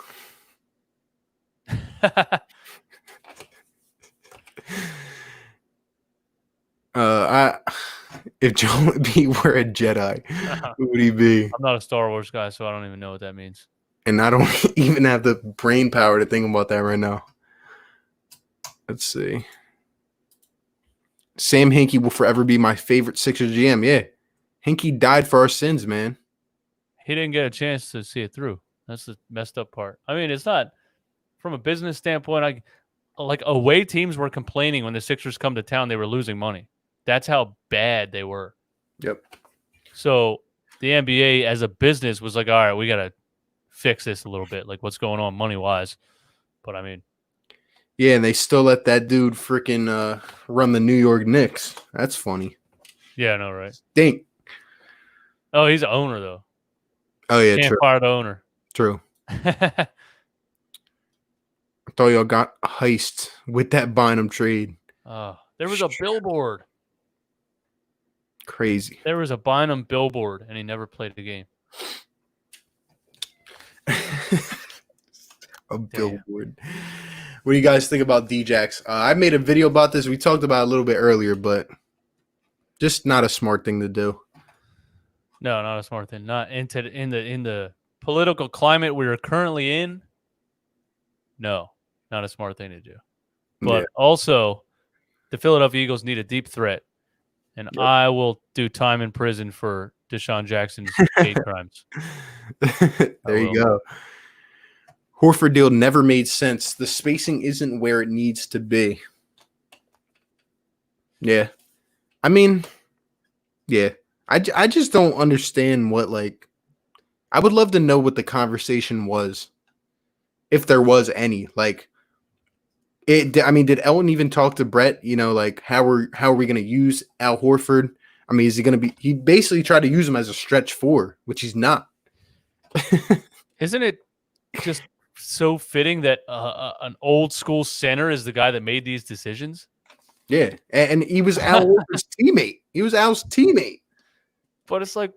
If John B were a Jedi, who would he be? I'm not a Star Wars guy, so I don't even know what that means. And I don't even have the brain power to think about that right now. Let's see. Sam Hinkie will forever be my favorite Sixers GM. Yeah. Hinkie died for our sins, man. He didn't get a chance to see it through. That's the messed up part. I mean, it's not from a business standpoint. Like away teams were complaining when the Sixers come to town, they were losing money. That's how bad they were. Yep. So the NBA as a business was like, all right, we got to fix this a little bit. Like what's going on money wise. But I mean. Yeah, and they still let that dude freaking run the New York Knicks. That's funny. Yeah, I know, right? Stink. Oh, he's an owner, though. Oh, yeah, Can't true. fire the owner. True. I thought y'all got heist with that Bynum trade. There was a billboard. Crazy. There was a Bynum billboard, and he never played a game. A billboard. What do you guys think about D-Jax? I made a video about this. We talked about it a little bit earlier, but just not a smart thing to do. No, not a smart thing. Not in the political climate we are currently in. No, not a smart thing to do. But also, the Philadelphia Eagles need a deep threat, and I will do time in prison for Deshaun Jackson's hate crimes. There you go. Horford deal never made sense. The spacing isn't where it needs to be. Yeah. I mean, yeah. I just don't understand what, like, I would love to know what the conversation was. if there was any. Like, I mean, did Elton even talk to Brett? You know, like how are we going to use Al Horford? I mean, is he going to be? He basically tried to use him as a stretch four, which he's not. Isn't it just so fitting that an old school center is the guy that made these decisions? Yeah, and he was Al Horford's teammate. He was Al's teammate. But it's like,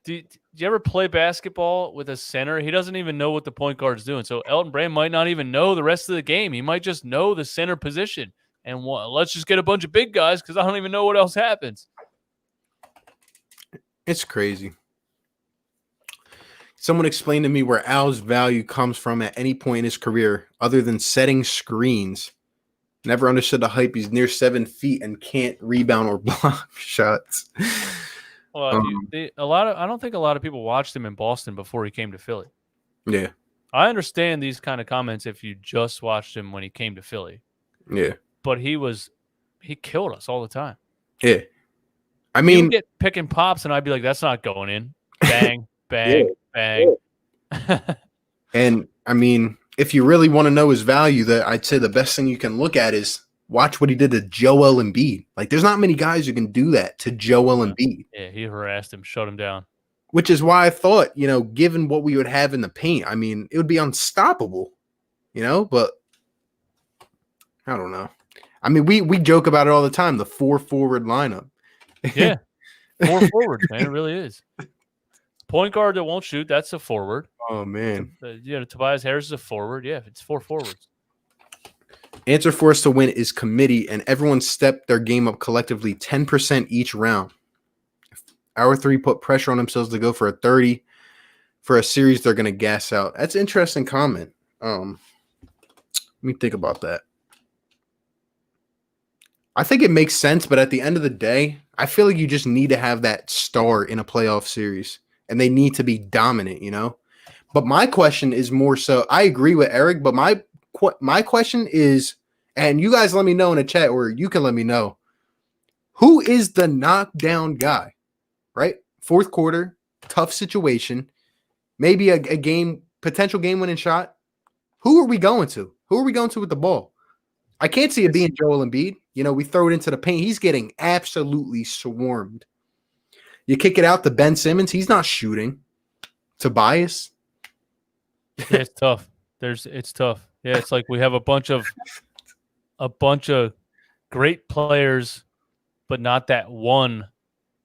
do you ever play basketball with a center? He doesn't even know what the point guard's doing. So Elton Brand might not even know the rest of the game. He might just know the center position. And let's just get a bunch of big guys because I don't even know what else happens. It's crazy. Someone explained to me where Al's value comes from at any point in his career other than setting screens. Never understood the hype. He's near 7 feet and can't rebound or block shots. Well, I don't think a lot of people watched him in Boston before he came to Philly. Yeah. I understand these kind of comments if you just watched him when he came to Philly. Yeah. But he killed us all the time. Yeah. I mean, he would get picking pops and I'd be like, that's not going in. Bang, bang, bang. And I mean, if you really want to know his value, I'd say the best thing you can look at is watch what he did to Joel Embiid. Like, there's not many guys who can do that to Joel Embiid. Yeah, he harassed him, shut him down. Which is why I thought, you know, given what we would have in the paint, I mean, it would be unstoppable, you know, but I don't know. I mean, we joke about it all the time, the 4-forward lineup. Yeah, 4 forwards, man. It really is. Point guard that won't shoot, that's a forward. Oh, man. Tobias Harris is a forward. Yeah, it's 4 forwards. Answer for us to win is committee, and everyone stepped their game up collectively 10% each round. If our 3 put pressure on themselves to go for a 30 for a series, they're going to gas out. That's an interesting comment. Let me think about that. I think it makes sense, but at the end of the day, I feel like you just need to have that star in a playoff series, and they need to be dominant, you know? But my question is more so, I agree with Eric, but my question is, and you guys let me know in the chat, or you can let me know, who is the knockdown guy, right? Fourth quarter, tough situation, maybe a potential game-winning shot. Who are we going to? Who are we going to with the ball? I can't see it being Joel Embiid. You know, we throw it into the paint. He's getting absolutely swarmed. You kick it out to Ben Simmons. He's not shooting. Tobias. Yeah, it's tough. It's tough. Yeah, it's like we have a bunch of great players, but not that one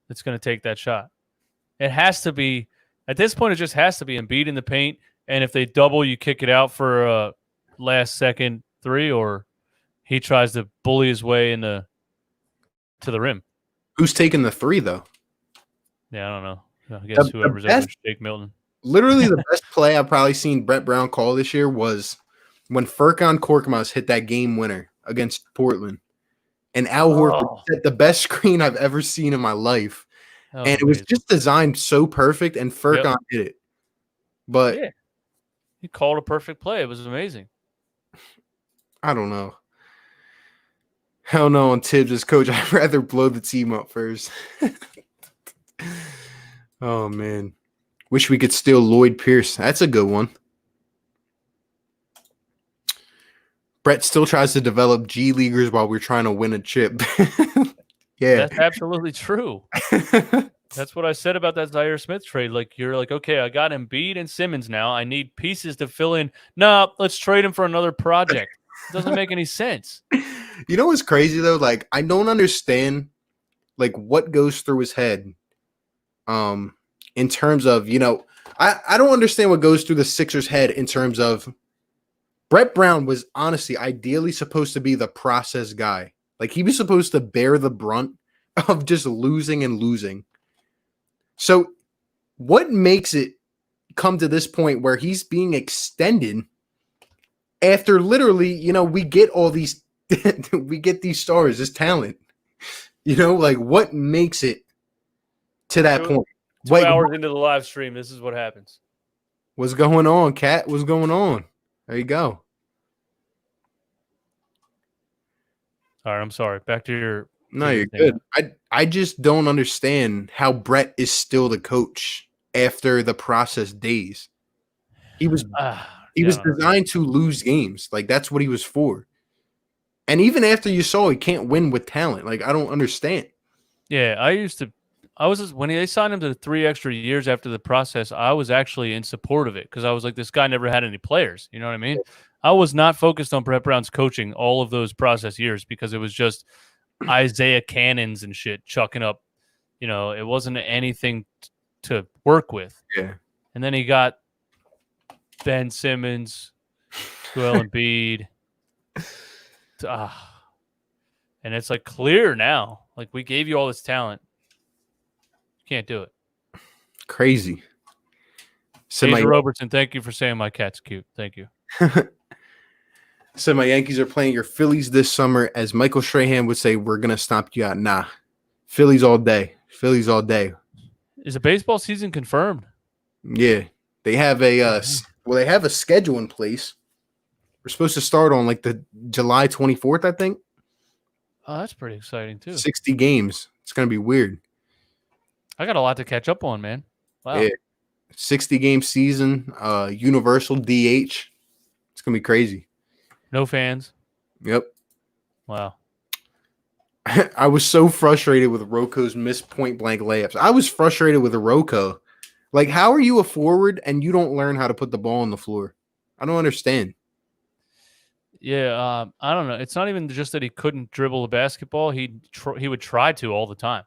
that's going to take that shot. It has to be, at this point, it just has to be Embiid in the paint. And if they double, you kick it out for a last second 3, or he tries to bully his way to the rim. Who's taking the 3, though? Yeah, I don't know. I guess whoever's open, Jake Milton. Literally the best play I've probably seen Brett Brown call this year was when Furkan Korkmaz hit that game winner against Portland. And Al Horford set the best screen I've ever seen in my life. And it was just designed so perfect, and Furkan did it. But yeah, he called a perfect play. It was amazing. I don't know. Hell no on Tibbs as coach. I'd rather blow the team up first. Oh, man. Wish we could steal Lloyd Pierce. That's a good one. Brett still tries to develop G Leaguers while we're trying to win a chip. Yeah. That's absolutely true. That's what I said about that Zaire Smith trade. Like, you're like, okay, I got Embiid and Simmons now. I need pieces to fill in. No, let's trade him for another project. It doesn't make any sense. You know what's crazy, though? Like, I don't understand, like, what goes through his head. In terms of, you know, I don't understand what goes through the Sixers' head in terms of Brett Brown was honestly ideally supposed to be the process guy. Like, he was supposed to bear the brunt of just losing and losing. So what makes it come to this point where he's being extended after literally, you know, we get all these, we get these stars, this talent, you know, like what makes it to that point? 2 hours into the live stream, this is what happens. What's going on, Kat? What's going on? There you go. All right, I'm sorry. Back to your... No, you're good. I just don't understand how Brett is still the coach after the process days. He was He was designed to lose games. Like, that's what he was for. And even after you saw he can't win with talent, like, I don't understand. Yeah, when they signed him to 3 extra years after the process, I was actually in support of it because I was like, this guy never had any players. You know what I mean? I was not focused on Brett Brown's coaching all of those process years because it was just Isaiah Cannons and shit chucking up. You know, it wasn't anything to work with. Yeah. And then he got Ben Simmons, Joel Embiid. And it's like clear now. Like, we gave you all this talent. You can't do it. Crazy. Asia Robertson, thank you for saying my cat's cute. Thank you. So my Yankees are playing your Phillies this summer. As Michael Strahan would say, we're going to stomp you out. Nah. Phillies all day. Phillies all day. Is the baseball season confirmed? Yeah. They have they have a schedule in place. We're supposed to start on like the July 24th, I think. Oh, that's pretty exciting too. 60 games. It's going to be weird. I got a lot to catch up on, man. Wow. Yeah. 60 game season, universal DH. It's going to be crazy. No fans. Yep. Wow. I was so frustrated with Roko's missed point blank layups. I was frustrated with Roko. Like, how are you a forward and you don't learn how to put the ball on the floor? I don't understand. Yeah, I don't know. It's not even just that he couldn't dribble a basketball. He would try to all the time.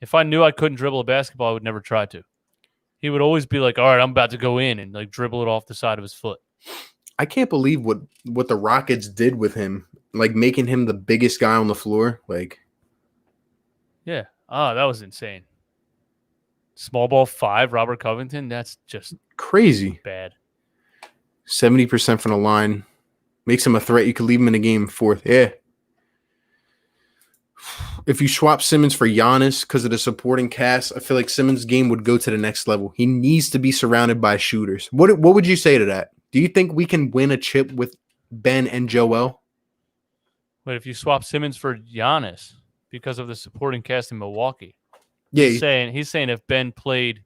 If I knew I couldn't dribble a basketball, I would never try to. He would always be like, all right, I'm about to go in and like dribble it off the side of his foot. I can't believe what the Rockets did with him, like making him the biggest guy on the floor. Like, yeah. Oh, that was insane. Small ball 5, Robert Covington. That's just crazy. Bad. 70% from the line. Makes him a threat. You could leave him in a game fourth. Yeah. If you swap Simmons for Giannis because of the supporting cast, I feel like Simmons' game would go to the next level. He needs to be surrounded by shooters. What would you say to that? Do you think we can win a chip with Ben and Joel? But if you swap Simmons for Giannis because of the supporting cast in Milwaukee, yeah, he's saying if Ben played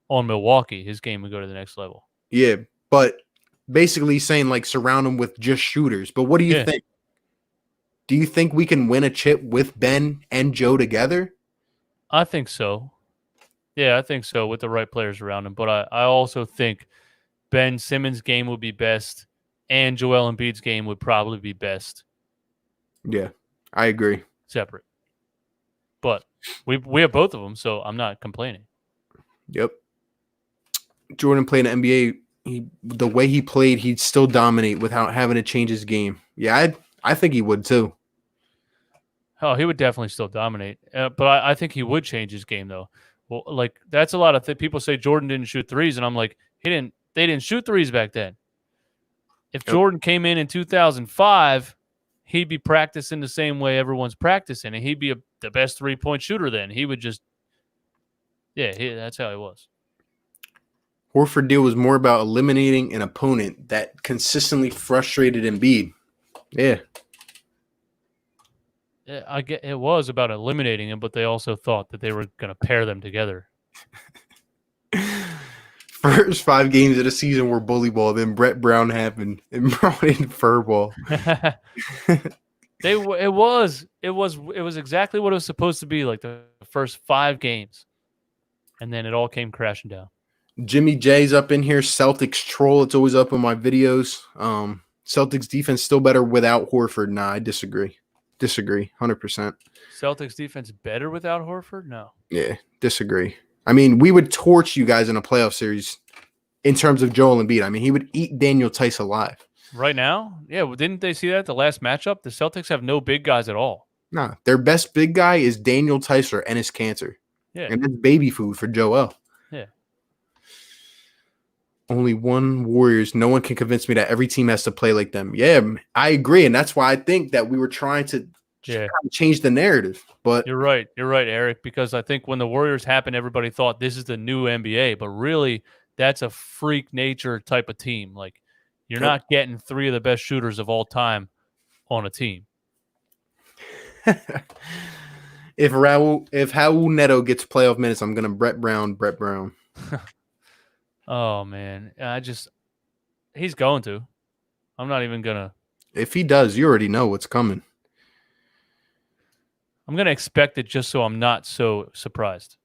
on Milwaukee, his game would go to the next level. Yeah, but basically saying like surround him with just shooters. But what do you think? Do you think we can win a chip with Ben and Joe together? I think so. Yeah, I think so with the right players around him. But I also think Ben Simmons' game would be best and Joel Embiid's game would probably be best. Yeah, I agree. Separate. But we have both of them, so I'm not complaining. Yep. Jordan played in the NBA. The way he played, he'd still dominate without having to change his game. Yeah, I think he would too. Oh, he would definitely still dominate. But I think he would change his game, though. Well, like, that's a lot of people say Jordan didn't shoot threes, and I'm like, they didn't shoot threes back then. If Jordan came in 2005, he'd be practicing the same way everyone's practicing, and he'd be the best three-point shooter then. He would just, that's how he was. Horford deal was more about eliminating an opponent that consistently frustrated Embiid. Yeah. I get it was about eliminating him, but they also thought that they were going to pair them together. First 5 games of the season were bully ball. Then Brett Brown happened and brought in furball. It was exactly what it was supposed to be, like the first 5 games, and then it all came crashing down. Jimmy J's up in here. Celtics troll. It's always up in my videos. Celtics defense still better without Horford. Nah, I disagree. 100%. Celtics defense better without Horford? No. Yeah, disagree. I mean, we would torch you guys in a playoff series in terms of Joel Embiid. I mean, he would eat Daniel Tice alive. Right now? Yeah, well, didn't they see that at the last matchup? The Celtics have no big guys at all. Nah, their best big guy is Daniel Tice or Enes Kanter. Yeah. And that's baby food for Joel. Yeah. Only one Warriors. No one can convince me that every team has to play like them. Yeah, I agree. And that's why I think that we were trying to change the narrative. But You're right, Eric, because I think when the Warriors happened, everybody thought this is the new NBA, but really that's a freak nature type of team. Like, you're not getting 3 of the best shooters of all time on a team. If Raul Neto gets playoff minutes, I'm gonna Brett Brown. Oh man, He's going to. I'm not even going to. If he does, you already know what's coming. I'm going to expect it just so I'm not so surprised.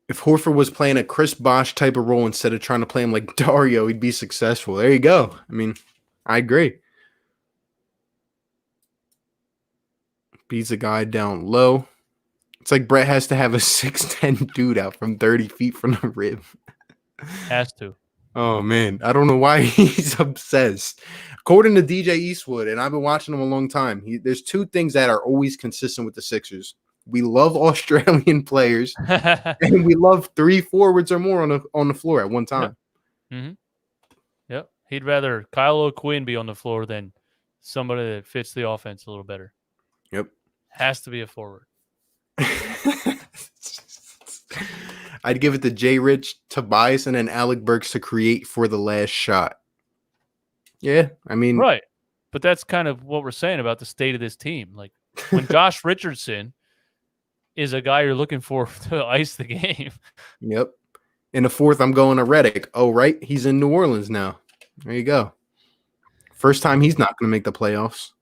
If Horford was playing a Chris Bosh type of role instead of trying to play him like Dario, he'd be successful. There you go. I mean, I agree. Beats a guy down low. It's like Brett has to have a 6'10 dude out from 30 feet from the rim. Has to. Oh, man. I don't know why he's obsessed. According to DJ Eastwood, and I've been watching him a long time, there's two things that are always consistent with the Sixers. We love Australian players, and we love 3 forwards or more on the floor at one time. Yep. Mm-hmm. Yep. He'd rather Kyle O'Quinn be on the floor than somebody that fits the offense a little better. Yep. Has to be a forward. I'd give it to Jay Rich, Tobias, and then Alec Burks to create for the last shot. Yeah, I mean... Right. But that's kind of what we're saying about the state of this team. Like, when Josh Richardson is a guy you're looking for to ice the game. Yep. In the fourth, I'm going to Redick. Oh, right? He's in New Orleans now. There you go. First time he's not going to make the playoffs.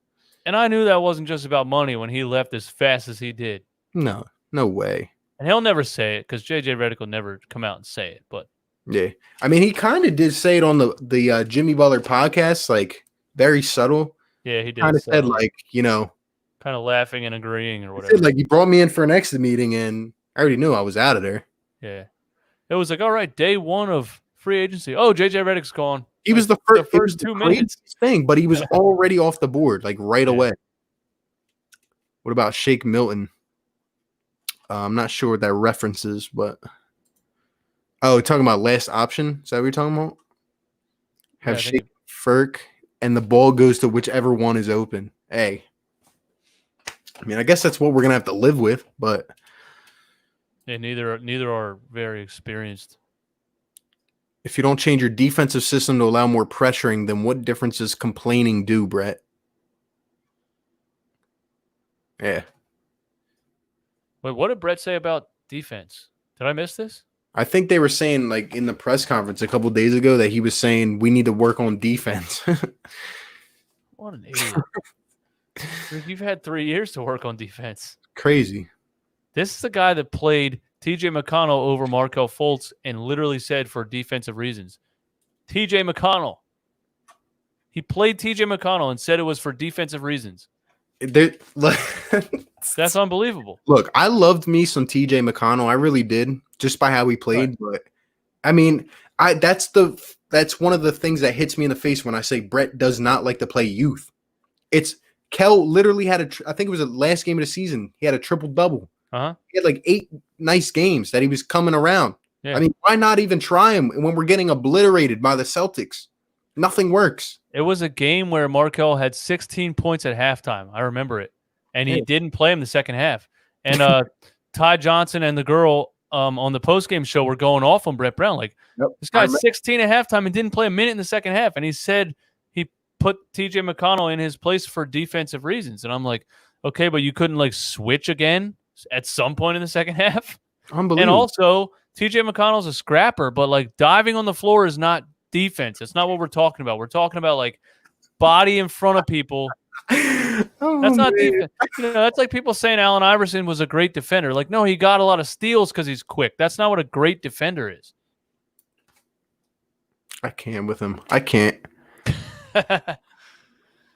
And I knew that wasn't just about money when he left as fast as he did. No way. And he'll never say it because JJ Redick will never come out and say it. But yeah, I mean, he kind of did say it on the Jimmy Butler podcast, like very subtle. Yeah, he did. Kind of said like, you know, kind of laughing and agreeing or whatever. Said, like, he brought me in for an exit meeting, and I already knew I was out of there. Yeah, it was like, all right, day one of free agency. Oh, JJ Redick's gone. He was the first 2 minutes thing, but he was already off the board like right away. What about Shake Milton? I'm not sure what that reference is, but talking about last option. Is that what you're talking about? Have Shake Furk, and the ball goes to whichever one is open. Hey, I mean, I guess that's what we're gonna have to live with, but neither are very experienced. If you don't change your defensive system to allow more pressuring, then what difference does complaining do, Brett? Yeah. Wait, what did Brett say about defense? Did I miss this? I think they were saying, like, in the press conference a couple days ago that he was saying we need to work on defense. What an idiot. You've had 3 years to work on defense. Crazy. This is the guy that played TJ McConnell over Markelle Fultz and literally said for defensive reasons. TJ McConnell. He played TJ McConnell and said it was for defensive reasons. That's unbelievable. Look, I loved me some TJ McConnell. I really did, just by how he played. Right. But I mean, that's one of the things that hits me in the face when I say Brett does not like to play youth. It's Kel literally had I think it was the last game of the season. He had a triple double. Uh-huh. He had like 8 nice games that he was coming around. Yeah. I mean, why not even try him when we're getting obliterated by the Celtics? Nothing works. It was a game where Markelle had 16 points at halftime. I remember it. And he didn't play him the second half. And Ty Johnson and the girl on the postgame show were going off on Brett Brown. Like, this guy's 16 at halftime and didn't play a minute in the second half. And he said he put TJ McConnell in his place for defensive reasons. And I'm like, okay, but you couldn't, like, switch again at some point in the second half? Unbelievable. And also, TJ McConnell's a scrapper, but, like, diving on the floor is not defense. It's not what we're talking about. We're talking about, like, body in front of people. That's not defense. You know, that's like people saying Allen Iverson was a great defender. Like, no, he got a lot of steals because he's quick. That's not what a great defender is. I can't with him. I can't.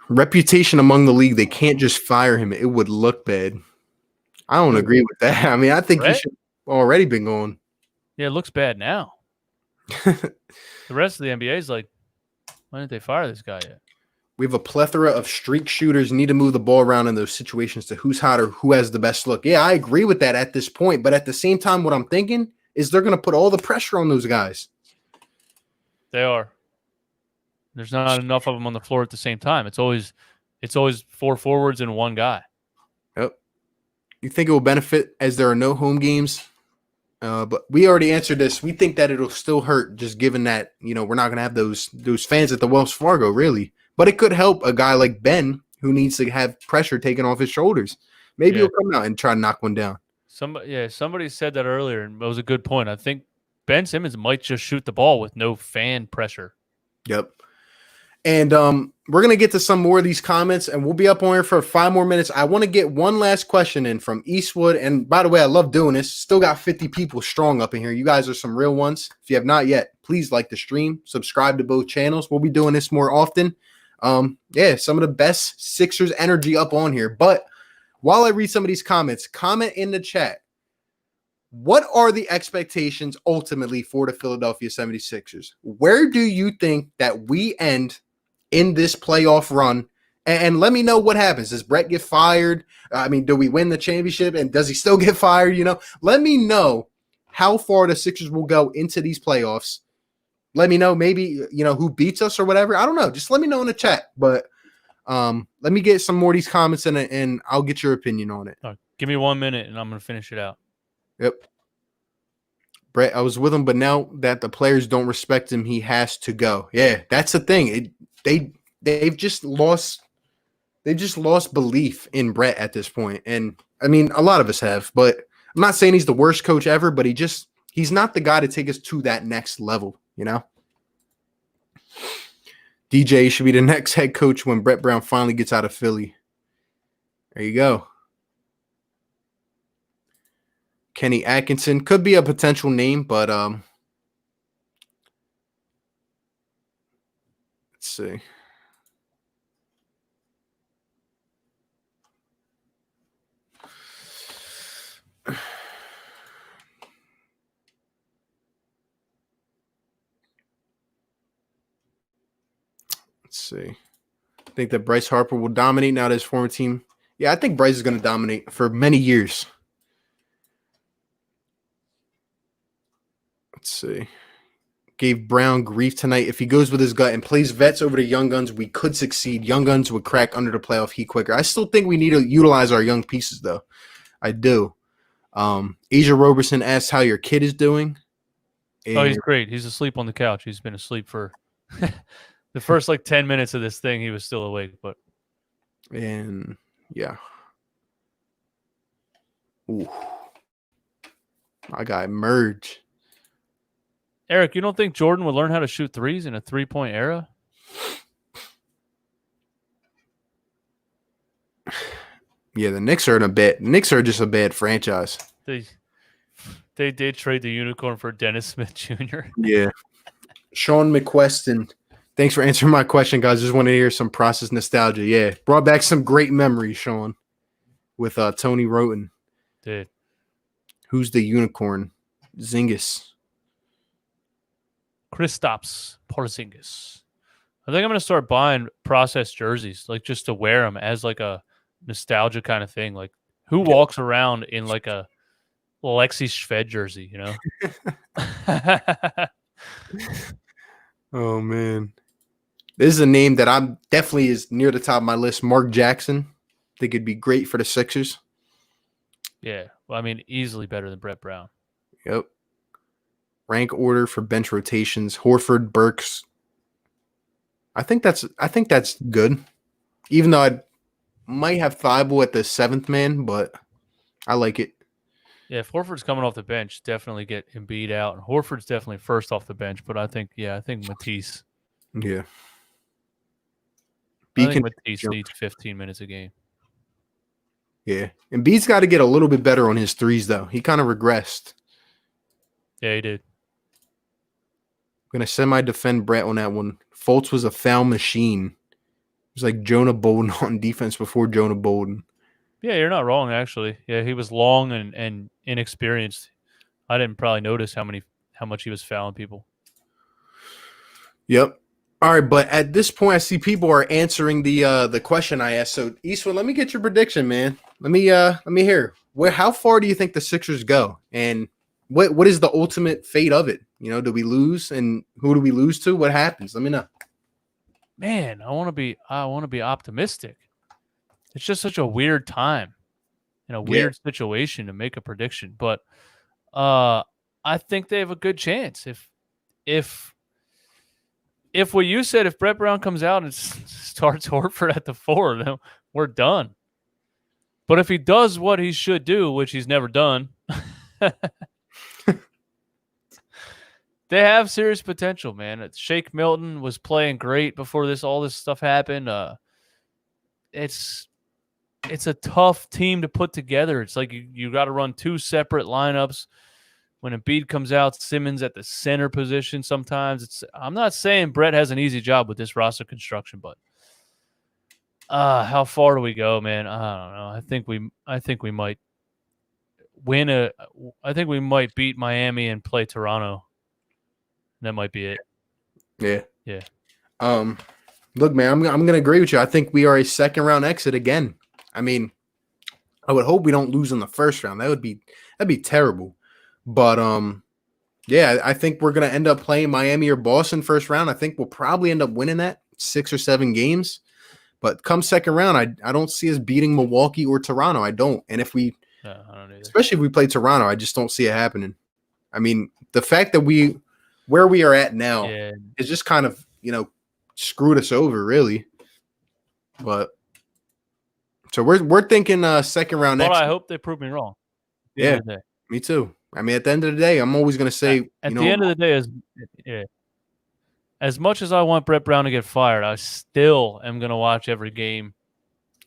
Reputation among the league, they can't just fire him. It would look bad. I don't agree with that. I mean, I think he should already been going. Yeah, it looks bad now. The rest of the NBA is like, why didn't they fire this guy yet? We have a plethora of streak shooters, need to move the ball around in those situations to who's hot or who has the best look. Yeah, I agree with that at this point. But at the same time, what I'm thinking is they're going to put all the pressure on those guys. They are. There's not enough of them on the floor at the same time. It's always 4 forwards and 1 guy. Yep. You think it will benefit as there are no home games? But we already answered this. We think that it'll still hurt just given that, you know, we're not going to have those fans at the Wells Fargo, really. But it could help a guy like Ben who needs to have pressure taken off his shoulders. Maybe he'll come out and try to knock one down. Somebody said that earlier, and it was a good point. I think Ben Simmons might just shoot the ball with no fan pressure. Yep. And we're going to get to some more of these comments, and we'll be up on here for 5 more minutes. I want to get one last question in from Eastwood. And by the way, I love doing this. Still got 50 people strong up in here. You guys are some real ones. If you have not yet, please like the stream, subscribe to both channels. We'll be doing this more often. Yeah, some of the best Sixers energy up on here. But while I read some of these comments, comment in the chat. What are the expectations ultimately for the Philadelphia 76ers? Where do you think that we end in this playoff run? And let me know what happens. Does Brett get fired? Do we win the championship? And does he still get fired? Let me know how far the Sixers will go into these playoffs. Let me know maybe, who beats us or whatever. I don't know. Just let me know in the chat. But let me get some more of these comments and I'll get your opinion on it. Right, give me 1 minute and I'm going to finish it out. Yep. Brett, I was with him, but now that the players don't respect him, he has to go. Yeah, that's the thing. They've just lost belief in Brett at this point. And a lot of us have, but I'm not saying he's the worst coach ever, but he's not the guy to take us to that next level, DJ should be the next head coach when Brett Brown finally gets out of Philly. There you go. Kenny Atkinson could be a potential name, but let's see. Let's see. I think that Bryce Harper will dominate now that his former team. Yeah, I think Bryce is going to dominate for many years. Let's see. Gave Brown grief tonight. If he goes with his gut and plays vets over the young guns, we could succeed. Young guns would crack under the playoff heat quicker. I still think we need to utilize our young pieces, though. I do. Asia Roberson asks how your kid is doing. Oh, he's great. He's asleep on the couch. He's been asleep for the first 10 minutes of this thing. He was still awake, but yeah. Ooh. My guy Merge. Eric, you don't think Jordan would learn how to shoot threes in a 3-point era? Yeah, the Knicks are just a bad franchise. They did trade the unicorn for Dennis Smith Jr. Yeah. Sean McQuestion. Thanks for answering my question, guys. Just want to hear some process nostalgia. Yeah. Brought back some great memories, Sean, with Tony Roten. Did. Who's the unicorn? Zingis. Kristaps Porzingis. I think I'm going to start buying processed jerseys, just to wear them as a nostalgia kind of thing. Who walks around in a Alexi Shved jersey, Oh, man. This is a name that I'm definitely is near the top of my list. Mark Jackson. I think it'd be great for the Sixers. Yeah. Well, easily better than Brett Brown. Yep. Rank order for bench rotations. Horford, Burks. I think that's good. Even though I might have Thibault at the 7th man, but I like it. Yeah, if Horford's coming off the bench, definitely get Embiid out. And Horford's definitely first off the bench, but I think Matisse. Yeah. I think Matisse needs 15 minutes a game. Yeah. Embiid's got to get a little bit better on his threes, though. He kind of regressed. Yeah, he did. I'm going to semi-defend Brett on that one. Fultz was a foul machine. It was like Jonah Bolden on defense before Jonah Bolden. Yeah, you're not wrong, actually. Yeah, he was long and inexperienced. I didn't probably notice how much he was fouling people. Yep. All right, but at this point, I see people are answering the question I asked. So, Eastwood, let me get your prediction, man. Let me hear. How far do you think the Sixers go? And what is the ultimate fate of it? Do we lose, and who do we lose to? What happens? Let me know. Man, I want to be optimistic. It's just such a weird time and a weird situation to make a prediction, but I think they have a good chance. If what you said, if Brett Brown comes out and starts Horford at the 4, then we're done. But if he does what he should do, which he's never done, They have serious potential, man. Shake Milton was playing great before all this stuff happened. It's a tough team to put together. It's like you got to run two separate lineups. When Embiid comes out, Simmons at the center position sometimes. I'm not saying Brett has an easy job with this roster construction, but how far do we go, man? I don't know. I think we might win I think we might beat Miami and play Toronto. That might be it. Yeah. Yeah. Look, man, I'm gonna agree with you. I think we are a second round exit again. I mean, I would hope we don't lose in the first round. That'd be terrible. But yeah, I think we're gonna end up playing Miami or Boston first round. I think we'll probably end up winning that 6 or 7 games. But come second round, I don't see us beating Milwaukee or Toronto. I don't. And if we, I don't either. Especially if we play Toronto, I just don't see it happening. I mean, the fact that where we are at now is just kind of, screwed us over, really. But so we're thinking second round But next. I hope they prove me wrong. Yeah, me too. I mean, at the end of the day, I'm always going to say at the end of the day, as much as I want Brett Brown to get fired, I still am going to watch every game.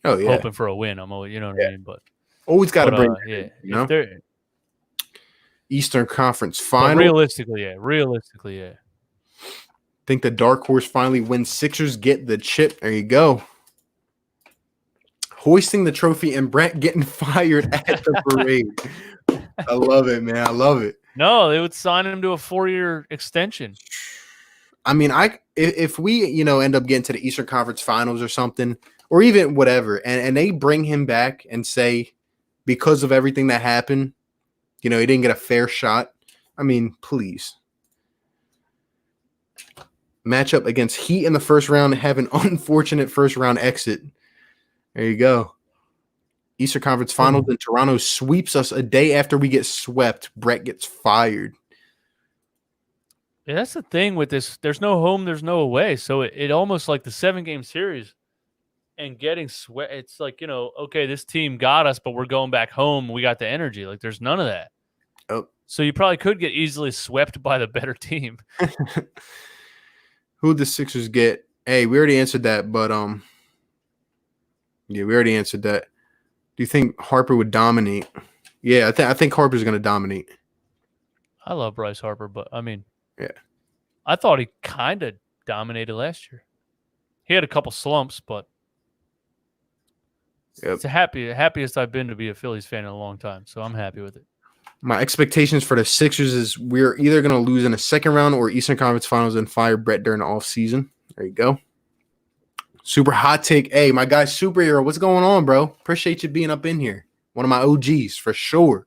Oh yeah, hoping for a win. I'm always, what I mean. But always got to bring. Eastern Conference Final. Realistically, yeah. Think the dark horse finally wins. Sixers get the chip. There you go. Hoisting the trophy and Brett getting fired at the parade. I love it, man. I love it. No, they would sign him to a 4-year extension. I mean, if we, end up getting to the Eastern Conference Finals or something, or even whatever, and they bring him back and say, because of everything that happened, he didn't get a fair shot. I mean, please. Matchup against Heat in the first round, have an unfortunate first round exit. There you go. Eastern Conference Finals, and Toronto sweeps us a day after we get swept. Brett gets fired. Yeah, that's the thing with this. There's no home, there's no away. So it almost like the 7-game series and getting swept. It's like, okay, this team got us, but we're going back home. We got the energy. Like, there's none of that. Oh. So you probably could get easily swept by the better team. Who'd the Sixers get? Hey, we already answered that, but yeah, we already answered that. Do you think Harper would dominate? Yeah, I think Harper's going to dominate. I love Bryce Harper, but I mean, yeah, I thought he kind of dominated last year. He had a couple slumps, but it's the happiest I've been to be a Phillies fan in a long time, so I'm happy with it. My expectations for the Sixers is we're either going to lose in the second round or Eastern Conference Finals and fire Brett during the offseason. There you go. Super hot take. Hey, my guy Superhero, what's going on, bro? Appreciate you being up in here. One of my OGs for sure.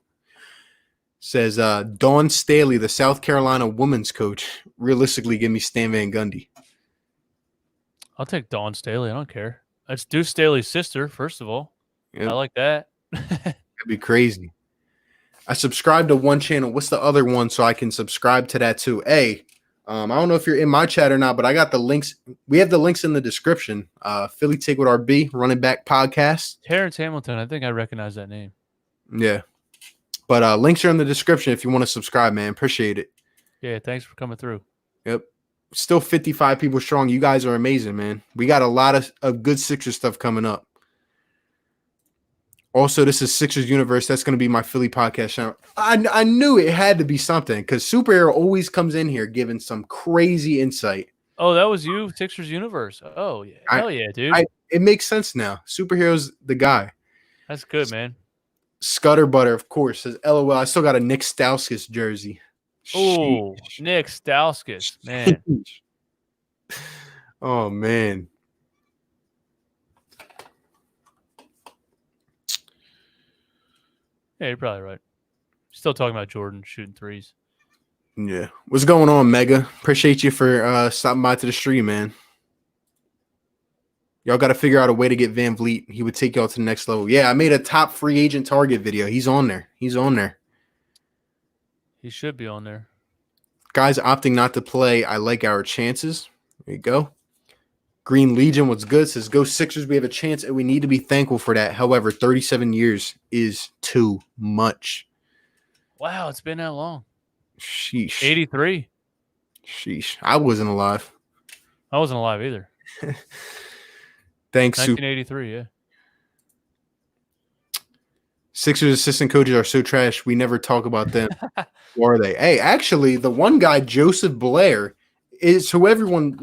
Says Dawn Staley, the South Carolina women's coach. Realistically, give me Stan Van Gundy. I'll take Dawn Staley. I don't care. That's Deuce Staley's sister, first of all. Yep. I like that. That'd be crazy. I subscribe to one channel. What's the other one so I can subscribe to that too? Hey, I don't know if you're in my chat or not, but I got the links. We have the links in the description. Philly Take with RB, Running Back Podcast. Terrence Hamilton. I think I recognize that name. Yeah. But links are in the description if you want to subscribe, man. Appreciate it. Yeah, thanks for coming through. Yep. Still 55 people strong. You guys are amazing, man. We got a lot of good Sixers stuff coming up. Also, this is Sixers Universe. That's going to be my Philly podcast channel. I knew it had to be something because Superhero always comes in here giving some crazy insight. Oh, that was you, Sixers Universe. Oh, yeah. Hell yeah, dude. It makes sense now. Superhero's the guy. That's good, man. Scutter Butter, of course, says, LOL, I still got a Nick Stauskas jersey. Oh, Nick Stauskas, man. Oh, man. Yeah, you're probably right. Still talking about Jordan shooting threes. Yeah. What's going on, Mega? Appreciate you for stopping by to the stream, man. Y'all got to figure out a way to get Van Vliet. He would take y'all to the next level. Yeah, I made a top free agent target video. He's on there. He should be on there. Guys opting not to play. I like our chances. There you go. Green Legion, what's good? Says, go Sixers. We have a chance, and we need to be thankful for that. However, 37 years is too much. Wow, it's been that long. Sheesh. 83. Sheesh. I wasn't alive. I wasn't alive either. Thanks, 1983, yeah. Sixers assistant coaches are so trash. We never talk about them. Who are they? Hey, actually, the one guy, Joseph Blair, is who everyone,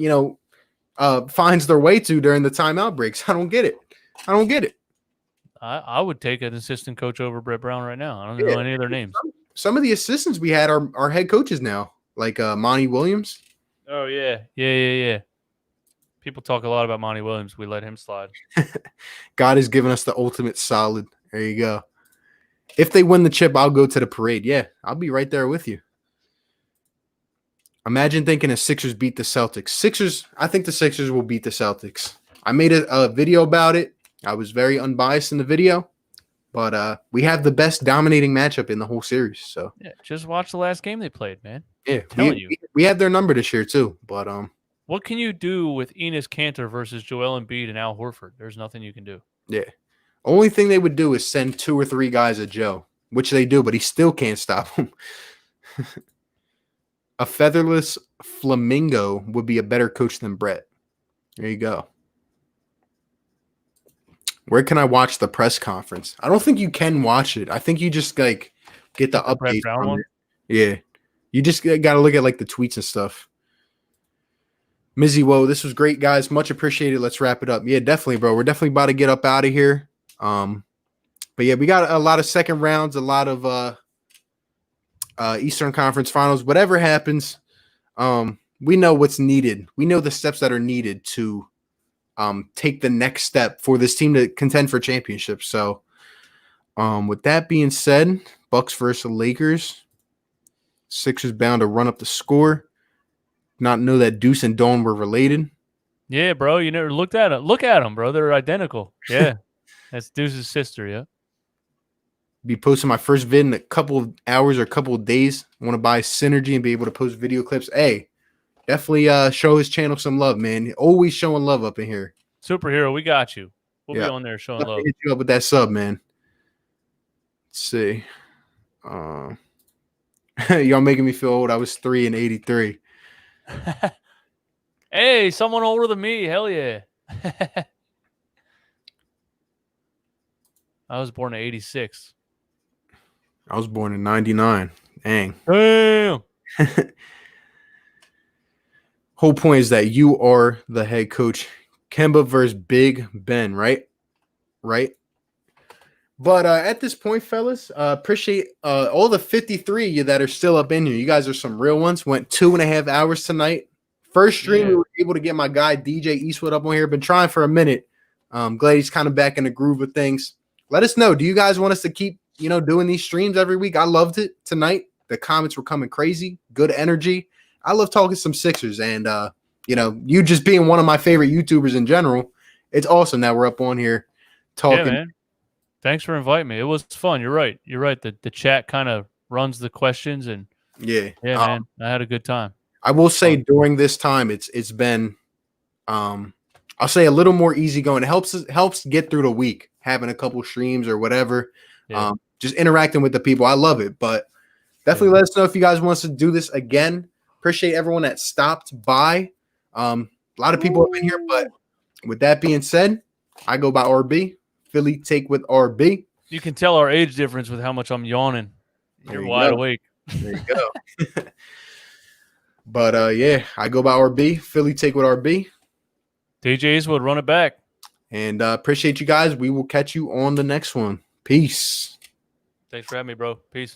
finds their way to during the timeout breaks. I don't get it. I would take an assistant coach over Brett Brown right now. I don't know any of their names. Some of the assistants we had are head coaches now, like Monty Williams. Oh, yeah. People talk a lot about Monty Williams. We let him slide. God has given us the ultimate solid. There you go. If they win the chip, I'll go to the parade. Yeah, I'll be right there with you. Imagine thinking the Sixers beat the Celtics. I think the Sixers will beat the Celtics. I made a video about it. I was very unbiased in the video, but we have the best dominating matchup in the whole series. So yeah, just watch the last game they played, man. Yeah, we have their number this year too. But what can you do with Enes Kanter versus Joel Embiid and Al Horford? There's nothing you can do. Yeah. Only thing they would do is send 2 or 3 guys at Joe, which they do, but he still can't stop him. A featherless flamingo would be a better coach than Brett. There you go. Where can I watch the press conference? I don't think you can watch it. I think you just get the update from it. Yeah. You just got to look at the tweets and stuff. Mizzy, whoa, this was great, guys. Much appreciated. Let's wrap it up. Yeah, definitely, bro. We're definitely about to get up out of here. But yeah, we got a lot of second rounds, a lot of Eastern Conference Finals. Whatever happens, we know what's needed. We know the steps that are needed to take the next step for this team to contend for championships. So, with that being said, Bucks versus Lakers. Sixers bound to run up the score. Not know that Deuce and Dawn were related. Yeah, bro. You never looked at them. Look at them, bro. They're identical. Yeah. That's Deuce's sister, yeah. Be posting my first vid in a couple of hours or a couple of days. I want to buy Synergy and be able to post video clips. Hey, definitely show his channel some love, man. Always showing love up in here. Superhero, we got you. We'll be on there showing love. Hit you up with that sub, man. Let's see. Y'all making me feel old. I was 3 in 83. Hey, someone older than me. Hell yeah. I was born in 86. I was born in 99. Dang. Damn. Whole point is that you are the head coach. Kemba versus Big Ben, right? Right. But at this point, fellas, appreciate all the 53 of you that are still up in here. You guys are some real ones. Went 2.5 hours tonight. First stream, we were able to get my guy DJ Eastwood up on here. Been trying for a minute. Glad he's kind of back in the groove of things. Let us know. Do you guys want us to keep, doing these streams every week? I loved it tonight. The comments were coming crazy. Good energy. I love talking some Sixers. And, you just being one of my favorite YouTubers in general, it's awesome that we're up on here talking. Yeah, man. Thanks for inviting me. It was fun. You're right. The chat kind of runs the questions. And yeah, man, I had a good time. I will say during this time, it's been, I'll say a little more easygoing. It helps get through the week, having a couple streams or whatever, just interacting with the people. I love it, but definitely let us know if you guys want us to do this again. Appreciate everyone that stopped by. A lot of people have been here, but with that being said, I go by RB. Philly take with RB. You can tell our age difference with how much I'm yawning. You're wide awake. There you go. But I go by RB. Philly take with RB. DJ Eastwood, run it back. And appreciate you guys. We will catch you on the next one. Peace. Thanks for having me, bro. Peace.